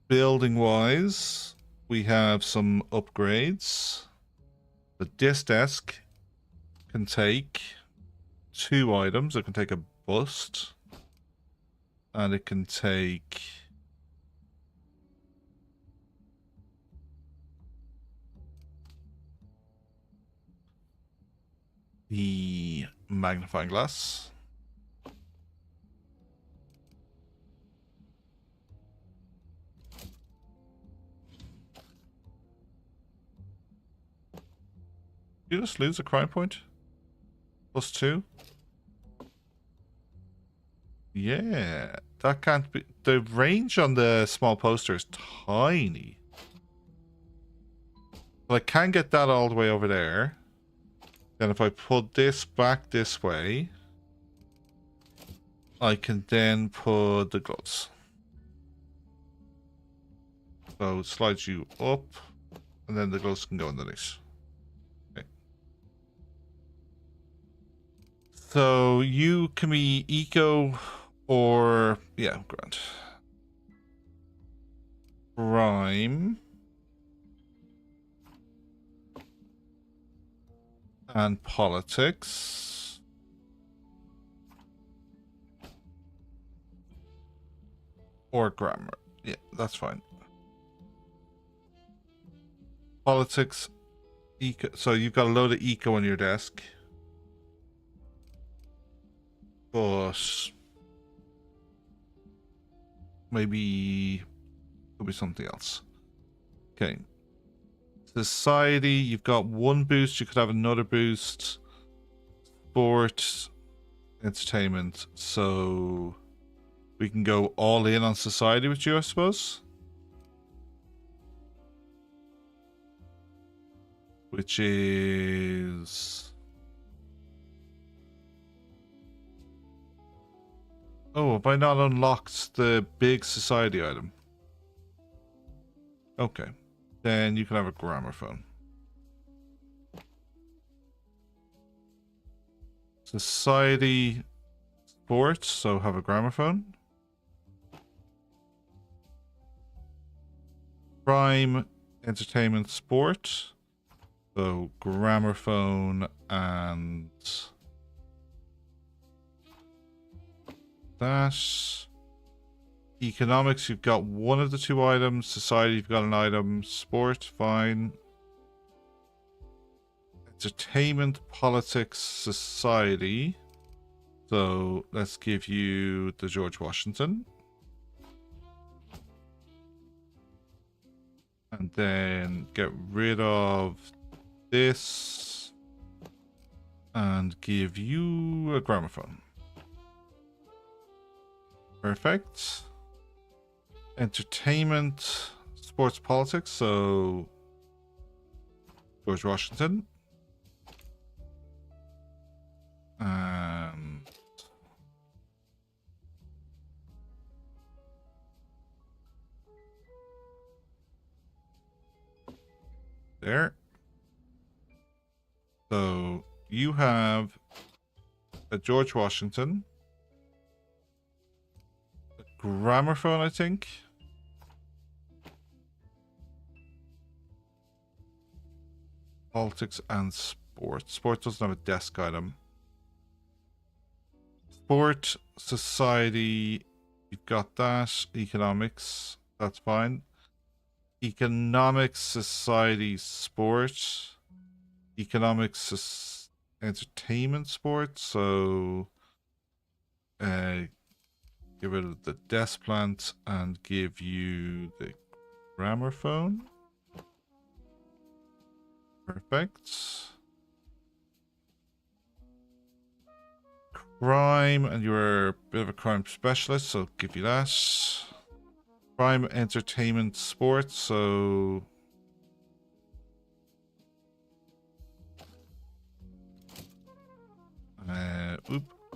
Building wise, we have some upgrades. But this desk can take 2 items. It can take a bust. And it can take the magnifying glass. You just lose a crime point? +2? Yeah, that can't be. The range on the small poster is tiny. But I can get that all the way over there. Then if I put this back this way, I can then put the gloves. So it slides you up, and then the ghost can go underneath. Okay. So you can be eco or, yeah, grand. Crime. And politics. Or grammar. Yeah, that's fine. Politics, eco. So you've got a load of eco on your desk. But maybe could be something else. Okay. Society, you've got one boost. You could have another boost. Sport, entertainment. So we can go all in on society with you, I suppose. Which is... Oh, have I not unlocked the big society item? Okay. Then you can have a gramophone. Society, sports, so have a gramophone. Crime, entertainment, sport. So gramophone and that. Economics, you've got one of the two items. Society, you've got an item. Sport, fine. Entertainment, politics, society. So let's give you the George Washington. And then get rid of this. And give you a gramophone. Perfect. Entertainment, sports, politics. So George Washington. And there. So you have a George Washington, a gramophone, I think. Politics and sport. Sport doesn't have a desk item. Sport, society, you've got that. Economics, that's fine. Economics, society, sport. Economics, entertainment, sport. So get rid of the desk plant and give you the gramophone. Perfect. Crime, and you're a bit of a crime specialist, so give you that. Crime, entertainment, sports, so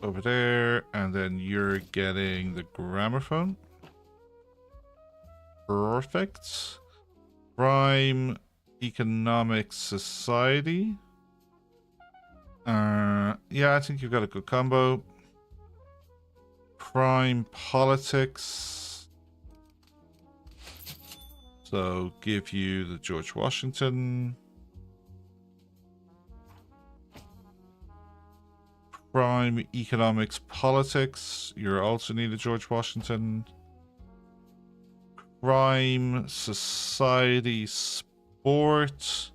over there, and then you're getting the gramophone. Perfect. Crime, economics, society. Yeah, I think you've got a good combo. Crime, politics. So give you the George Washington. Crime, economics, politics. You also need a George Washington. Crime, society, sport.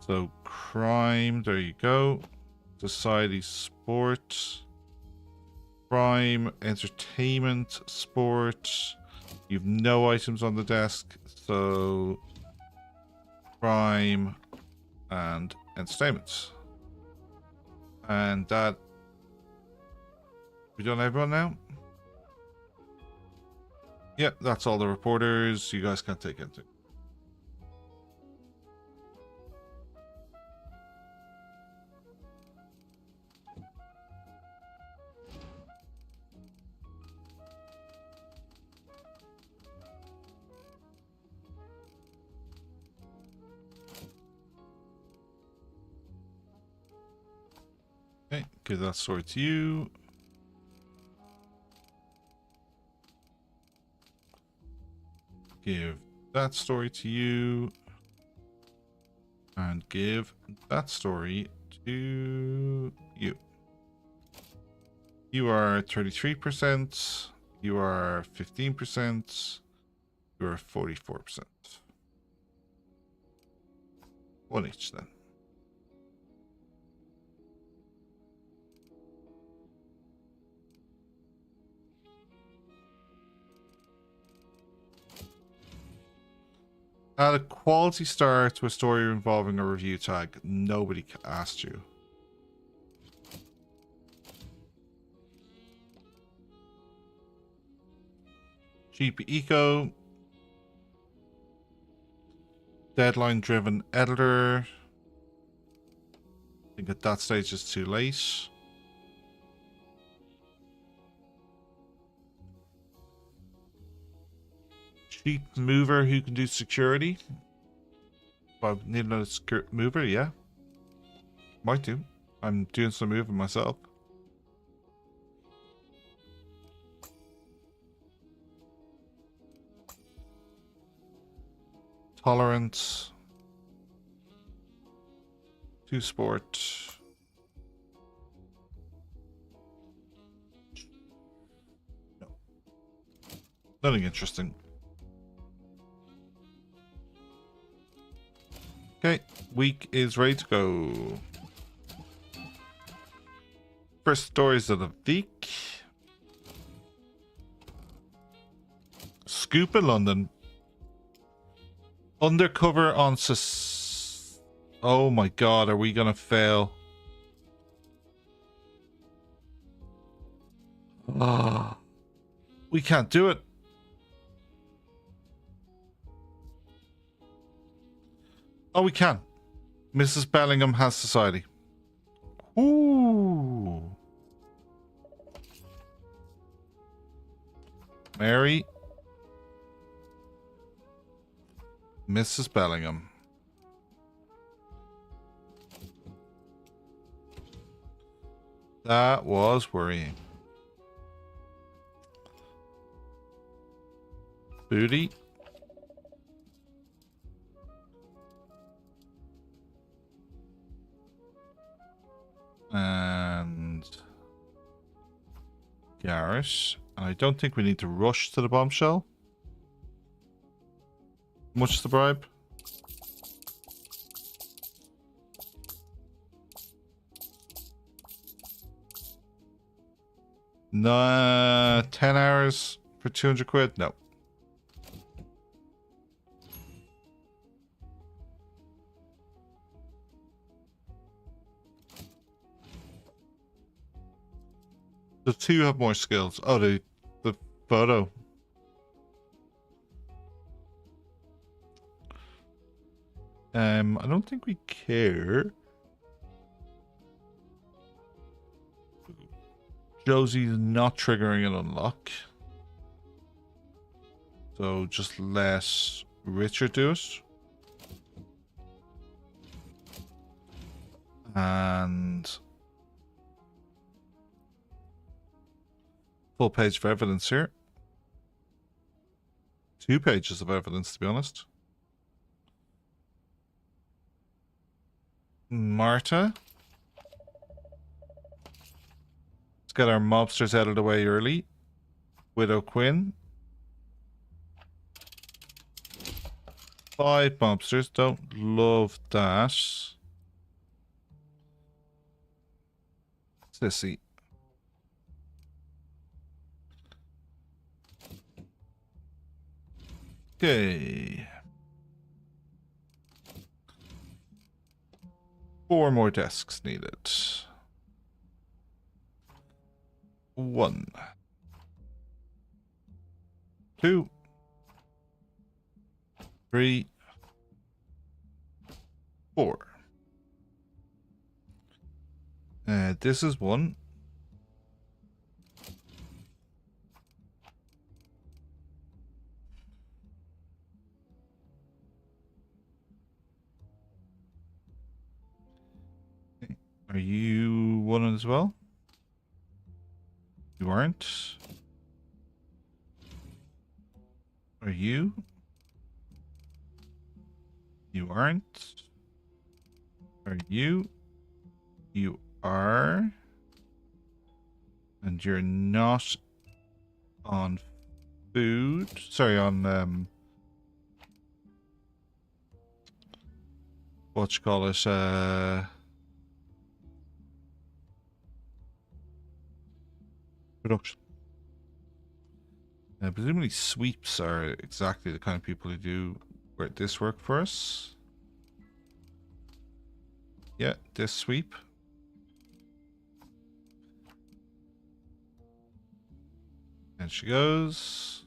So crime, there you go. Society, sport. Crime, entertainment, sport. You've no items on the desk, so crime and entertainment. And that... We done everyone now? Yep, that's all the reporters. You guys can't take anything. Give that story to you. Give that story to you. And give that story to you. You are 33%. You are 15%. You are 44%. One each then. Add a quality star to a story involving a review tag. Nobody asked you. Cheap eco. Deadline driven editor. I think at that stage it's too late. Cheap mover who can do security. I need another mover, yeah. Might do. I'm doing some moving myself. Tolerance. 2 sport. No. Nothing interesting. Okay, week is ready to go. First stories of the week. Scoop in London. Undercover on oh my god, are we gonna fail? Ah, we can't do it. Oh, we can. Mrs. Bellingham has society. Ooh. Mary. Mrs. Bellingham. That was worrying. Booty. And Garrett. And I don't think we need to rush to the bombshell. Much is the bribe? Nah, 10 hours for 200 quid? No. The two have more skills. Oh, the photo. I don't think we care. Josie's not triggering an unlock. So just let Richard do it. And full page of evidence here. 2 pages of evidence, to be honest. Marta. Let's get our mobsters out of the way early. Widow Quinn. 5 mobsters. Don't love that. Sissy. Okay. 4 more desks needed. 1. 2. 3. 4. This is 1. Are you 1 as well? You aren't. Are you? You aren't. Are you? You are. And you're not on food. Sorry, on what you call it? Production. Presumably sweeps are exactly the kind of people who do this work for us. Yeah, this sweep. And she goes.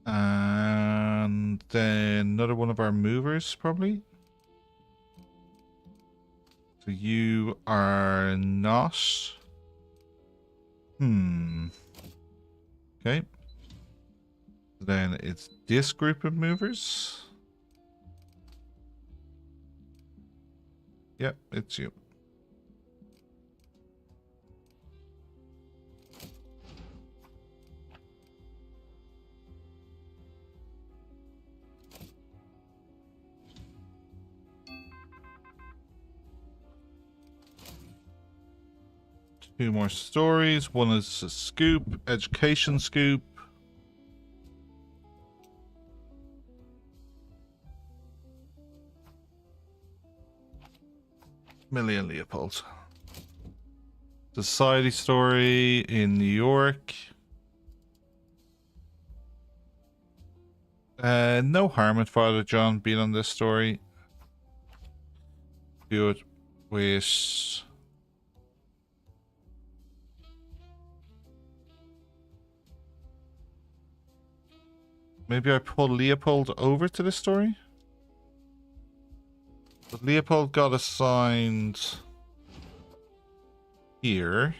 And then another one of our movers, probably. So you are not. Okay. Then it's this group of movers. Yep, it's you. Two more stories. One is a scoop, education scoop. Millie and Leopold. Society story in New York. No harm in Father John being on this story. Do it with... Maybe I pull Leopold over to this story? But Leopold got assigned here.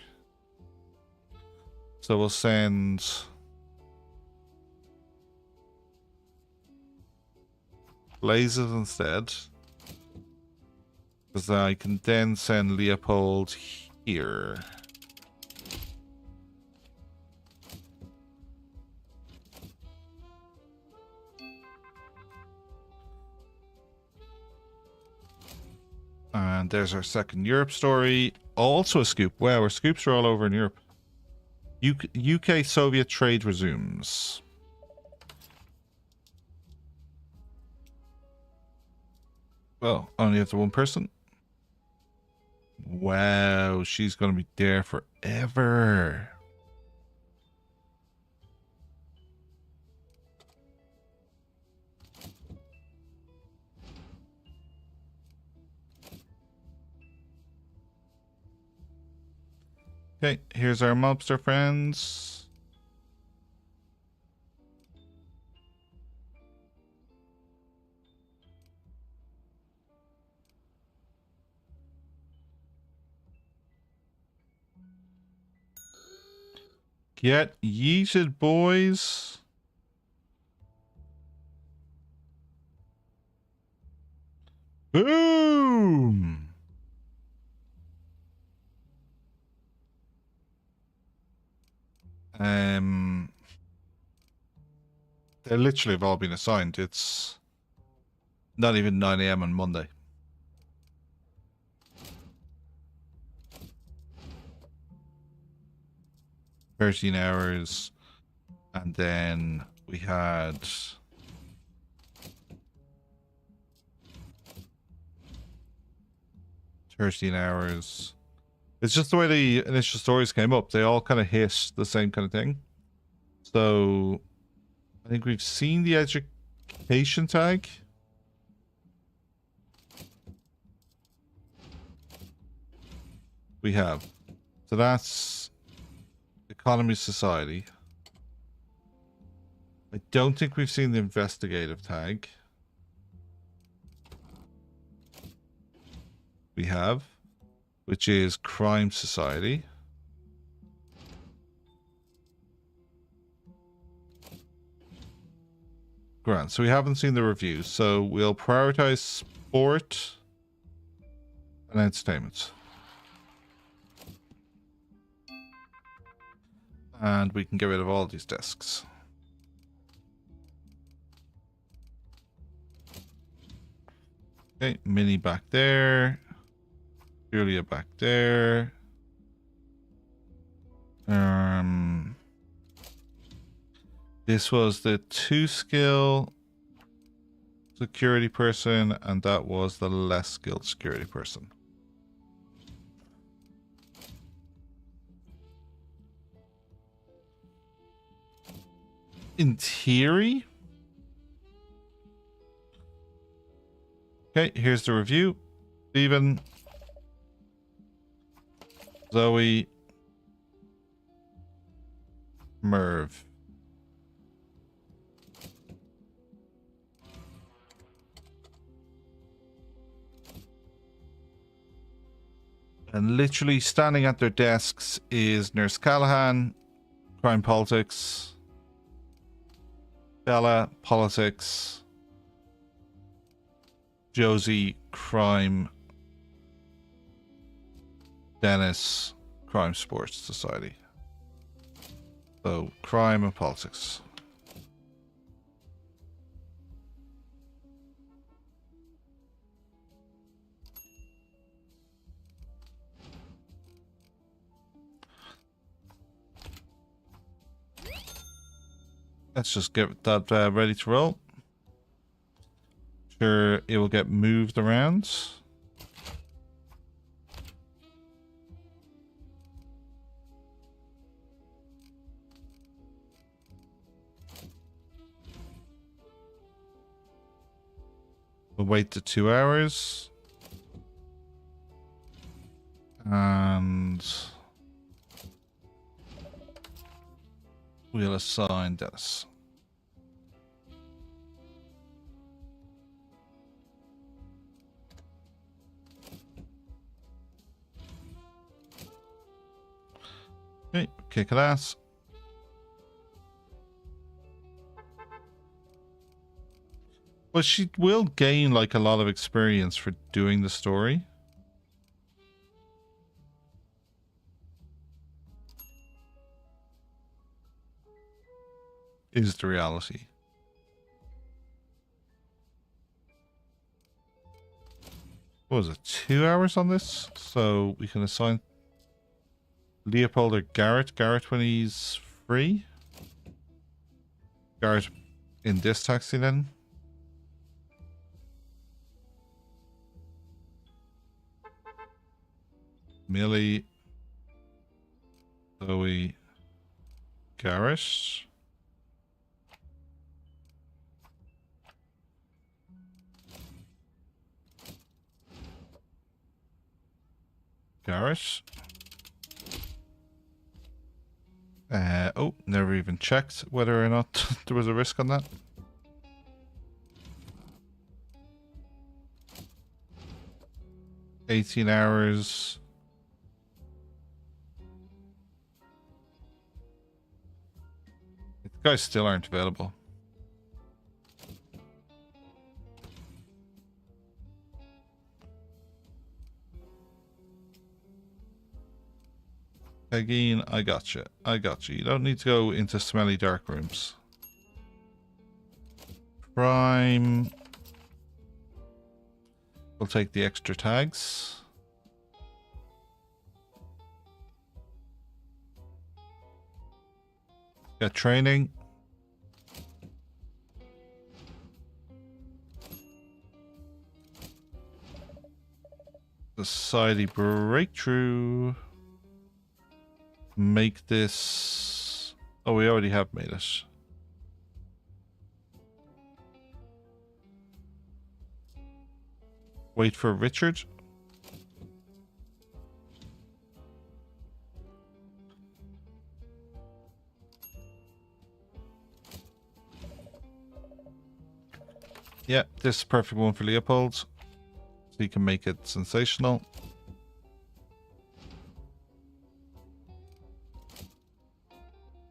So we'll send Blazes instead. Because I can then send Leopold here. And there's our second Europe story. Also a scoop. Wow, our scoops are all over in Europe. UK-Soviet trade resumes. Well, only have the one person. Wow, she's going to be there forever. Okay, here's our mobster friends. Get yeeted, boys. Boom! They literally have all been assigned. It's not even 9 AM on Monday. $13 and then we had $13. It's just the way the initial stories came up. They all kind of hit the same kind of thing. So I think we've seen the education tag. We have. So that's economy society. I don't think we've seen the investigative tag. We have, which is crime society. Grand. So we haven't seen the reviews. So we'll prioritize sport and entertainment. And we can get rid of all these desks. Okay, Mini back there. Julia back there. This was the 2-skill security person, and that was the less skilled security person. In theory. Okay, here's the review. Steven. Zoe. Merv. And literally standing at their desks is Nurse Callahan, crime politics, Bella, politics, Josie, crime, Dennis, crime sports society. So crime and politics. Let's just get that ready to roll. Sure, it will get moved around. We'll wait the 2 hours. And we'll assign Dennis. Okay, kick it ass. But she will gain like a lot of experience for doing the story. Is the reality. What was it? 2 hours on this? So we can assign Leopold or Garrett. Garrett when he's free. Garrett in this taxi then. Millie. Zoe. Garrett. Garrett. Oh, never even checked whether or not there was a risk on that. $18 hours. The guys still aren't available. Again, I got you. I got you. You don't need to go into smelly dark rooms. Crime. We'll take the extra tags. Got training. Society breakthrough. Make this... Oh, we already have made it. Wait for Richard. Yeah, this is a perfect one for Leopold. So you can make it sensational.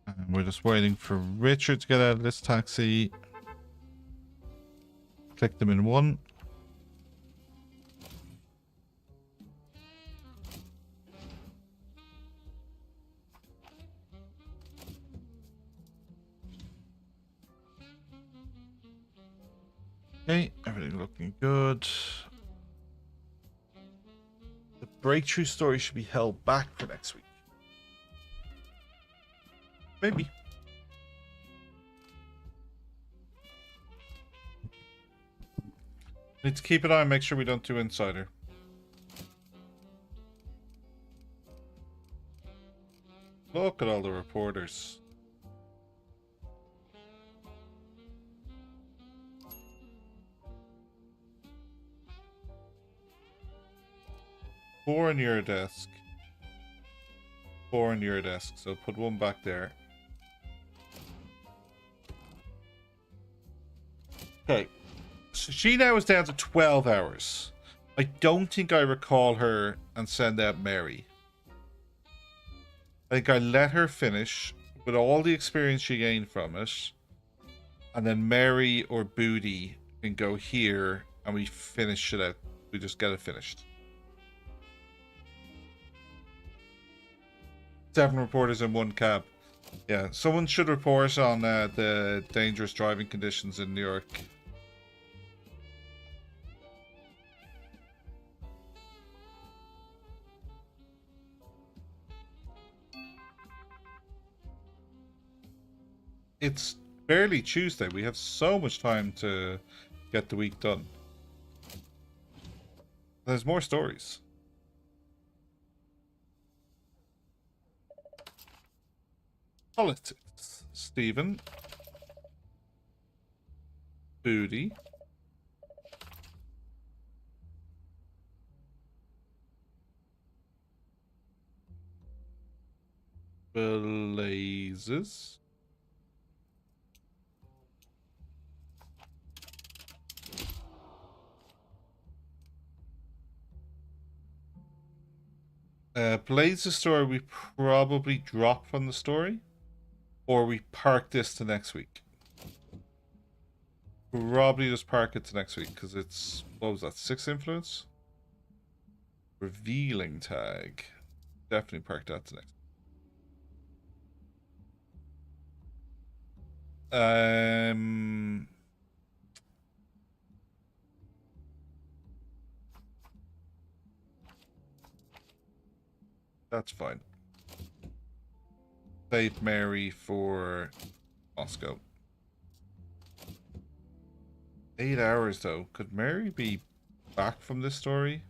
And we're just waiting for Richard to get out of this taxi. Click them in one. Okay, everything looking good. The breakthrough story should be held back for next week. Maybe. Need to keep an eye and make sure we don't do Insider. Look at all the reporters. Four on your desk. Four on your desk, so put one back there. Okay. So she now is down to 12 hours. I don't think I recall her and send out Mary. I think I let her finish with all the experience she gained from it. And then Mary or Booty can go here and we finish it out. We just get it finished. 7 reporters in 1 cab. Yeah, someone should report on the dangerous driving conditions in New York. It's barely Tuesday. We have so much time to get the week done. There's more stories. Politics. Stephen. Booty. Blazes. Blazes story we probably drop from the story. Or we park this to next week. Probably just park it to next week because it's, what was that, 6 influence? Revealing tag. Definitely park that to next week. That's fine. Save Mary for Moscow. 8 hours though. Could Mary be back from this story?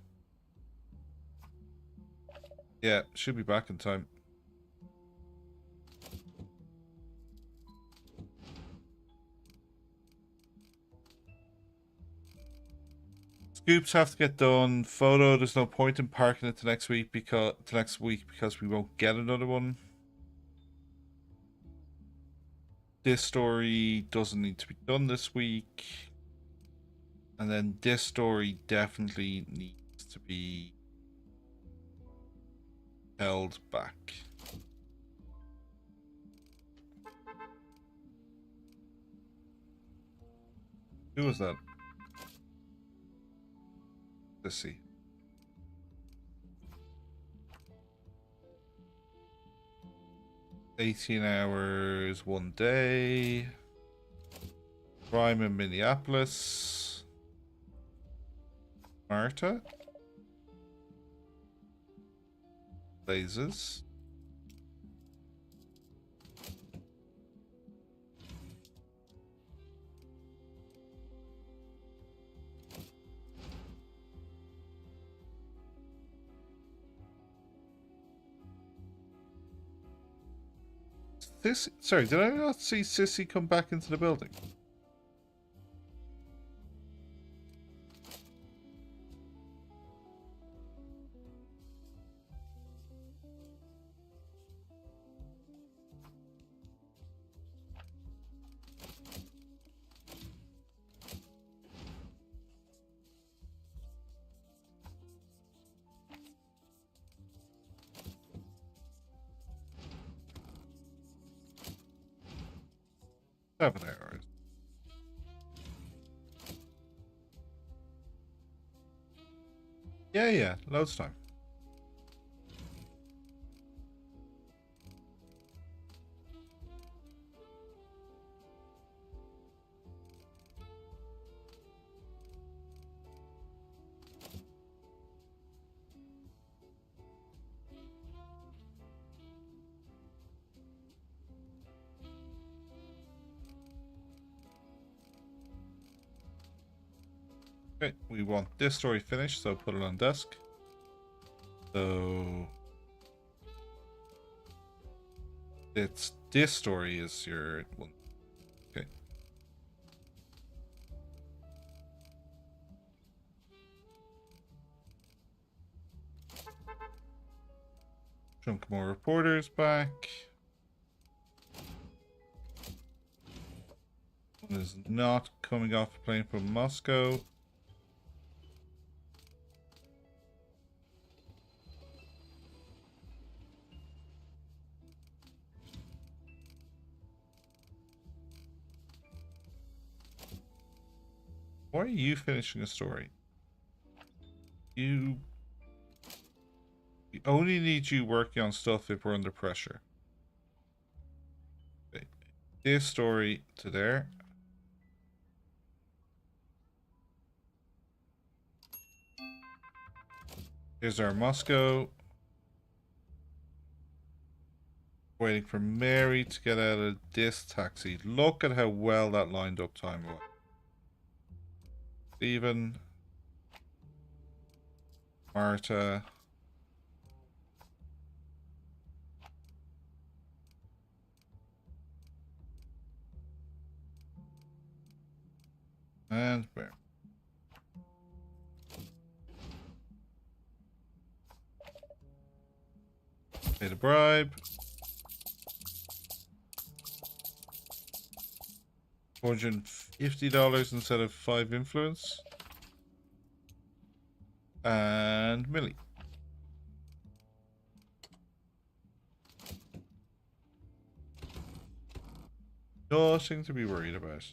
Yeah, should be back in time. Scoops have to get done. Photo, there's no point in parking it to next week because we won't get another one. This story doesn't need to be done this week. And then this story definitely needs to be held back. Who was that? Let's see. $18 hours, 1 day. Crime in Minneapolis. Marta. Blazes. Sorry, did I not see Sissy come back into the building? Seven hours. Yeah, loads of time. Okay, we want this story finished, so put it on desk. So it's this story is your one. Okay. Chunk more reporters back. One is not coming off a plane from Moscow. Why are you finishing a story? We only need you working on stuff if we're under pressure. Okay. This story to there. Here's our Moscow. Waiting for Mary to get out of this taxi. Look at how well that lined up time-wise. Stephen. Marta. And Mary. Pay the bribe. $450 instead of 5 influence. And Millie. Nothing to be worried about.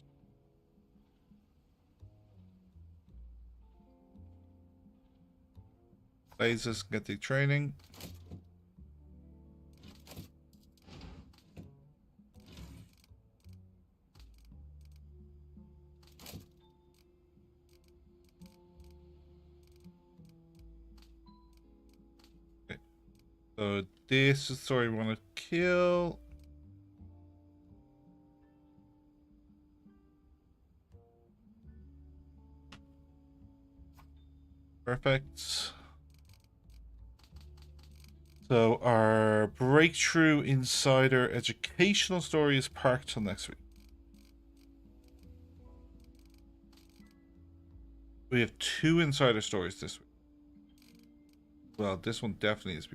Blazes get the training. Okay. So this is the story we want to kill. Perfect. So our breakthrough insider educational story is parked till next week. We have 2 insider stories this week. Well, this one definitely is.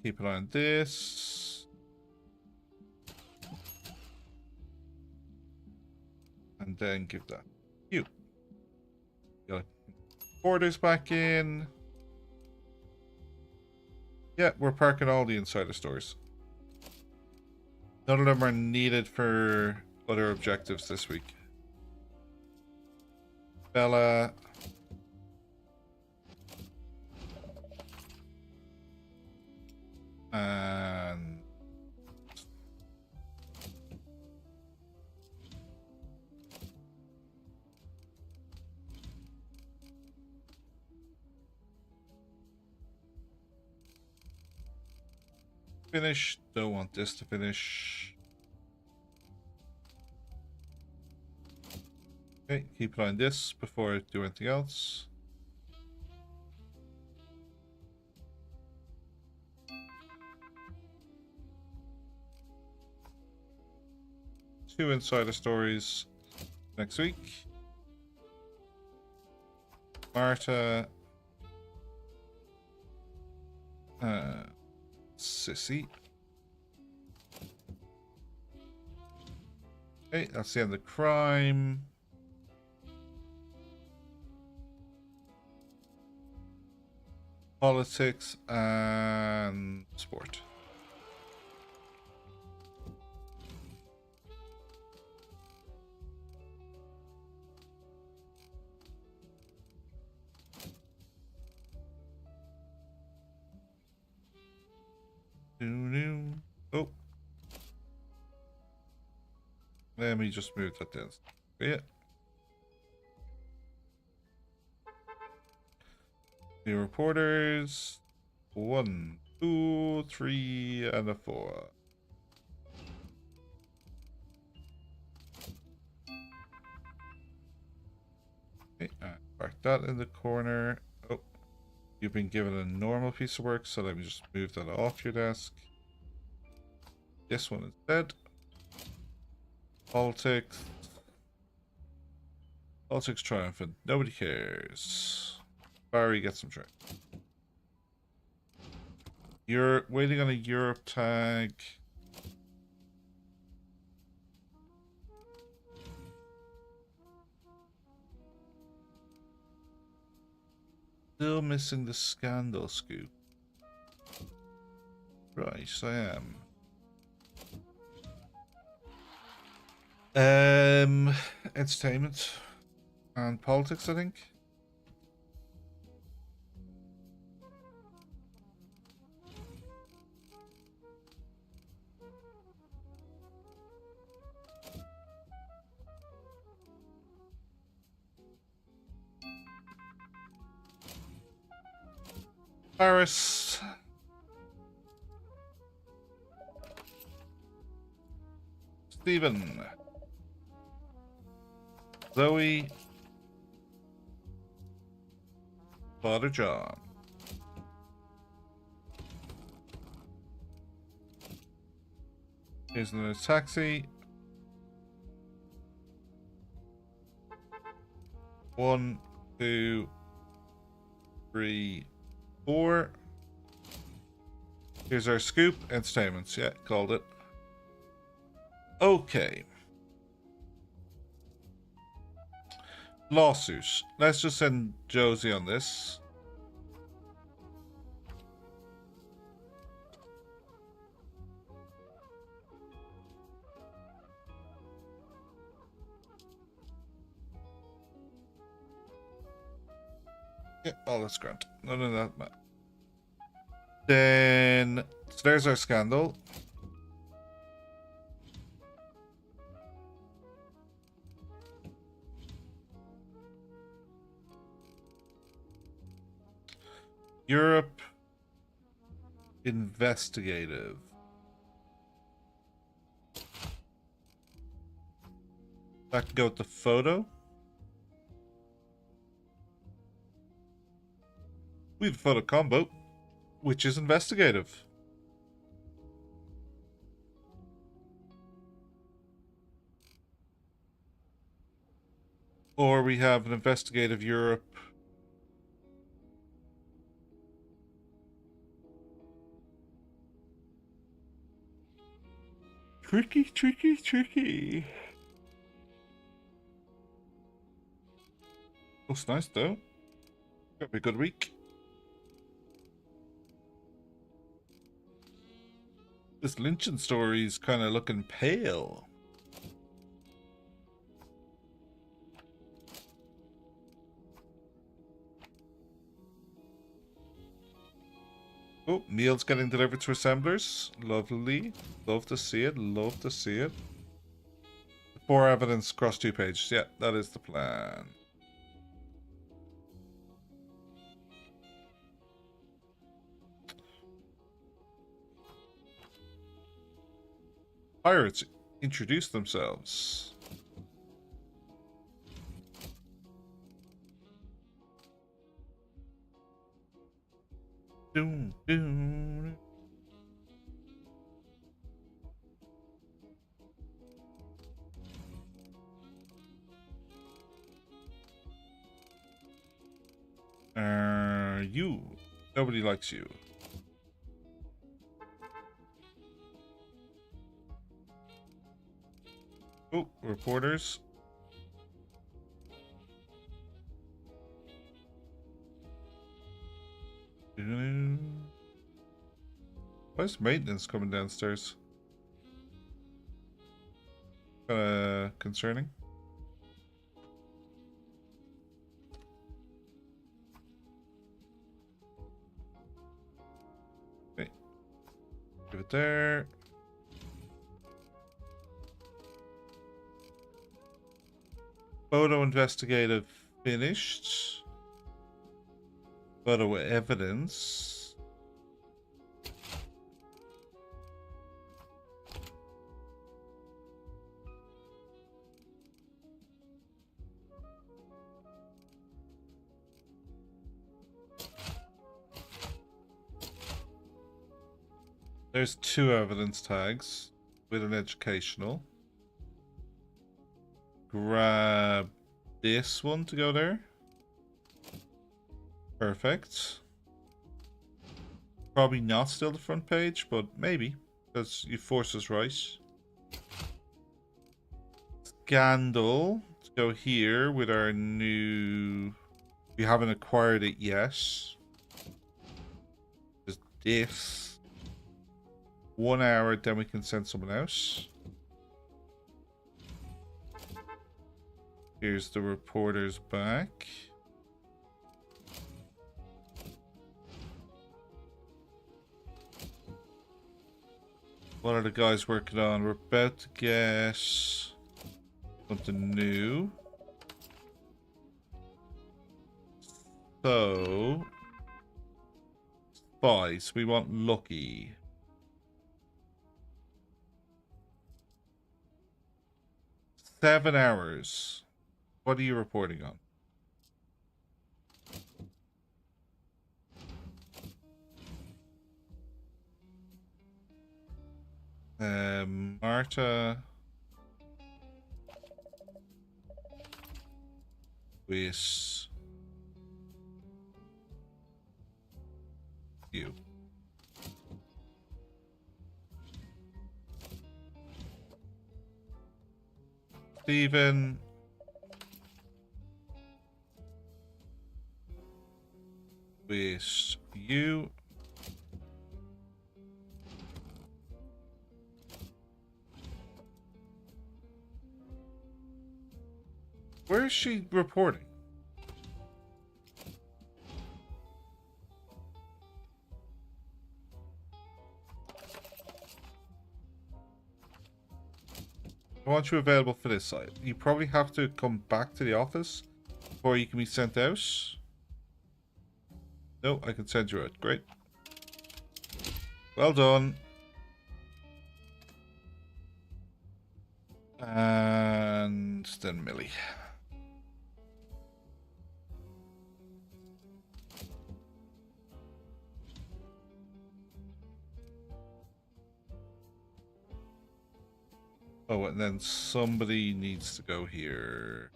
Keep an eye on this. And then give that you. Got orders back in. Yeah, we're parking all the insider stores. None of them are needed for other objectives this week. Bella. And finish. Don't want this to finish. Okay, keep an eye on this before I do anything else. Two insider stories next week. Marta. Sissy. Okay, that's the end of the crime. Politics and sport. Oh. Let me just move that down. Yeah. New reporters. 1, 2, 3, and a 4. Okay, park that in the corner. Oh, you've been given a normal piece of work, so let me just move that off your desk. This one instead. Politics. Politics triumphant. Nobody cares. Barry gets some trade. You're waiting on a Europe tag. Still missing the scandal scoop. Right, I am. Entertainment and politics, I think. Paris. Stephen. Zoe. Father John. Here's another taxi. 1, 2, 3, 4. Here's our scoop. Entertainments. Yeah, called it. Okay. Lawsuit. Let's just send Josie on this. Yeah, oh, that's grand. None of that, man. Then, so there's our scandal. Europe investigative. That can go with the photo. We have a photo combo, which is investigative. Or we have an investigative Europe. Tricky, tricky, tricky. Looks nice though. Gonna be a good week. This lynching story is kind of looking pale. Oh, meal's getting delivered to assemblers. Lovely. Love to see it. Love to see it. 4 evidence across 2 pages. Yeah, that is the plan. Pirates introduce themselves. Doom, doom. You. Nobody likes you. Oh, reporters. Why is maintenance coming downstairs? Concerning. Okay. Give it there. Photo investigative finished. Photo evidence. There's 2 evidence tags with an educational. Grab this one to go there. Perfect. Probably not still the front page, but maybe, because you force us right. Scandal. Let's go here with our new... We haven't acquired it yet. Just this. 1 hour, then we can send someone else. Here's the reporters back. What are the guys working on? We're about to get something new. So, spies. We want lucky. $7 hours. What are you reporting on? Marta with you. Stephen with you. Where is she reporting? I want you available for this site. You probably have to come back to the office before you can be sent out. No, I can send you out. Great. Well done. And then Millie. Oh, and then somebody needs to go here.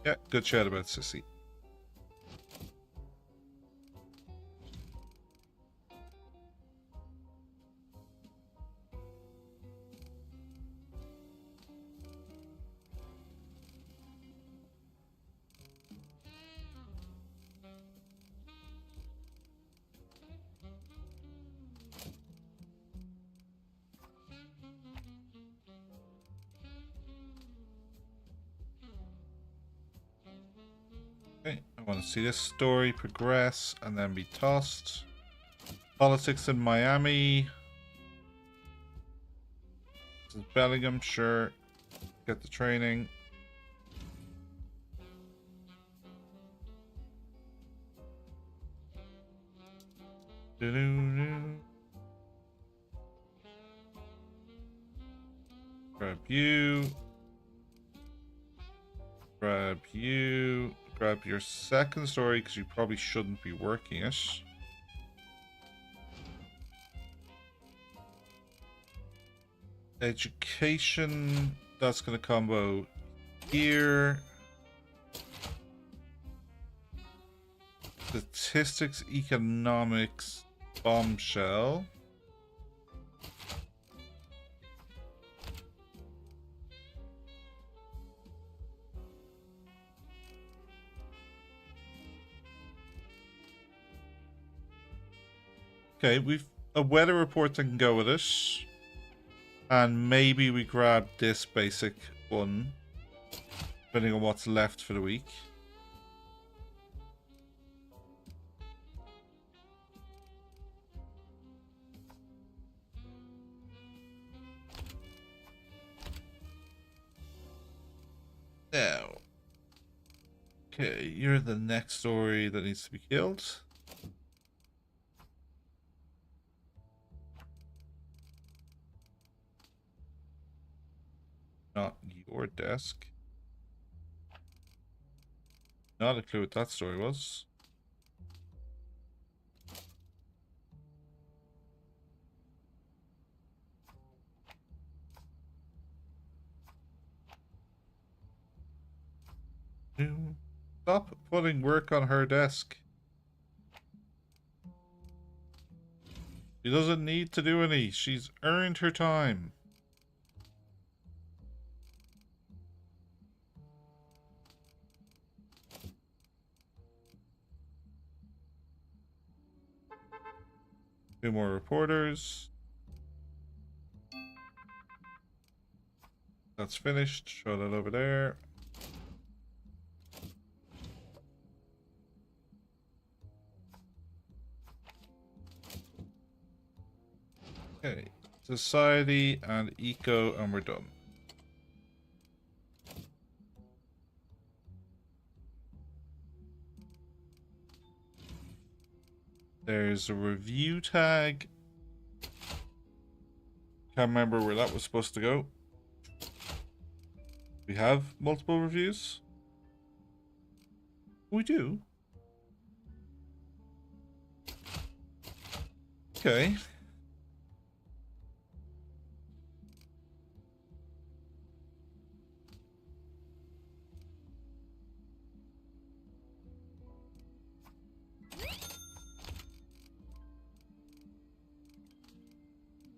Yeah, good chat about Sissy. Okay, I want to see this story progress and then be tossed. Politics in Miami. This is Bellingham, sure. Get the training. Grab you. Grab you. Grab your second story because you probably shouldn't be working it. Education, that's going to combo here. Statistics, economics, bombshell. Okay, we've a weather report that can go with it. And maybe we grab this basic one, depending on what's left for the week. Okay, you're the next story that needs to be killed. Not your desk. Not a clue what that story was. Stop putting work on her desk. She doesn't need to do any. She's earned her time. Two more reporters. That's finished. Show that over there. Okay. Society and eco, and we're done. There's a review tag. Can't remember where that was supposed to go. We have multiple reviews. We do. Okay.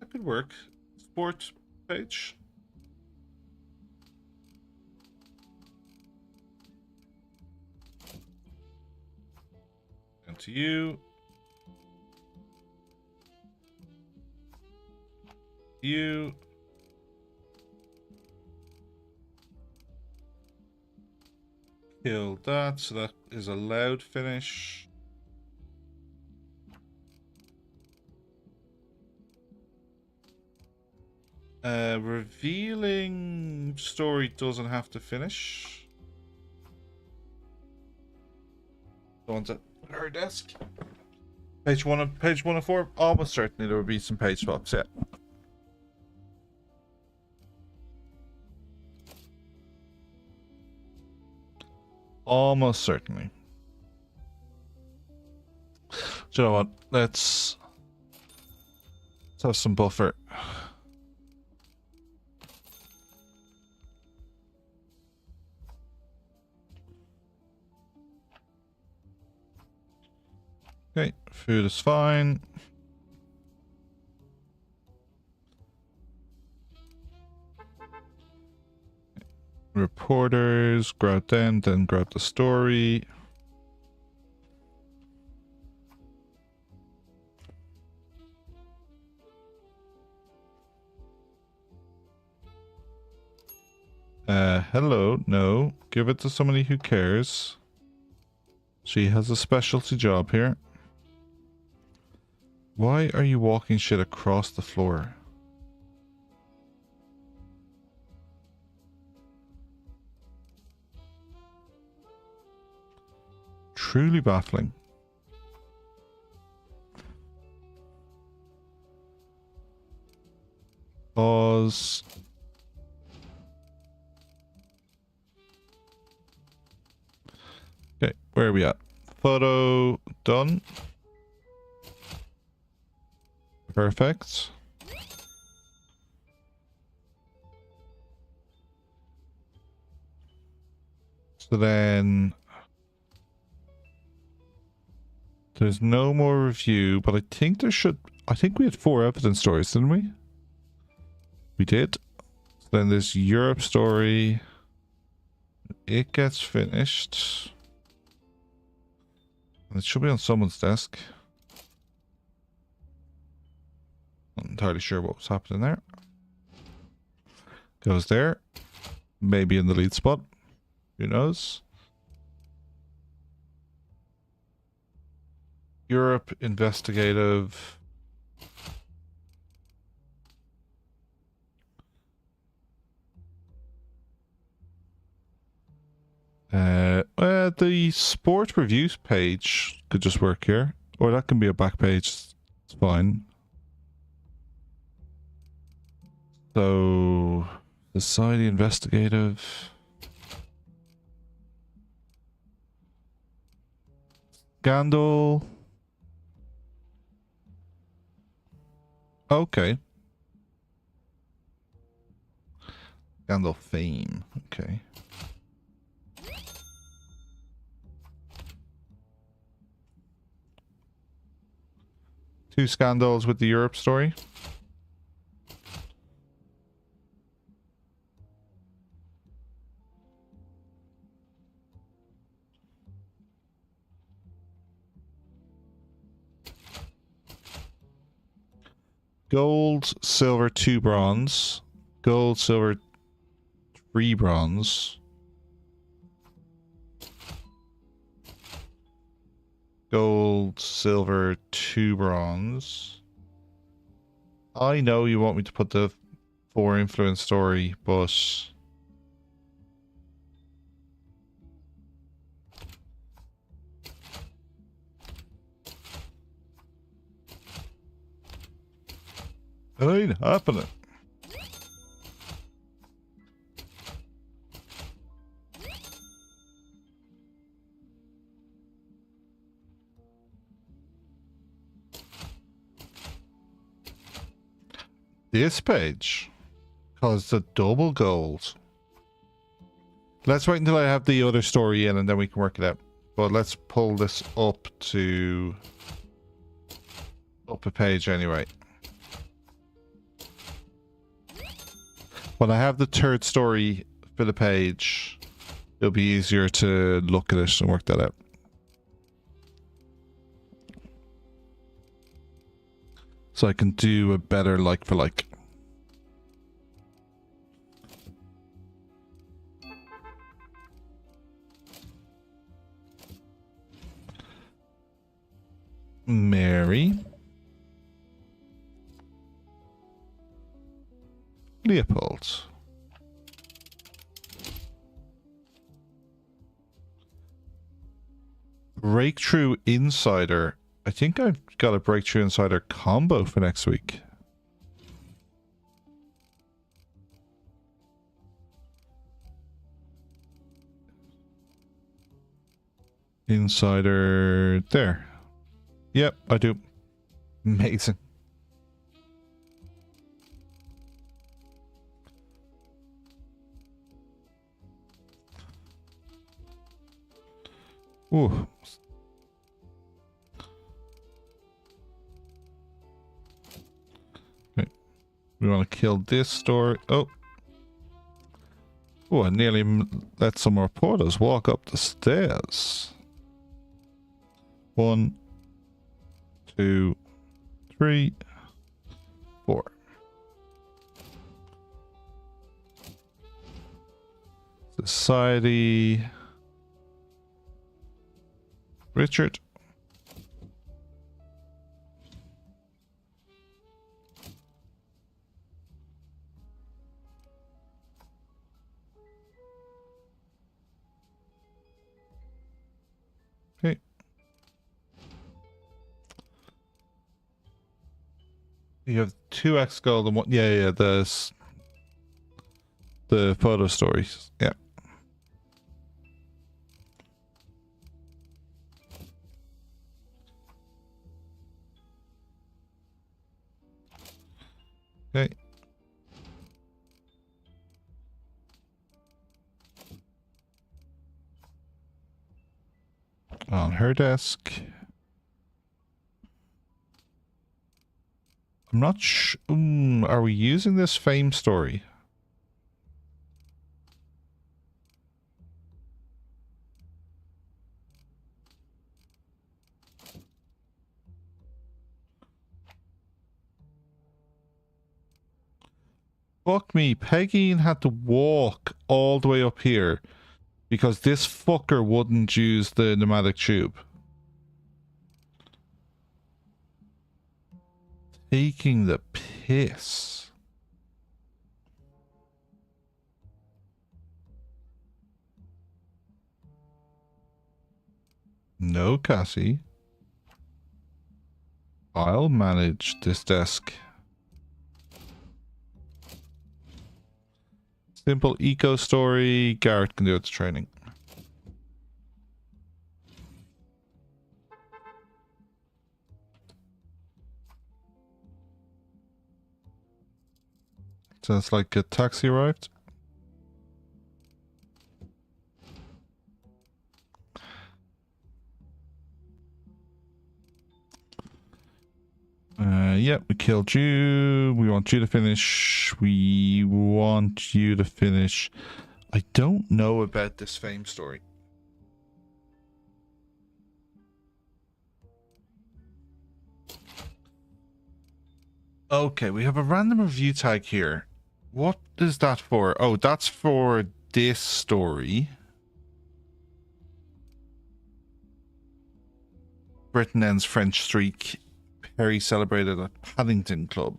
That could work. Sport page. And to you. You. Kill that, so that is a loud finish. Revealing story doesn't have to finish. Go on to her desk. Page 104. Almost certainly there will be some page swaps, yeah. Almost certainly. Do you know what? Let's have some buffer. Okay, food is fine. Reporters, grab them, then grab the story. Hello, no. Give it to somebody who cares. She has a specialty job here. Why are you walking shit across the floor? Truly baffling. Pause. Okay, where are we at? Photo done. Perfect. So then there's no more review, but I think there should. I think we had 4 evidence stories, didn't we? We did. So then there's Europe story. It gets finished. And it should be on someone's desk. Not entirely sure what was happening there. Goes there. Maybe in the lead spot. Who knows? Europe investigative. Well, the sport reviews page could just work here. Or that can be a back page. It's fine. So, Society Investigative. Scandal. Okay. Scandal Fame. Okay. Two scandals with the Europe story. Gold, silver, 2 bronze. Gold, silver, 3 bronze. Gold, silver, 2 bronze. I know you want me to put the 4 influence story, but it ain't happening. This page caused a double gold. Let's wait until I have the other story in and then we can work it out. But let's pull this up to up a page anyway. When I have the third story for the page, it'll be easier to look at it and work that out. So I can do a better like for like. Mary. Leopold. Breakthrough Insider. I think I've got a Breakthrough Insider combo for next week. Insider there. Yep, I do. Amazing. Ooh. Okay. We want to kill this story. Oh. Oh, I nearly let some reporters walk up the stairs. 1, 2, 3, 4. Society. Richard. Okay. You have 2x gold and 1. Yeah, there's the photo stories. Yeah. Okay. On her desk. I'm not sure. Are we using this fame story? Fuck me. Peggy had to walk all the way up here because this fucker wouldn't use the pneumatic tube. Taking the piss. No, Cassie. I'll manage this desk. Simple eco story. Garrett can do its training. Sounds like a taxi arrived. Yeah, we killed you. We want you to finish. We want you to finish. I don't know about this fame story. Okay, we have a random review tag here. What is that for? Oh, that's for this story. Britain ends French streak. Perry celebrated at Paddington Club.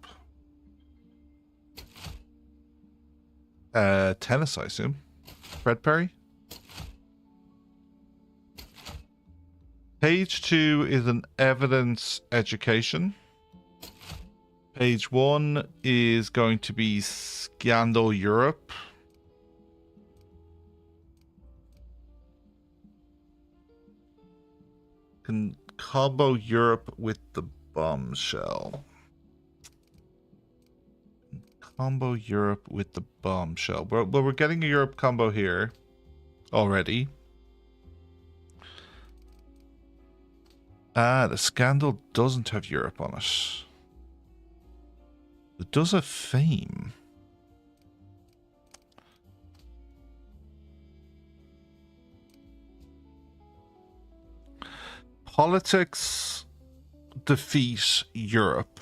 Tennis, I assume. Fred Perry? Page 2 is an evidence education. Page 1 is going to be Scandal Europe. Can combo Europe with the bombshell. Combo Europe with the bombshell. Well, we're getting a Europe combo here already. Ah, the Scandal doesn't have Europe on it. It does have Fame. Politics defeat Europe.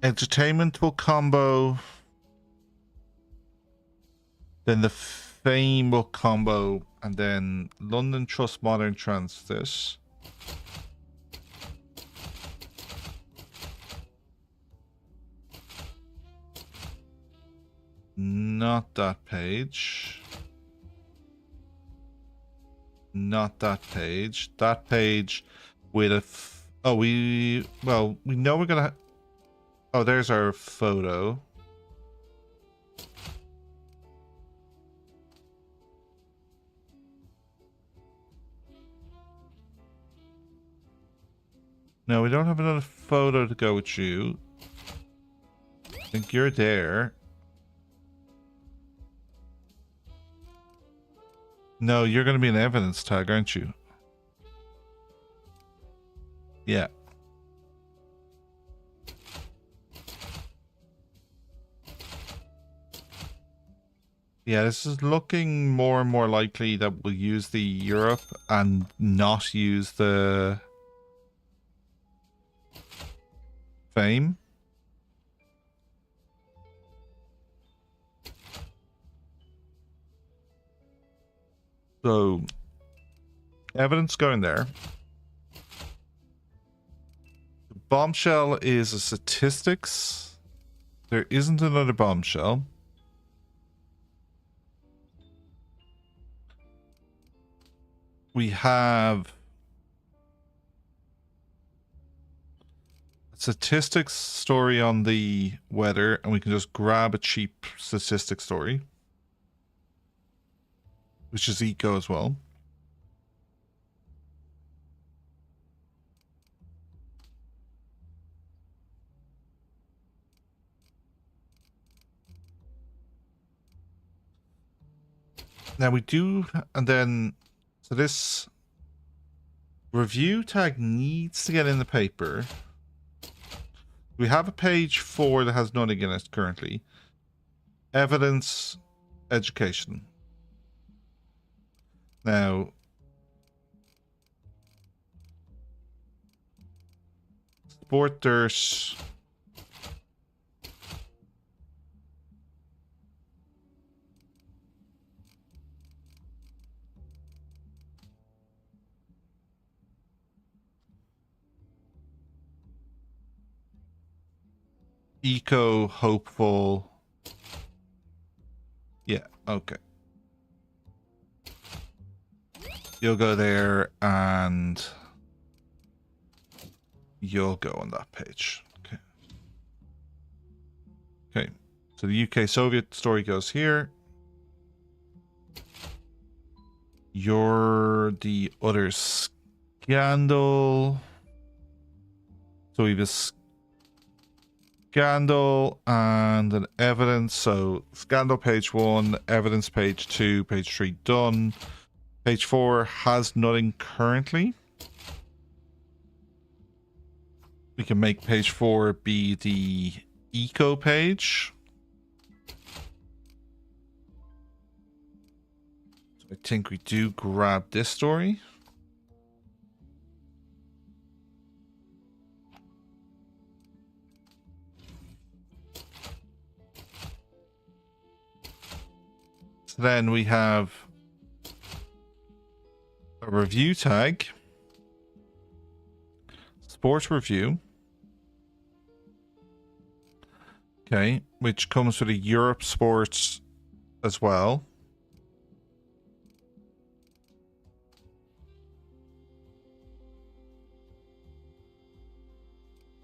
Entertainment will combo. Then the Fame will combo. And then London Trust Modern Transit. Not that page. Not that page. That page with a... oh, we know we're gonna... oh, there's our photo. No, we don't have another photo to go with you. I think you're there. No, you're going to be an evidence tag, aren't you? Yeah. Yeah, this is looking more and more likely that we'll use the Europe and not use the Fame. So, evidence going there. Bombshell is a statistics. There isn't another bombshell. We have a statistics story on the weather, and we can just grab a cheap statistics story, which is eco as well. Now we do, and then, so this review tag needs to get in the paper. We have a page 4 that has nothing in it currently. Evidence education. Now, sport dirt. Eco hopeful. Yeah, okay. You'll go there and you'll go on that page. Okay. Okay. So the UK Soviet story goes here. You're the other scandal. So we have a scandal and an evidence. So scandal page 1, evidence page 2, page 3 done. Page 4 has nothing currently. We can make page 4 be the eco page. So I think we do grab this story. So then we have a review tag. Sports review. Okay, which comes with a Europe Sports as well.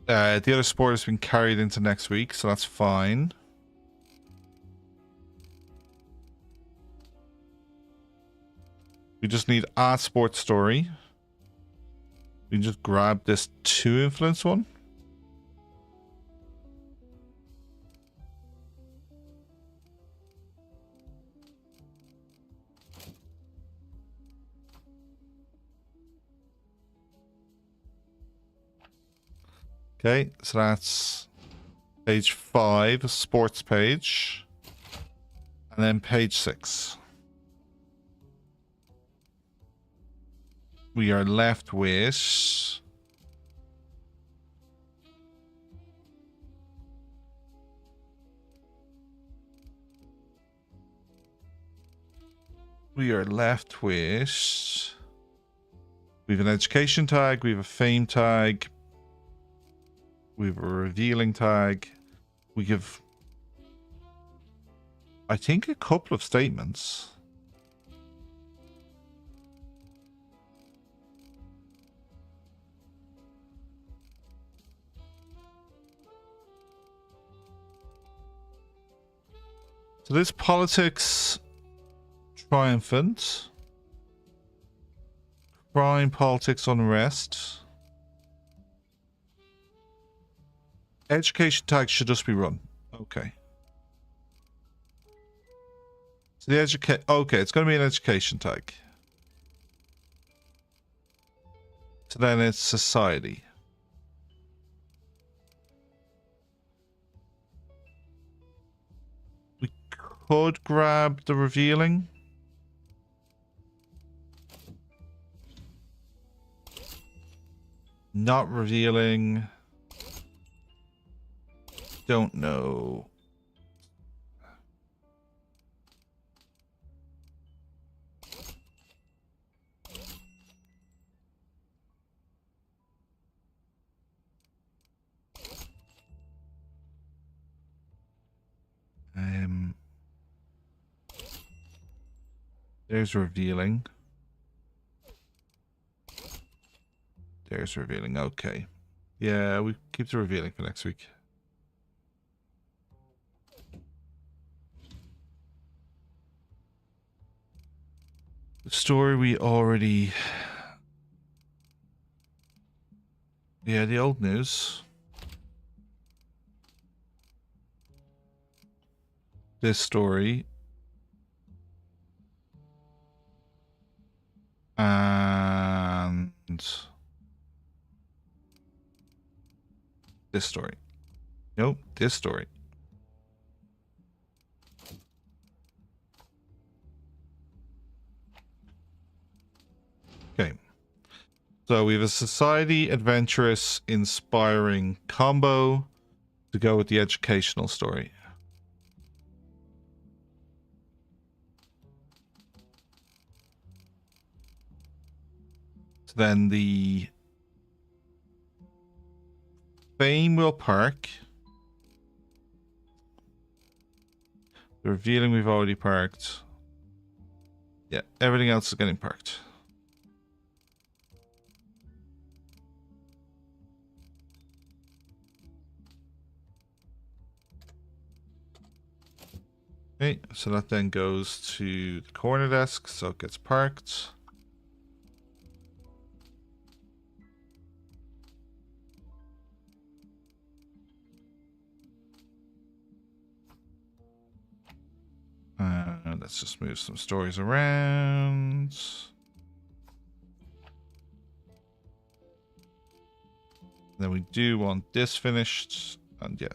The other sport has been carried into next week, so that's fine. We just need a sports story. We can just grab this 2 influence one. Okay, so that's page 5, a sports page. And then page 6. We are left with... We have an education tag, we have a fame tag, we have a revealing tag, we give, I think, a couple of statements. So this politics triumphant, crime, politics, unrest. Education tag should just be run. Okay. So the okay, it's going to be an education tag. So then it's society. We could grab the revealing. Not revealing. Don't know. There's revealing. There's revealing. Okay. Yeah, we keep the revealing for next week. The story we already... Yeah, the old news. This story. And... this story. Nope, this story. Okay. So we have a society, adventurous, inspiring combo to go with the educational story. So then the fame will park. The revealing we've already parked. Yeah, everything else is getting parked. Okay, so that then goes to the corner desk, so it gets parked. Let's just move some stories around. Then we do want this finished, and yeah.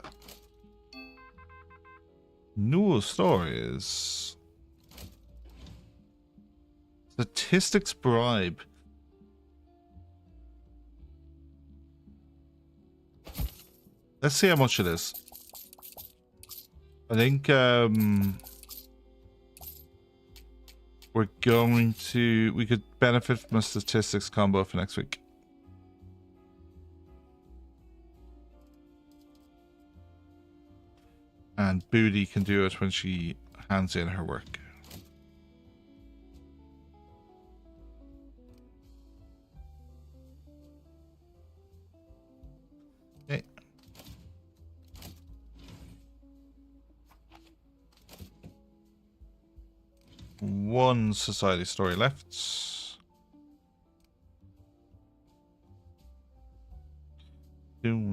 New stories. Statistics bribe. Let's see how much it is. I think we're going to... We could benefit from a statistics combo for next week. And Booty can do it when she hands in her work. Okay. One society story left. New.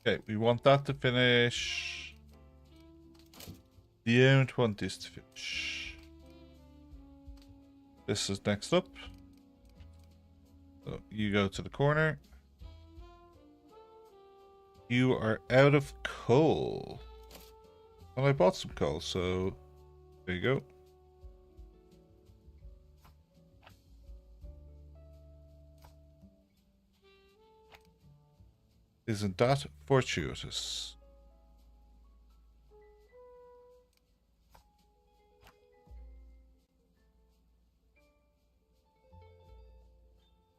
Okay, we want that to finish. You don't want this to finish. This is next up. So you go to the corner. You are out of coal. Well, I bought some coal, so there you go. Isn't that fortuitous?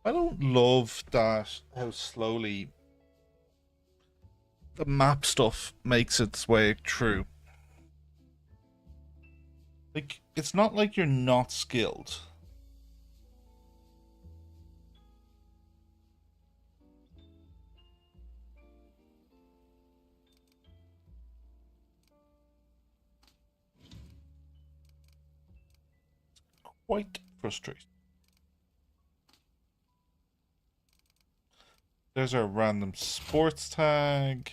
I don't love that how slowly the map stuff makes its way through. Like, it's not like you're not skilled. Quite frustrating. There's our random sports tag.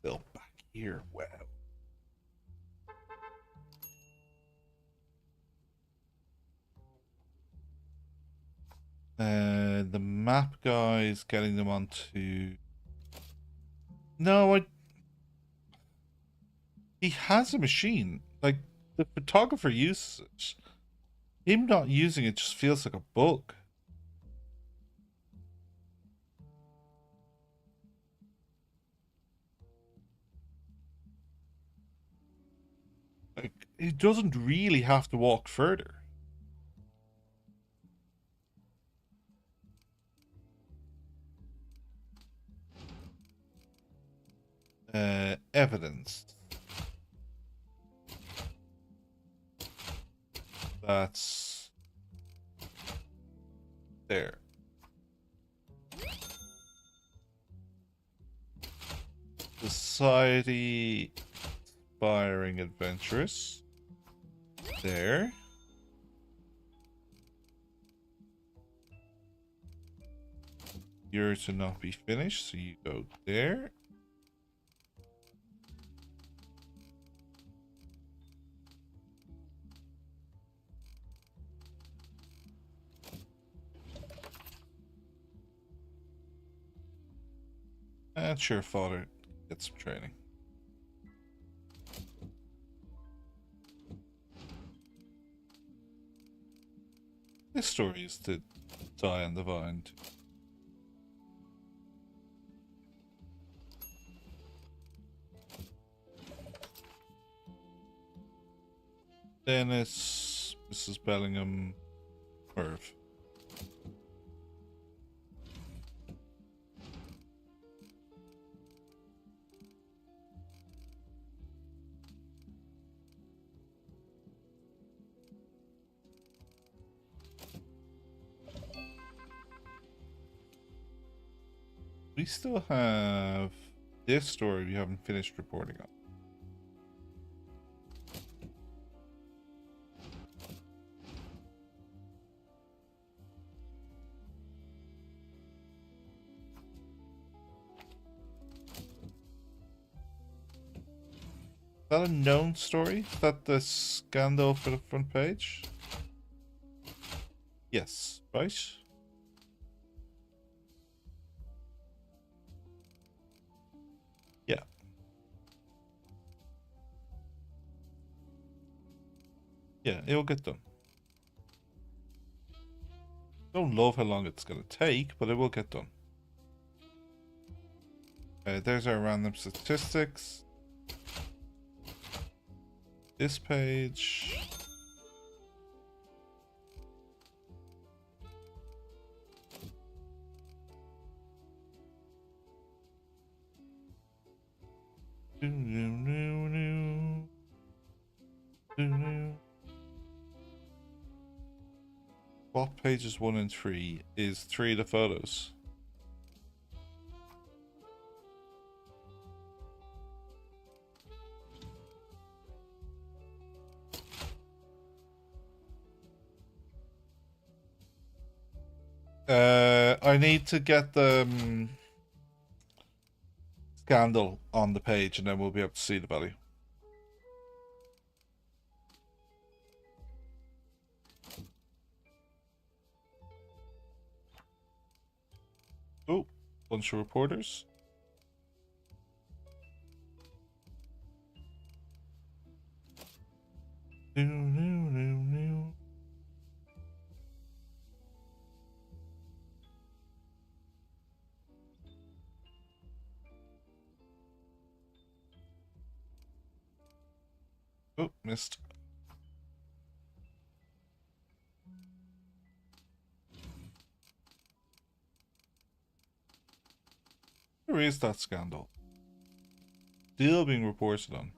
Bill back here. Wow. The map guys getting them onto. No, he has a machine. Like, the photographer uses it. Him not using it just feels like a bug. Like, he doesn't really have to walk further. Evidence. That's there. Society Aspiring Adventurous. There. You're to not be finished, so you go there. And sure, father, get some training. This story is to die on the vine. Dennis, Mrs. Bellingham, Merv. We still have this story we haven't finished reporting on. Is that a known story? Is that the scandal for the front page? Yes, right? Yeah. Yeah, it'll get done. Don't love how long it's gonna take, but it will get done. There's our random statistics. This page. What pages 1 and 3 is 3 of the photos? I need to get the scandal on the page and then we'll be able to see the value. Oh, bunch of reporters. Oh, missed. Where is that scandal? Still being reported on.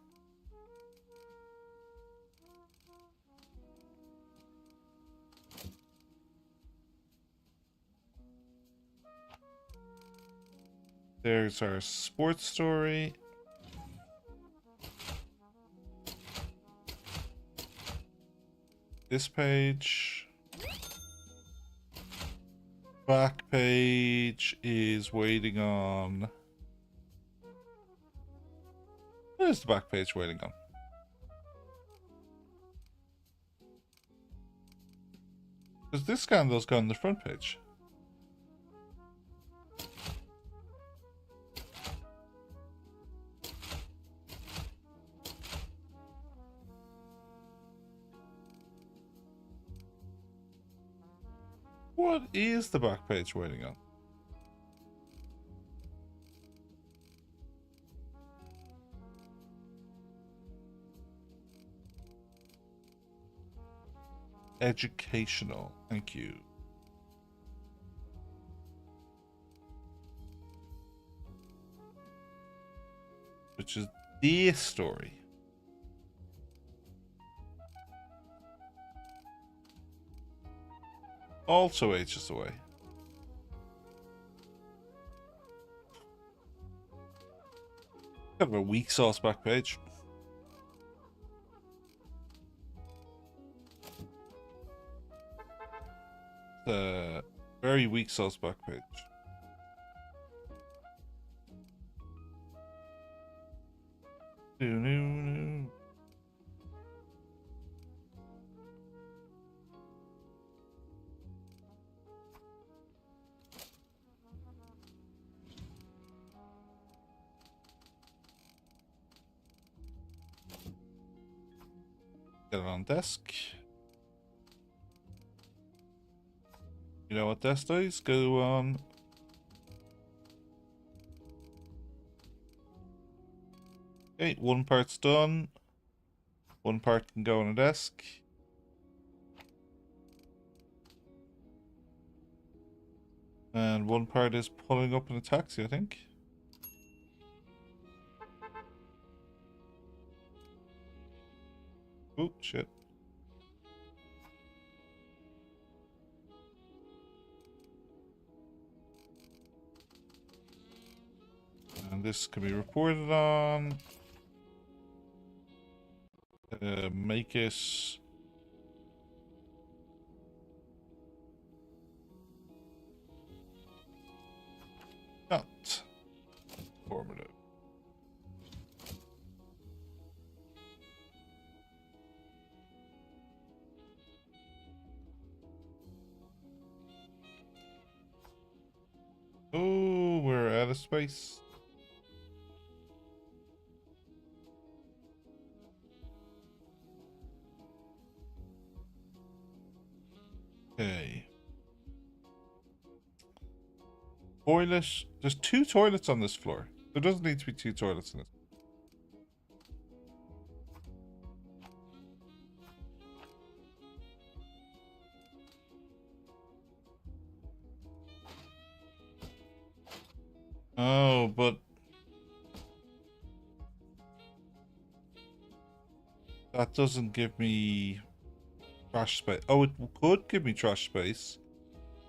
There's our sports story. This page. Back page is waiting on. What is the back page waiting on? Because this scandal's gone on the front page. What is the back page waiting on? Educational. Thank you. Which is this story. Also ages away. Kind of a weak sauce back page. Very weak sauce back page. Get it on desk. You know what desk does? Go on. Okay, one part's done. One part can go on a desk. And one part is pulling up in a taxi, I think. Oh, shit. And this can be reported on. Make it not informative. Oh, we're out of space. Okay. Toilet. There's 2 toilets on this floor. There doesn't need to be 2 toilets in it. Oh, but that doesn't give me trash space. Oh, it could give me trash space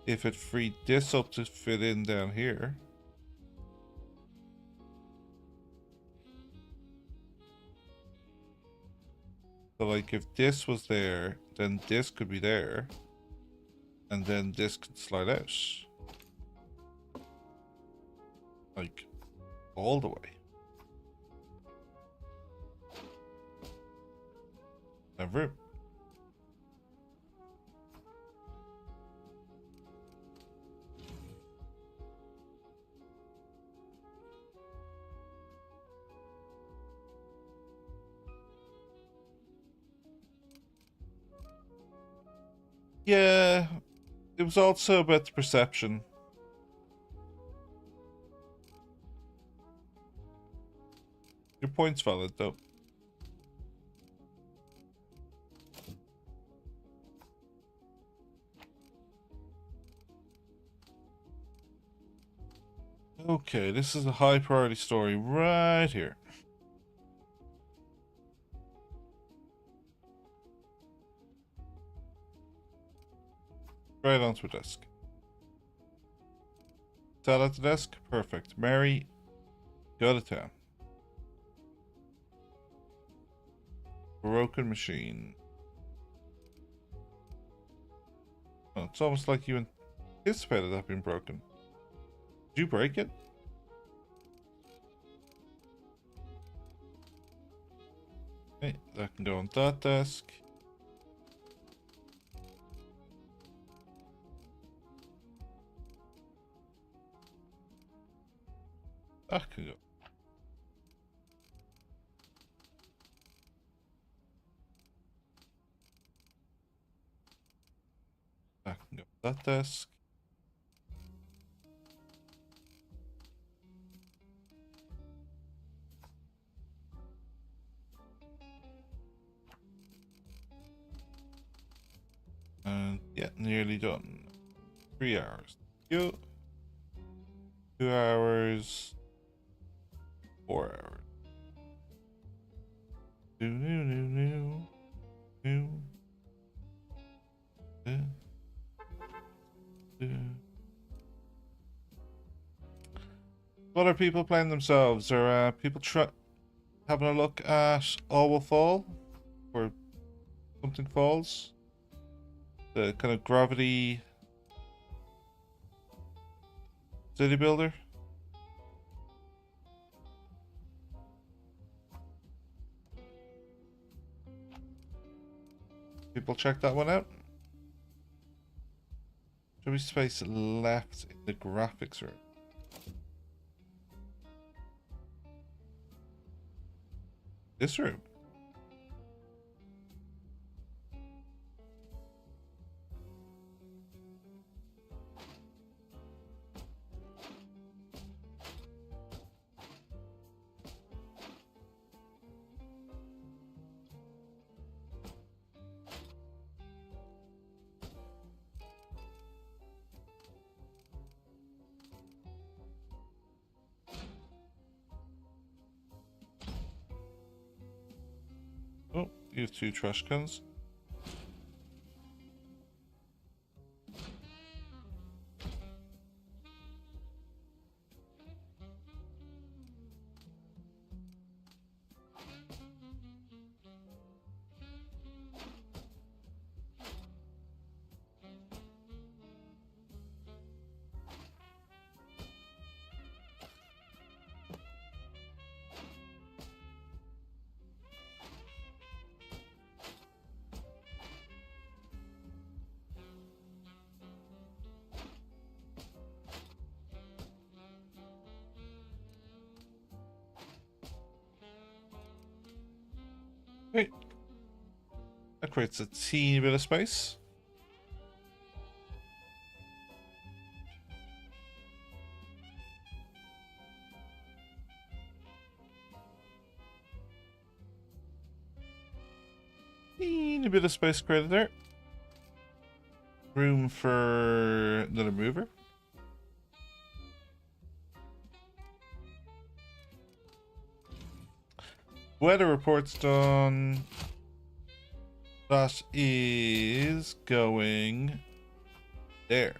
if it freed this up to fit in down here. So, like, if this was there, then this could be there. And then this could slide out. Like, all the way. Never. Yeah, it was also about the perception. Your point's valid, though. Okay, this is a high priority story right here. Right onto a desk. Sat at the desk? Perfect. Mary, go to town. Broken machine. Oh, it's almost like you anticipated that being broken. Did you break it? Okay, that can go on that desk. That can go. That can go on that desk. And yeah, nearly done. 3 hours. You. 2 hours. 4 hours. What are people playing themselves? Are people having a look at All Will Fall? Or Something Falls? The kind of gravity city builder? People check that one out. Should we space left in the graphics room? This room? You have 2 trash cans. Okay. That creates a teeny bit of space. Teeny bit of space created there. Room for another mover. Weather report's done. That is going there.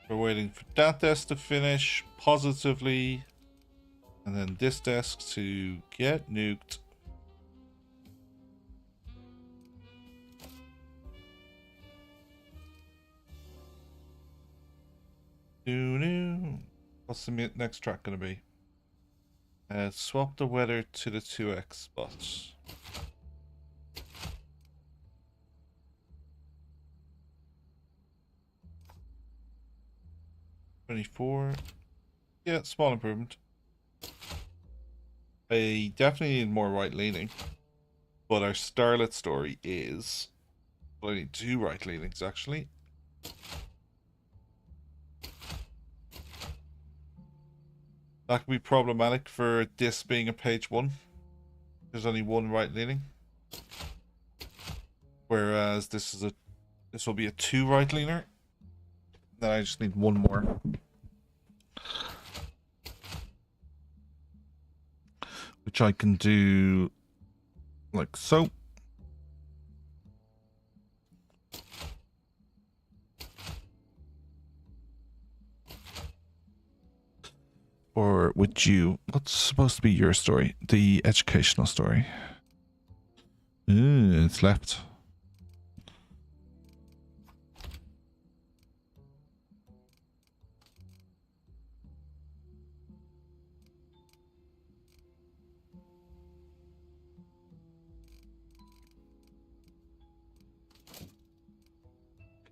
We're waiting for that desk to finish positively, and then this desk to get nuked. What's the next track going to be? Swap the weather to the 2x spots. $24. Yeah, small improvement. I definitely need more right leaning, but our starlet story is. Well, I need 2 right leanings actually. That could be problematic for this being a page 1. There's only 1 right leaning, whereas this will be a 2 right leaner. Then I just need 1 more, which I can do like so. Or would you? What's supposed to be your story? The educational story. Ooh, it's left.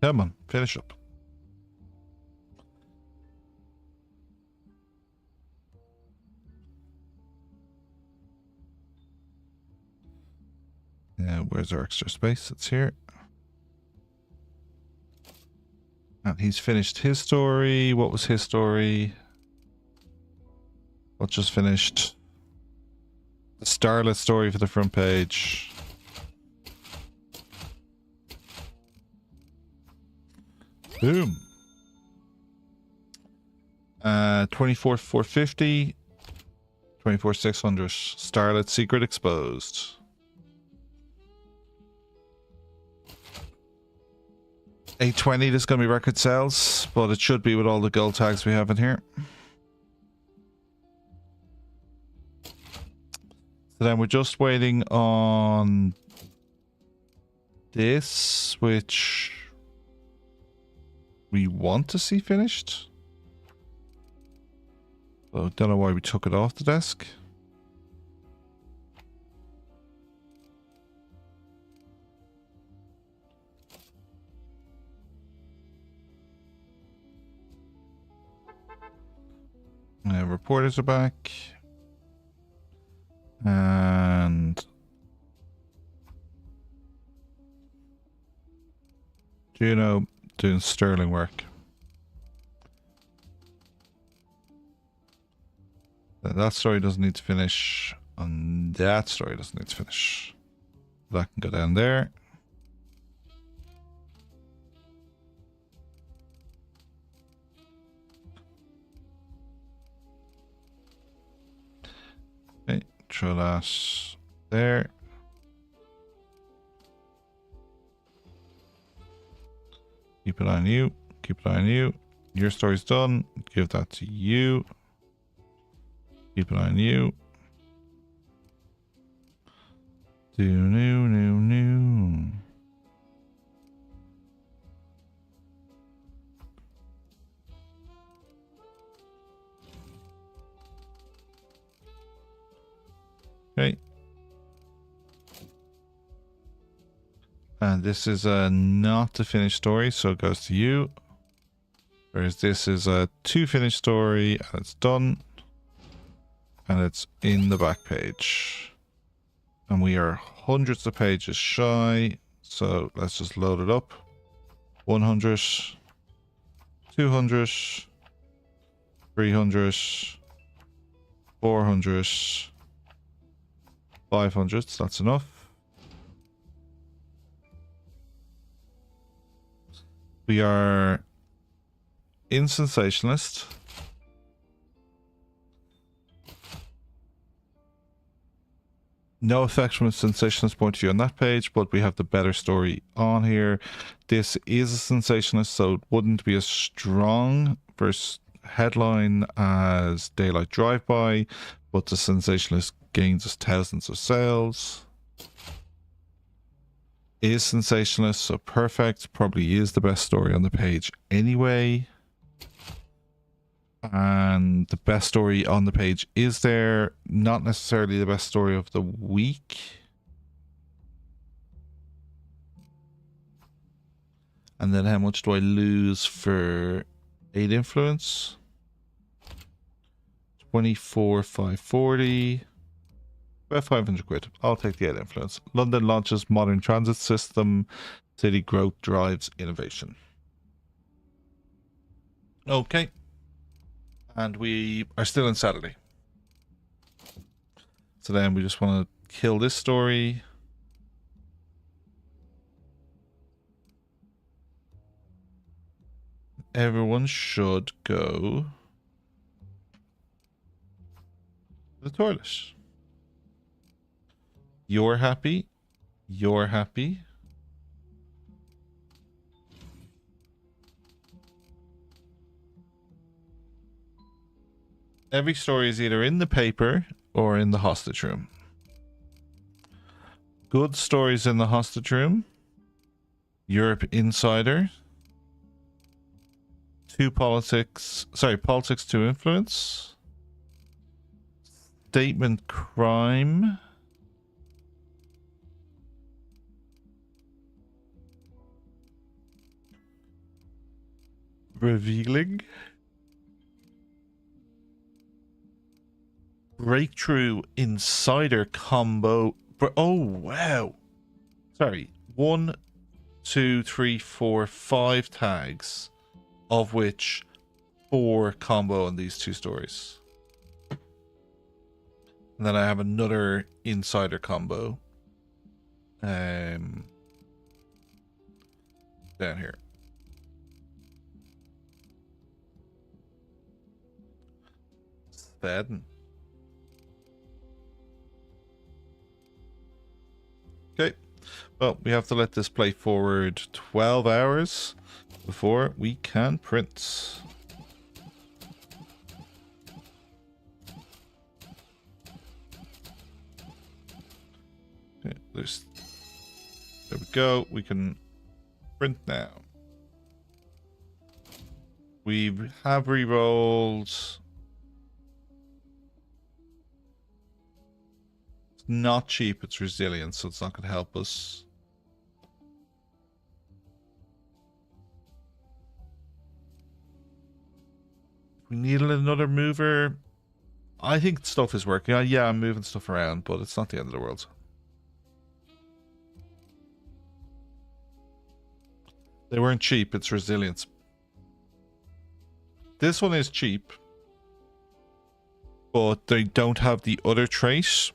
Come on, finish up. Where's our extra space? It's here. And he's finished his story. What was his story? What just finished? The starlet story for the front page. Boom. 24,450. 24,600. Starlet secret exposed. 820, this is going to be record sales, but it should be with all the gold tags we have in here. So then we're just waiting on this, which we want to see finished. So don't know why we took it off the desk. Reporters are back. And Juno doing sterling work. That story doesn't need to finish, and that story doesn't need to finish. That can go down there. throw that there. Keep an eye on you. Keep an eye on you. Your story's done. Give that to you. Keep an eye on you. Do new. Okay. And this is a not to finish story, so it goes to you. Whereas this is a to finish story, and it's done. And it's in the back page. And we are hundreds of pages shy, so let's just load it up. 100, 200, 300, 400, 500, so that's enough. We are in Sensationalist. No effect from a Sensationalist point of view on that page, but we have the better story on here. This is a Sensationalist, so it wouldn't be as strong first headline as Daylight Drive-By, but the Sensationalist gains us thousands of sales. Is Sensationalist, so perfect. Probably is the best story on the page anyway. And the best story on the page is there. Not necessarily the best story of the week. And then how much do I lose for 8 influence? 24,540. About 500 quid. I'll take the 8 influence. London launches modern transit system. City growth drives innovation. Okay. And we are still in Saturday. So then we just want to kill this story. Everyone should go to the toilet. You're happy. You're happy. Every story is either in the paper or in the hostage room. Good stories in the hostage room. Europe Insider. Politics to influence. Statement crime. Revealing. Breakthrough insider combo. Oh wow. Sorry. 1, 2, 3, 4, 5 tags, of which 4 combo on these 2 stories. And then I have another insider combo down here. Sven. Okay, well, we have to let this play forward 12 hours before we can print. Okay, there we go. We can print now. We have re-rolled. Not cheap, it's resilience, so it's not going to help us. We need another mover. I think stuff is working. Yeah, I'm moving stuff around, but it's not the end of the world. They weren't cheap, it's resilience. This one is cheap, but they don't have the other trait.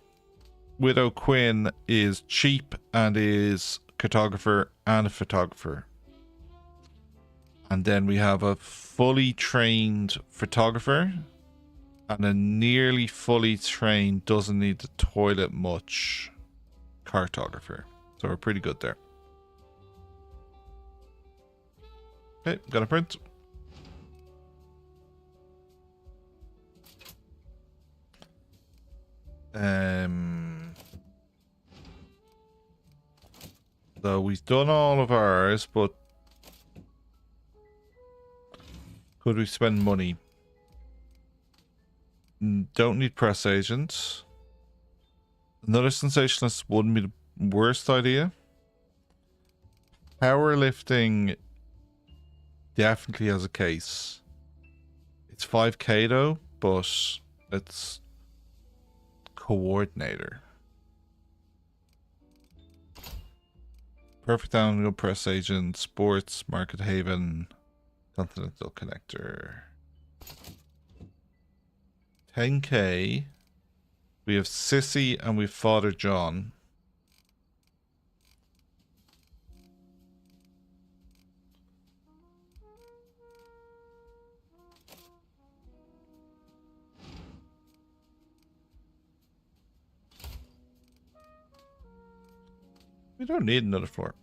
Widow Quinn is cheap and is cartographer and a photographer. And then we have a fully trained photographer And a nearly fully trained, doesn't need to toilet much cartographer. So we're pretty good there. Okay, got a print. So we've done all of ours, but could we spend money? Don't need press agents. Another sensationalist wouldn't be the worst idea. Powerlifting definitely has a case. It's 5k though, but it's coordinator. Perfect angle, press agent, sports, market haven, continental connector. 10k. We have Sissy and we have Father John. We don't need another floor.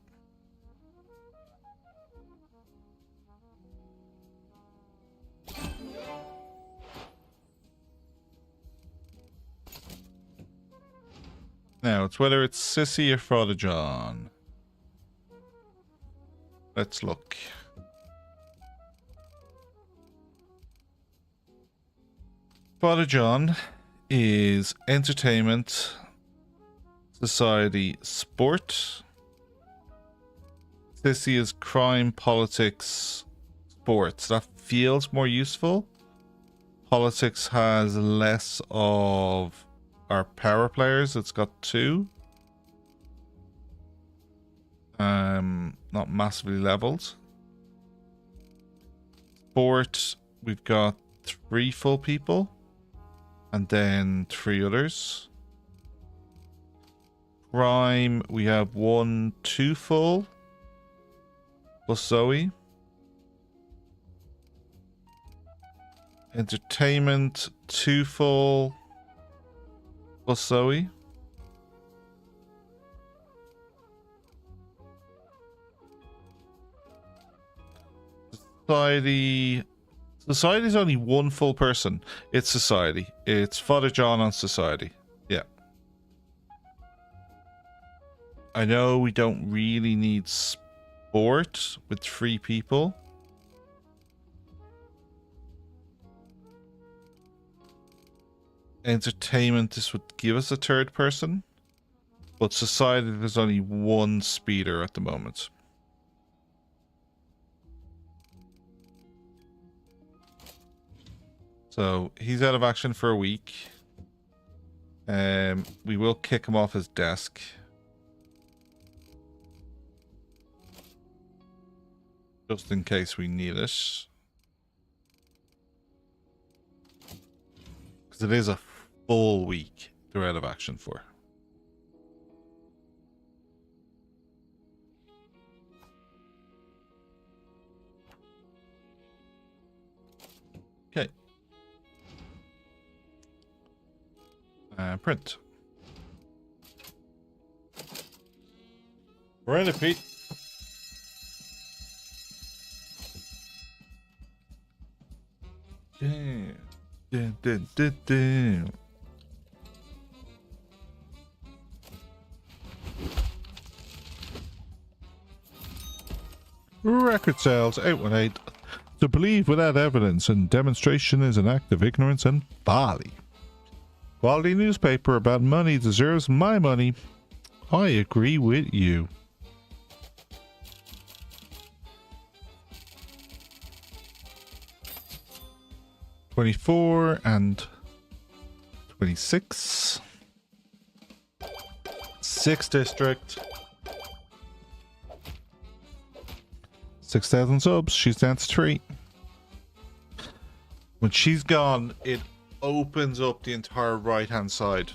Now, it's whether it's Sissy or Father John. Let's look. Father John is entertainment, society, sport. Sissy is crime, politics, sports. That feels more useful. Politics has less of our power players. It's got 2. Not massively leveled. Sport, we've got 3 full people. And then 3 others. Crime, we have 1, 2 full. Plus Zoe. Entertainment, 2 full. Plus Zoe. Society. Society's only 1 full person. It's society. It's Father John on society. Yeah. I know we don't really need sport with 3 people. Entertainment, this would give us a 3rd person. But society, there's only 1 speeder at the moment. So he's out of action for a week. We will kick him off his desk. Just in case we need it. Because it is a full week they're out of action for. Okay. Print. We're in it, Pete. Damn. Damn. Record sales 818. To believe without evidence and demonstration is an act of ignorance and folly. Quality newspaper about money deserves my money. I agree with you. $24 and $26. 6th district. 6,000 subs. She's down to 3. When she's gone, it opens up the entire right hand side.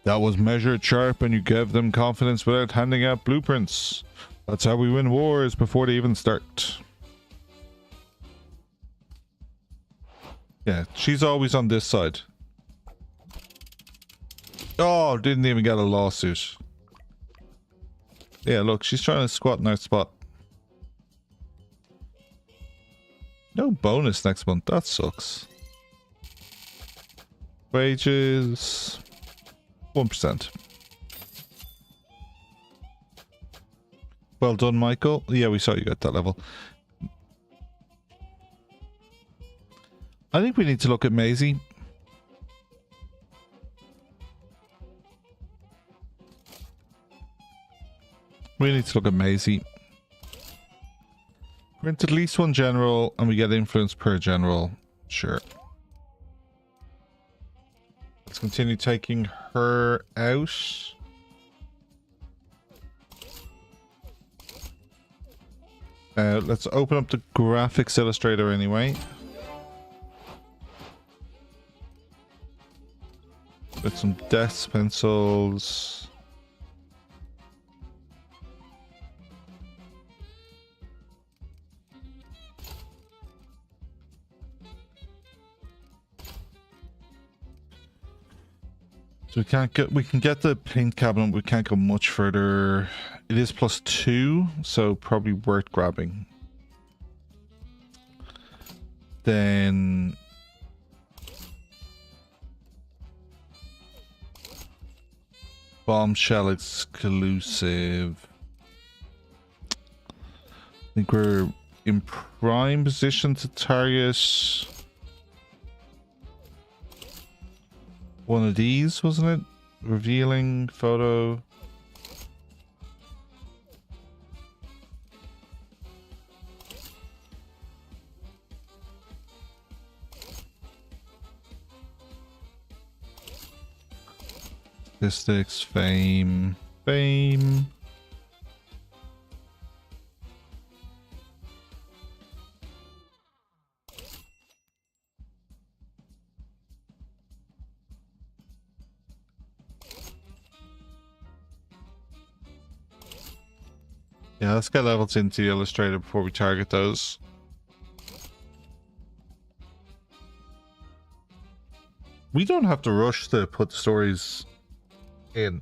That was measured sharp, and you gave them confidence without handing out blueprints. That's how we win wars before they even start. Yeah, she's always on this side. Oh, didn't even get a lawsuit. Yeah, look, she's trying to squat in our spot. No bonus next month. That sucks. Wages 1%. Well done, Michael. Yeah, we saw you at that level. I think we need to look at Maisie. We need to look at Maisie. Print at least one general and we get influence per general. Sure. Let's continue taking her out. Let's open up the graphics illustrator anyway. With some desk pencils. So we can get the paint cabinet, we can't go much further. It is +2, so probably worth grabbing. Then bombshell exclusive. I think we're in prime position to target one of these, wasn't it? Revealing photo. Statistics, fame. Yeah, let's get levels into the illustrator before we target those. We don't have to rush to put the stories in.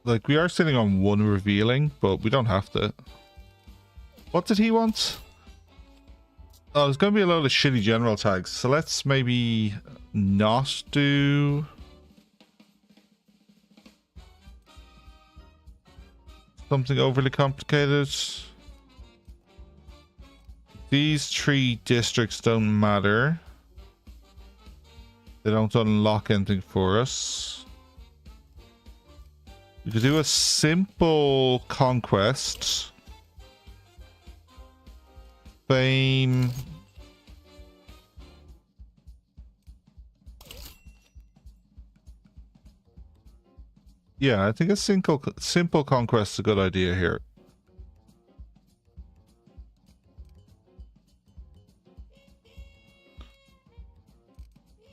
Like, we are sitting on one revealing, but we don't have to. What did he want? Oh, there's going to be a load of shitty general tags, so let's maybe not do something overly complicated. These 3 districts don't matter. They don't unlock anything for us. You could do a simple conquest. Fame. Yeah, I think a simple conquest is a good idea here.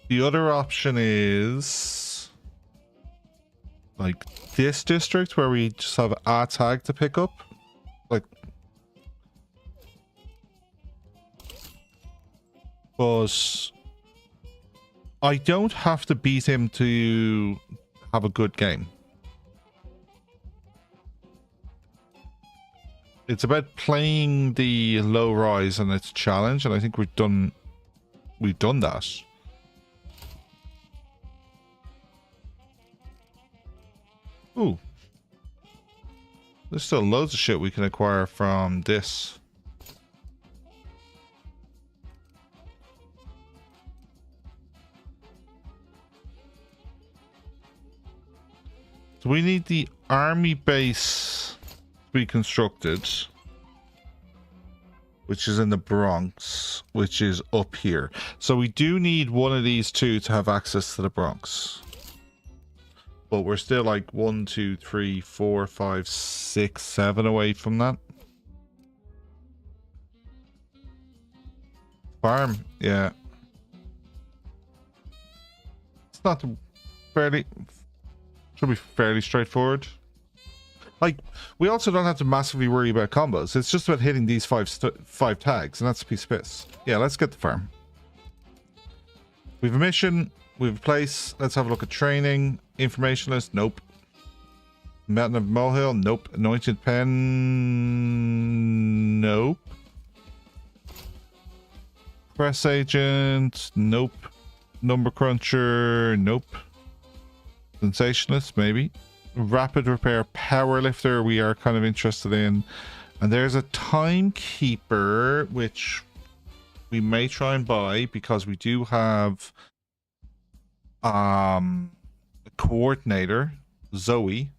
The other option is like this district where we just have a tag to pick up. Like, but I don't have to beat him to have a good game. It's about playing the low rise and its challenge, and I think we've done that. Ooh. There's still loads of shit we can acquire from this. So we need the army base to be constructed, which is in the Bronx, which is up here. So we do need one of these two to have access to the Bronx. But we're still like 1, 2, 3, 4, 5, 6, 7 away from that. Farm, yeah. It's not fairly... Should be fairly straightforward. Like, we also don't have to massively worry about combos. It's just about hitting these five tags, and that's a piece of piss. Yeah, let's get the farm. We have a mission. We have a place. Let's have a look at training. Informationalist. Nope. Mountain of Molehill. Nope. Anointed Pen. Nope. Press agent. Nope. Number cruncher. Nope. Sensationalist. Maybe. Rapid repair powerlifter we are kind of interested in, and there's a timekeeper which we may try and buy because we do have a coordinator, Zoe,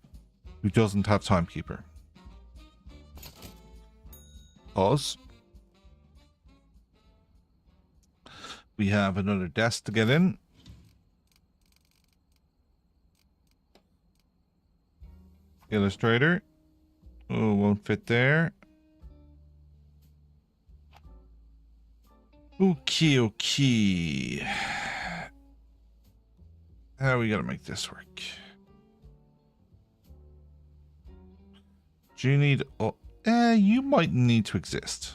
who doesn't have timekeeper. Pause. We have another desk to get in. Illustrator. Oh, won't fit there. Okay. How are we gonna make this work? Do you need... Oh, you might need to exist.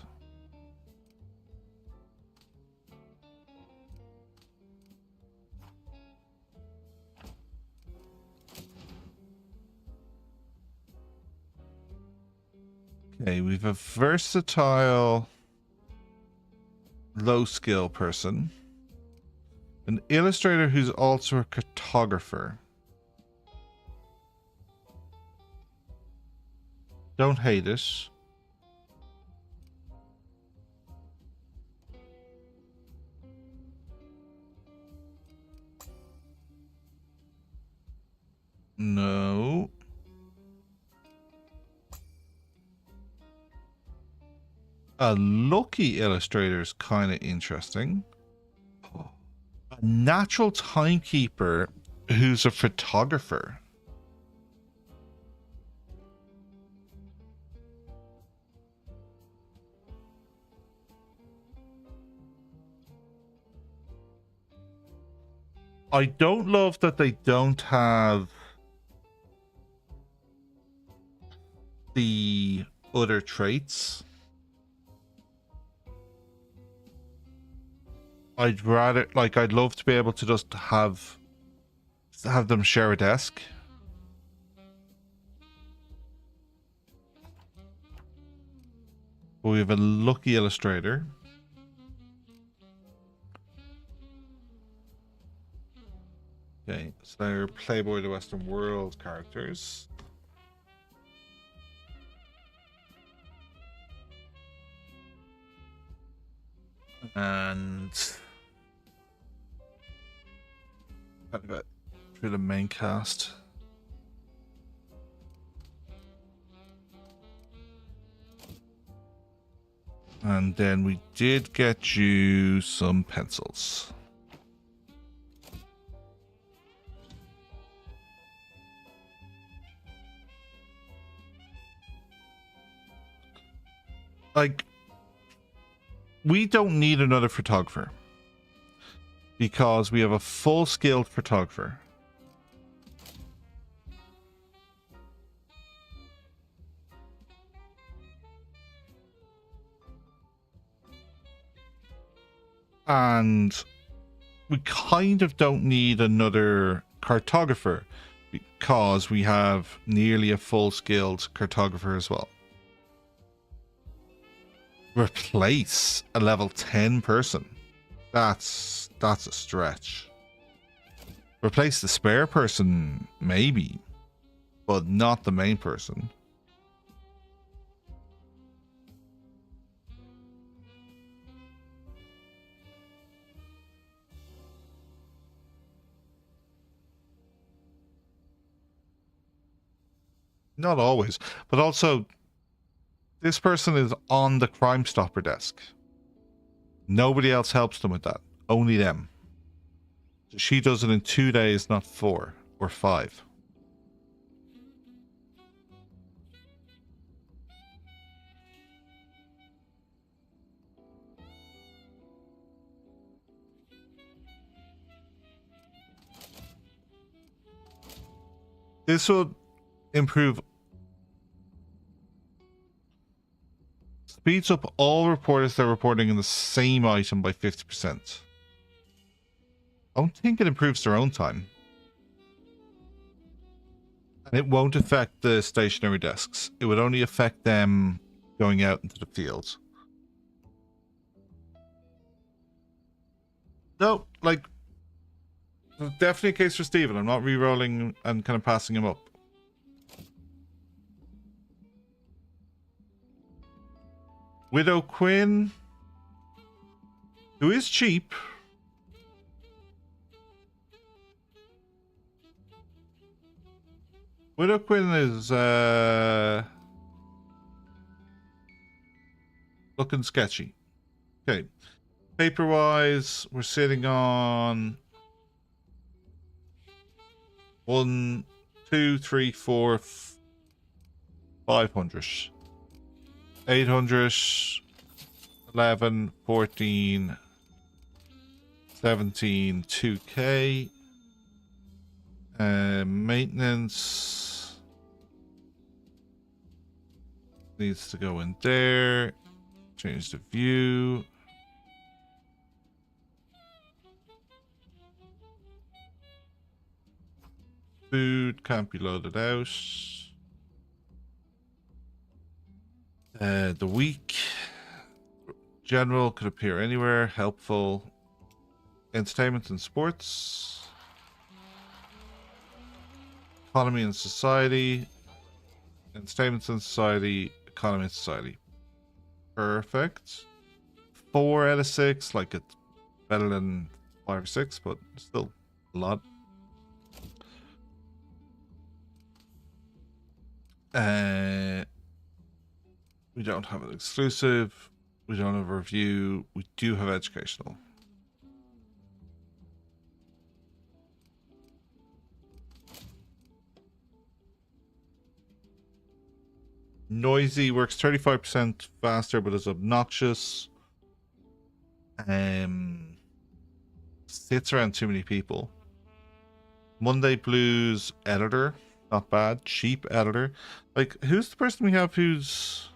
Okay, we've a versatile low skill person, an illustrator who's also a cartographer. Don't hate it. No. A lucky illustrator is kind of interesting. A natural timekeeper who's a photographer. I don't love that they don't have the other traits. I'd rather, like, I'd love to be able to just have them share a desk. But we have a lucky illustrator. Okay, so they're Playboy the Western World characters. And through the main cast. And then we did get you some pencils. Like, we don't need another photographer because we have a full skilled photographer. And we kind of don't need another cartographer because we have nearly a full skilled cartographer as well. Replace a level 10 person. That's a stretch. Replace the spare person, maybe, but not the main person. Not always, but also this person is on the Crime Stopper desk. Nobody else helps them with that. Only them. She does it in 2 days, not 4 or 5. This will improve speeds up all reporters that are reporting in the same item by 50%. I don't think it improves their own time. And it won't affect the stationary desks. It would only affect them going out into the field. No, like, definitely a case for Steven. I'm not re-rolling and kind of passing him up. Widow Quinn, who is cheap. Widow Quinn is looking sketchy. Okay. Paper-wise, we're sitting on 1, 2, 3, 4, 500. 800, 11, 14, 17, 2k. Maintenance needs to go in there. Change the view. Food can't be loaded out. The week. General could appear anywhere. Helpful. Entertainment and sports. Economy and society. Entertainment and society. Economy and society. Perfect. 4 out of 6. Like, it's better than 5 or 6, but still a lot. We don't have an exclusive. We don't have a review. We do have educational. Noisy works 35% faster, but is obnoxious. Sits around too many people. Monday Blues editor. Not bad. Cheap editor. Like, who's the person we have who's...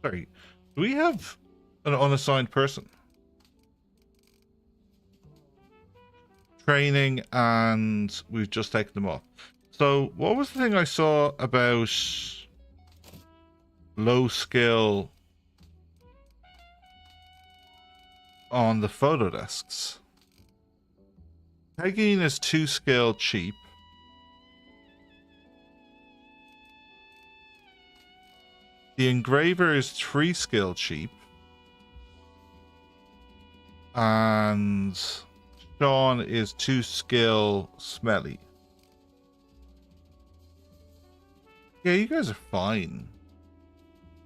Sorry. Do we have an unassigned person? Training, and we've just taken them off. So, what was the thing I saw about low skill on the photo desks? Pegging is 2 skill cheap. The engraver is 3 skill cheap. And Sean is 2 skill smelly. Yeah, you guys are fine.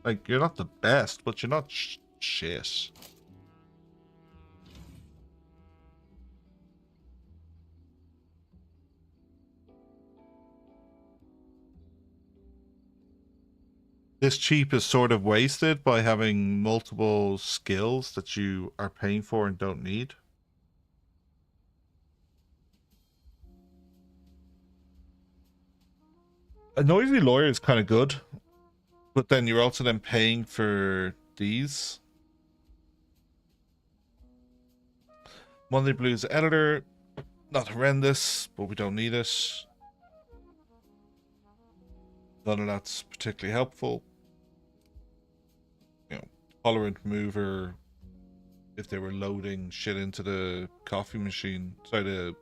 Like, you're not the best, but you're not shit. This cheap is sort of wasted by having multiple skills that you are paying for and don't need. A noisy lawyer is kind of good, but then you're also then paying for these. Monday Blues editor, not horrendous, but we don't need it. None of that's particularly helpful. You know, tolerant mover if they were loading shit into the coffee machine, sorry, the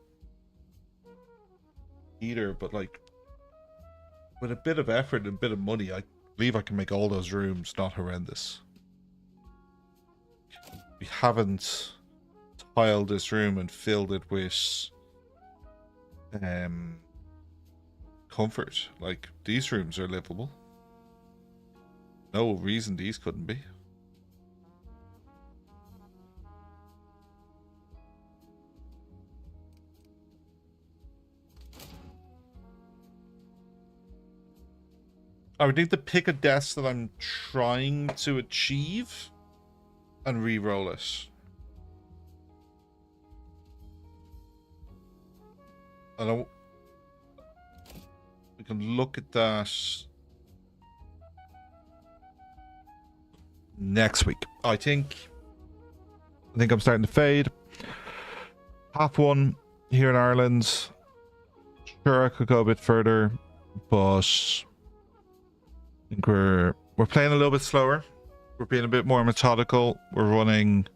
heater, but like with a bit of effort and a bit of money, I believe I can make all those rooms not horrendous. We haven't tiled this room and filled it with comfort. Like, these rooms are livable. No reason these couldn't be. I would need to pick a desk that I'm trying to achieve and re-roll it. I don't... can look at that next week. I think I'm starting to fade. Half one here in Ireland. Sure, I could go a bit further, but I think we're playing a little bit slower. We're being a bit more methodical. We're running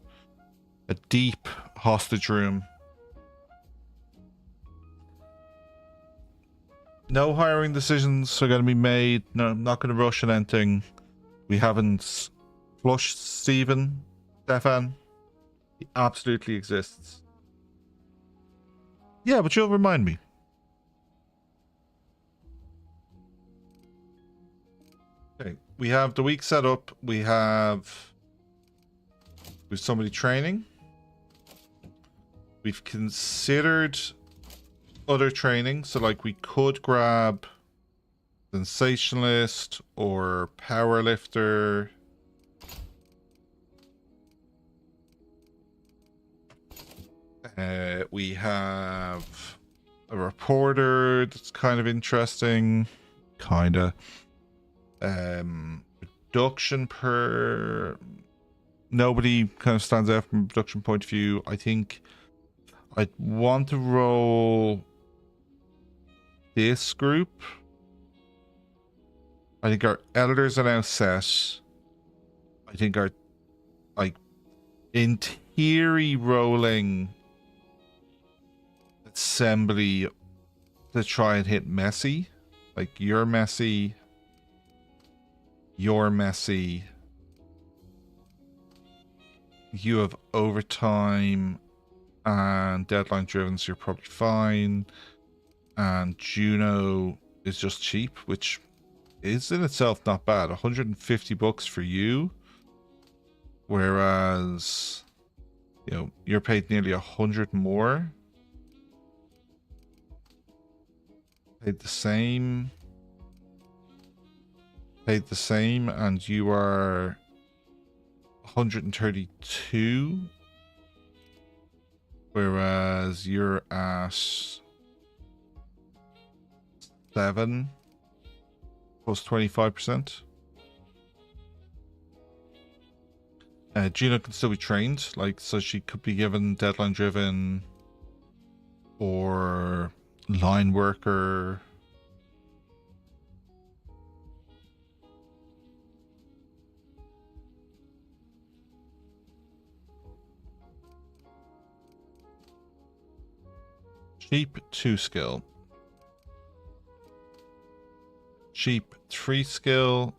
a deep hostage room. No hiring decisions are going to be made. No, I'm not going to rush on anything. We haven't flushed Stefan. He absolutely exists. Yeah, but you'll remind me. Okay, we have the week set up. We have somebody training. We've considered other training, so like we could grab Sensationalist or Powerlifter. We have a reporter that's kind of interesting. Kinda. Production per... Nobody kind of stands out from a production point of view. I think I'd want to roll this group. I think our elders are now set. I think our, like, in theory, rolling assembly to try and hit messy. Like, you're messy. You're messy. You have overtime and deadline driven, so you're probably fine. And Juno is just cheap, which is in itself not bad. 150 bucks for you. Whereas, you know, you're paid nearly 100 more. Paid the same. Paid the same, and you are 132. Whereas you're at 7 plus 25%. Gina can still be trained, like, so she could be given deadline driven or line worker. Cheap 2 skill. Cheap 3 skill.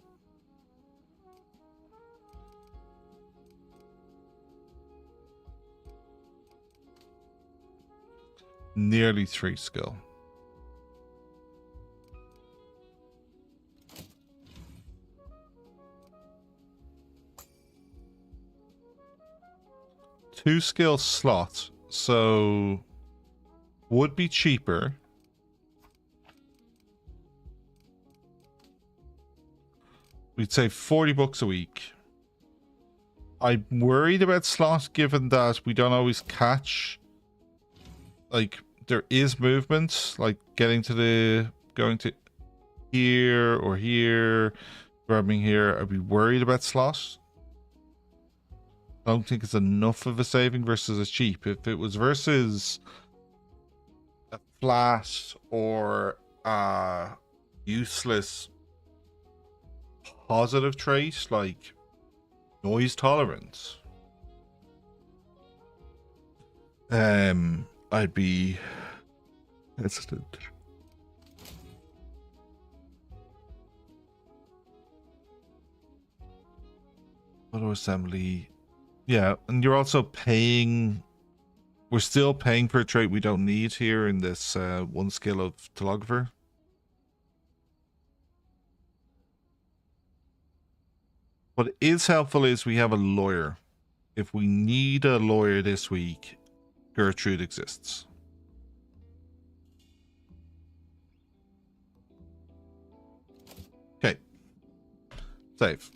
Nearly 3 skill. Two skill slot, so would be cheaper. We'd say 40 bucks a week. I'm worried about slot given that we don't always catch. Like, there is movement, like getting to the, going to here or here, grabbing here. I'd be worried about slot. I don't think it's enough of a saving versus a cheap. If it was versus a flat or a useless positive trait like noise tolerance, I'd be hesitant. Auto assembly, yeah, and you're also paying. We're still paying for a trait we don't need here in this one skill of telegrapher. What is helpful is we have a lawyer. If we need a lawyer this week, Gertrude exists. Okay. Save.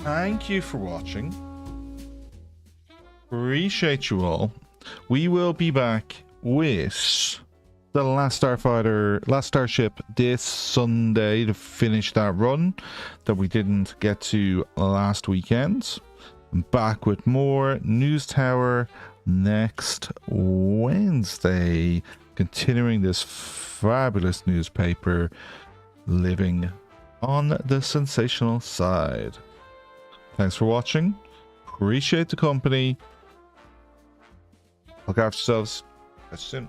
Thank you for watching. Appreciate you all. We will be back with the last starship this Sunday to finish that run that we didn't get to last weekend. I'm back with more News Tower next Wednesday, continuing this fabulous newspaper living on the sensational side. Thanks for watching. Appreciate the company. Look after yourselves. Catch you soon.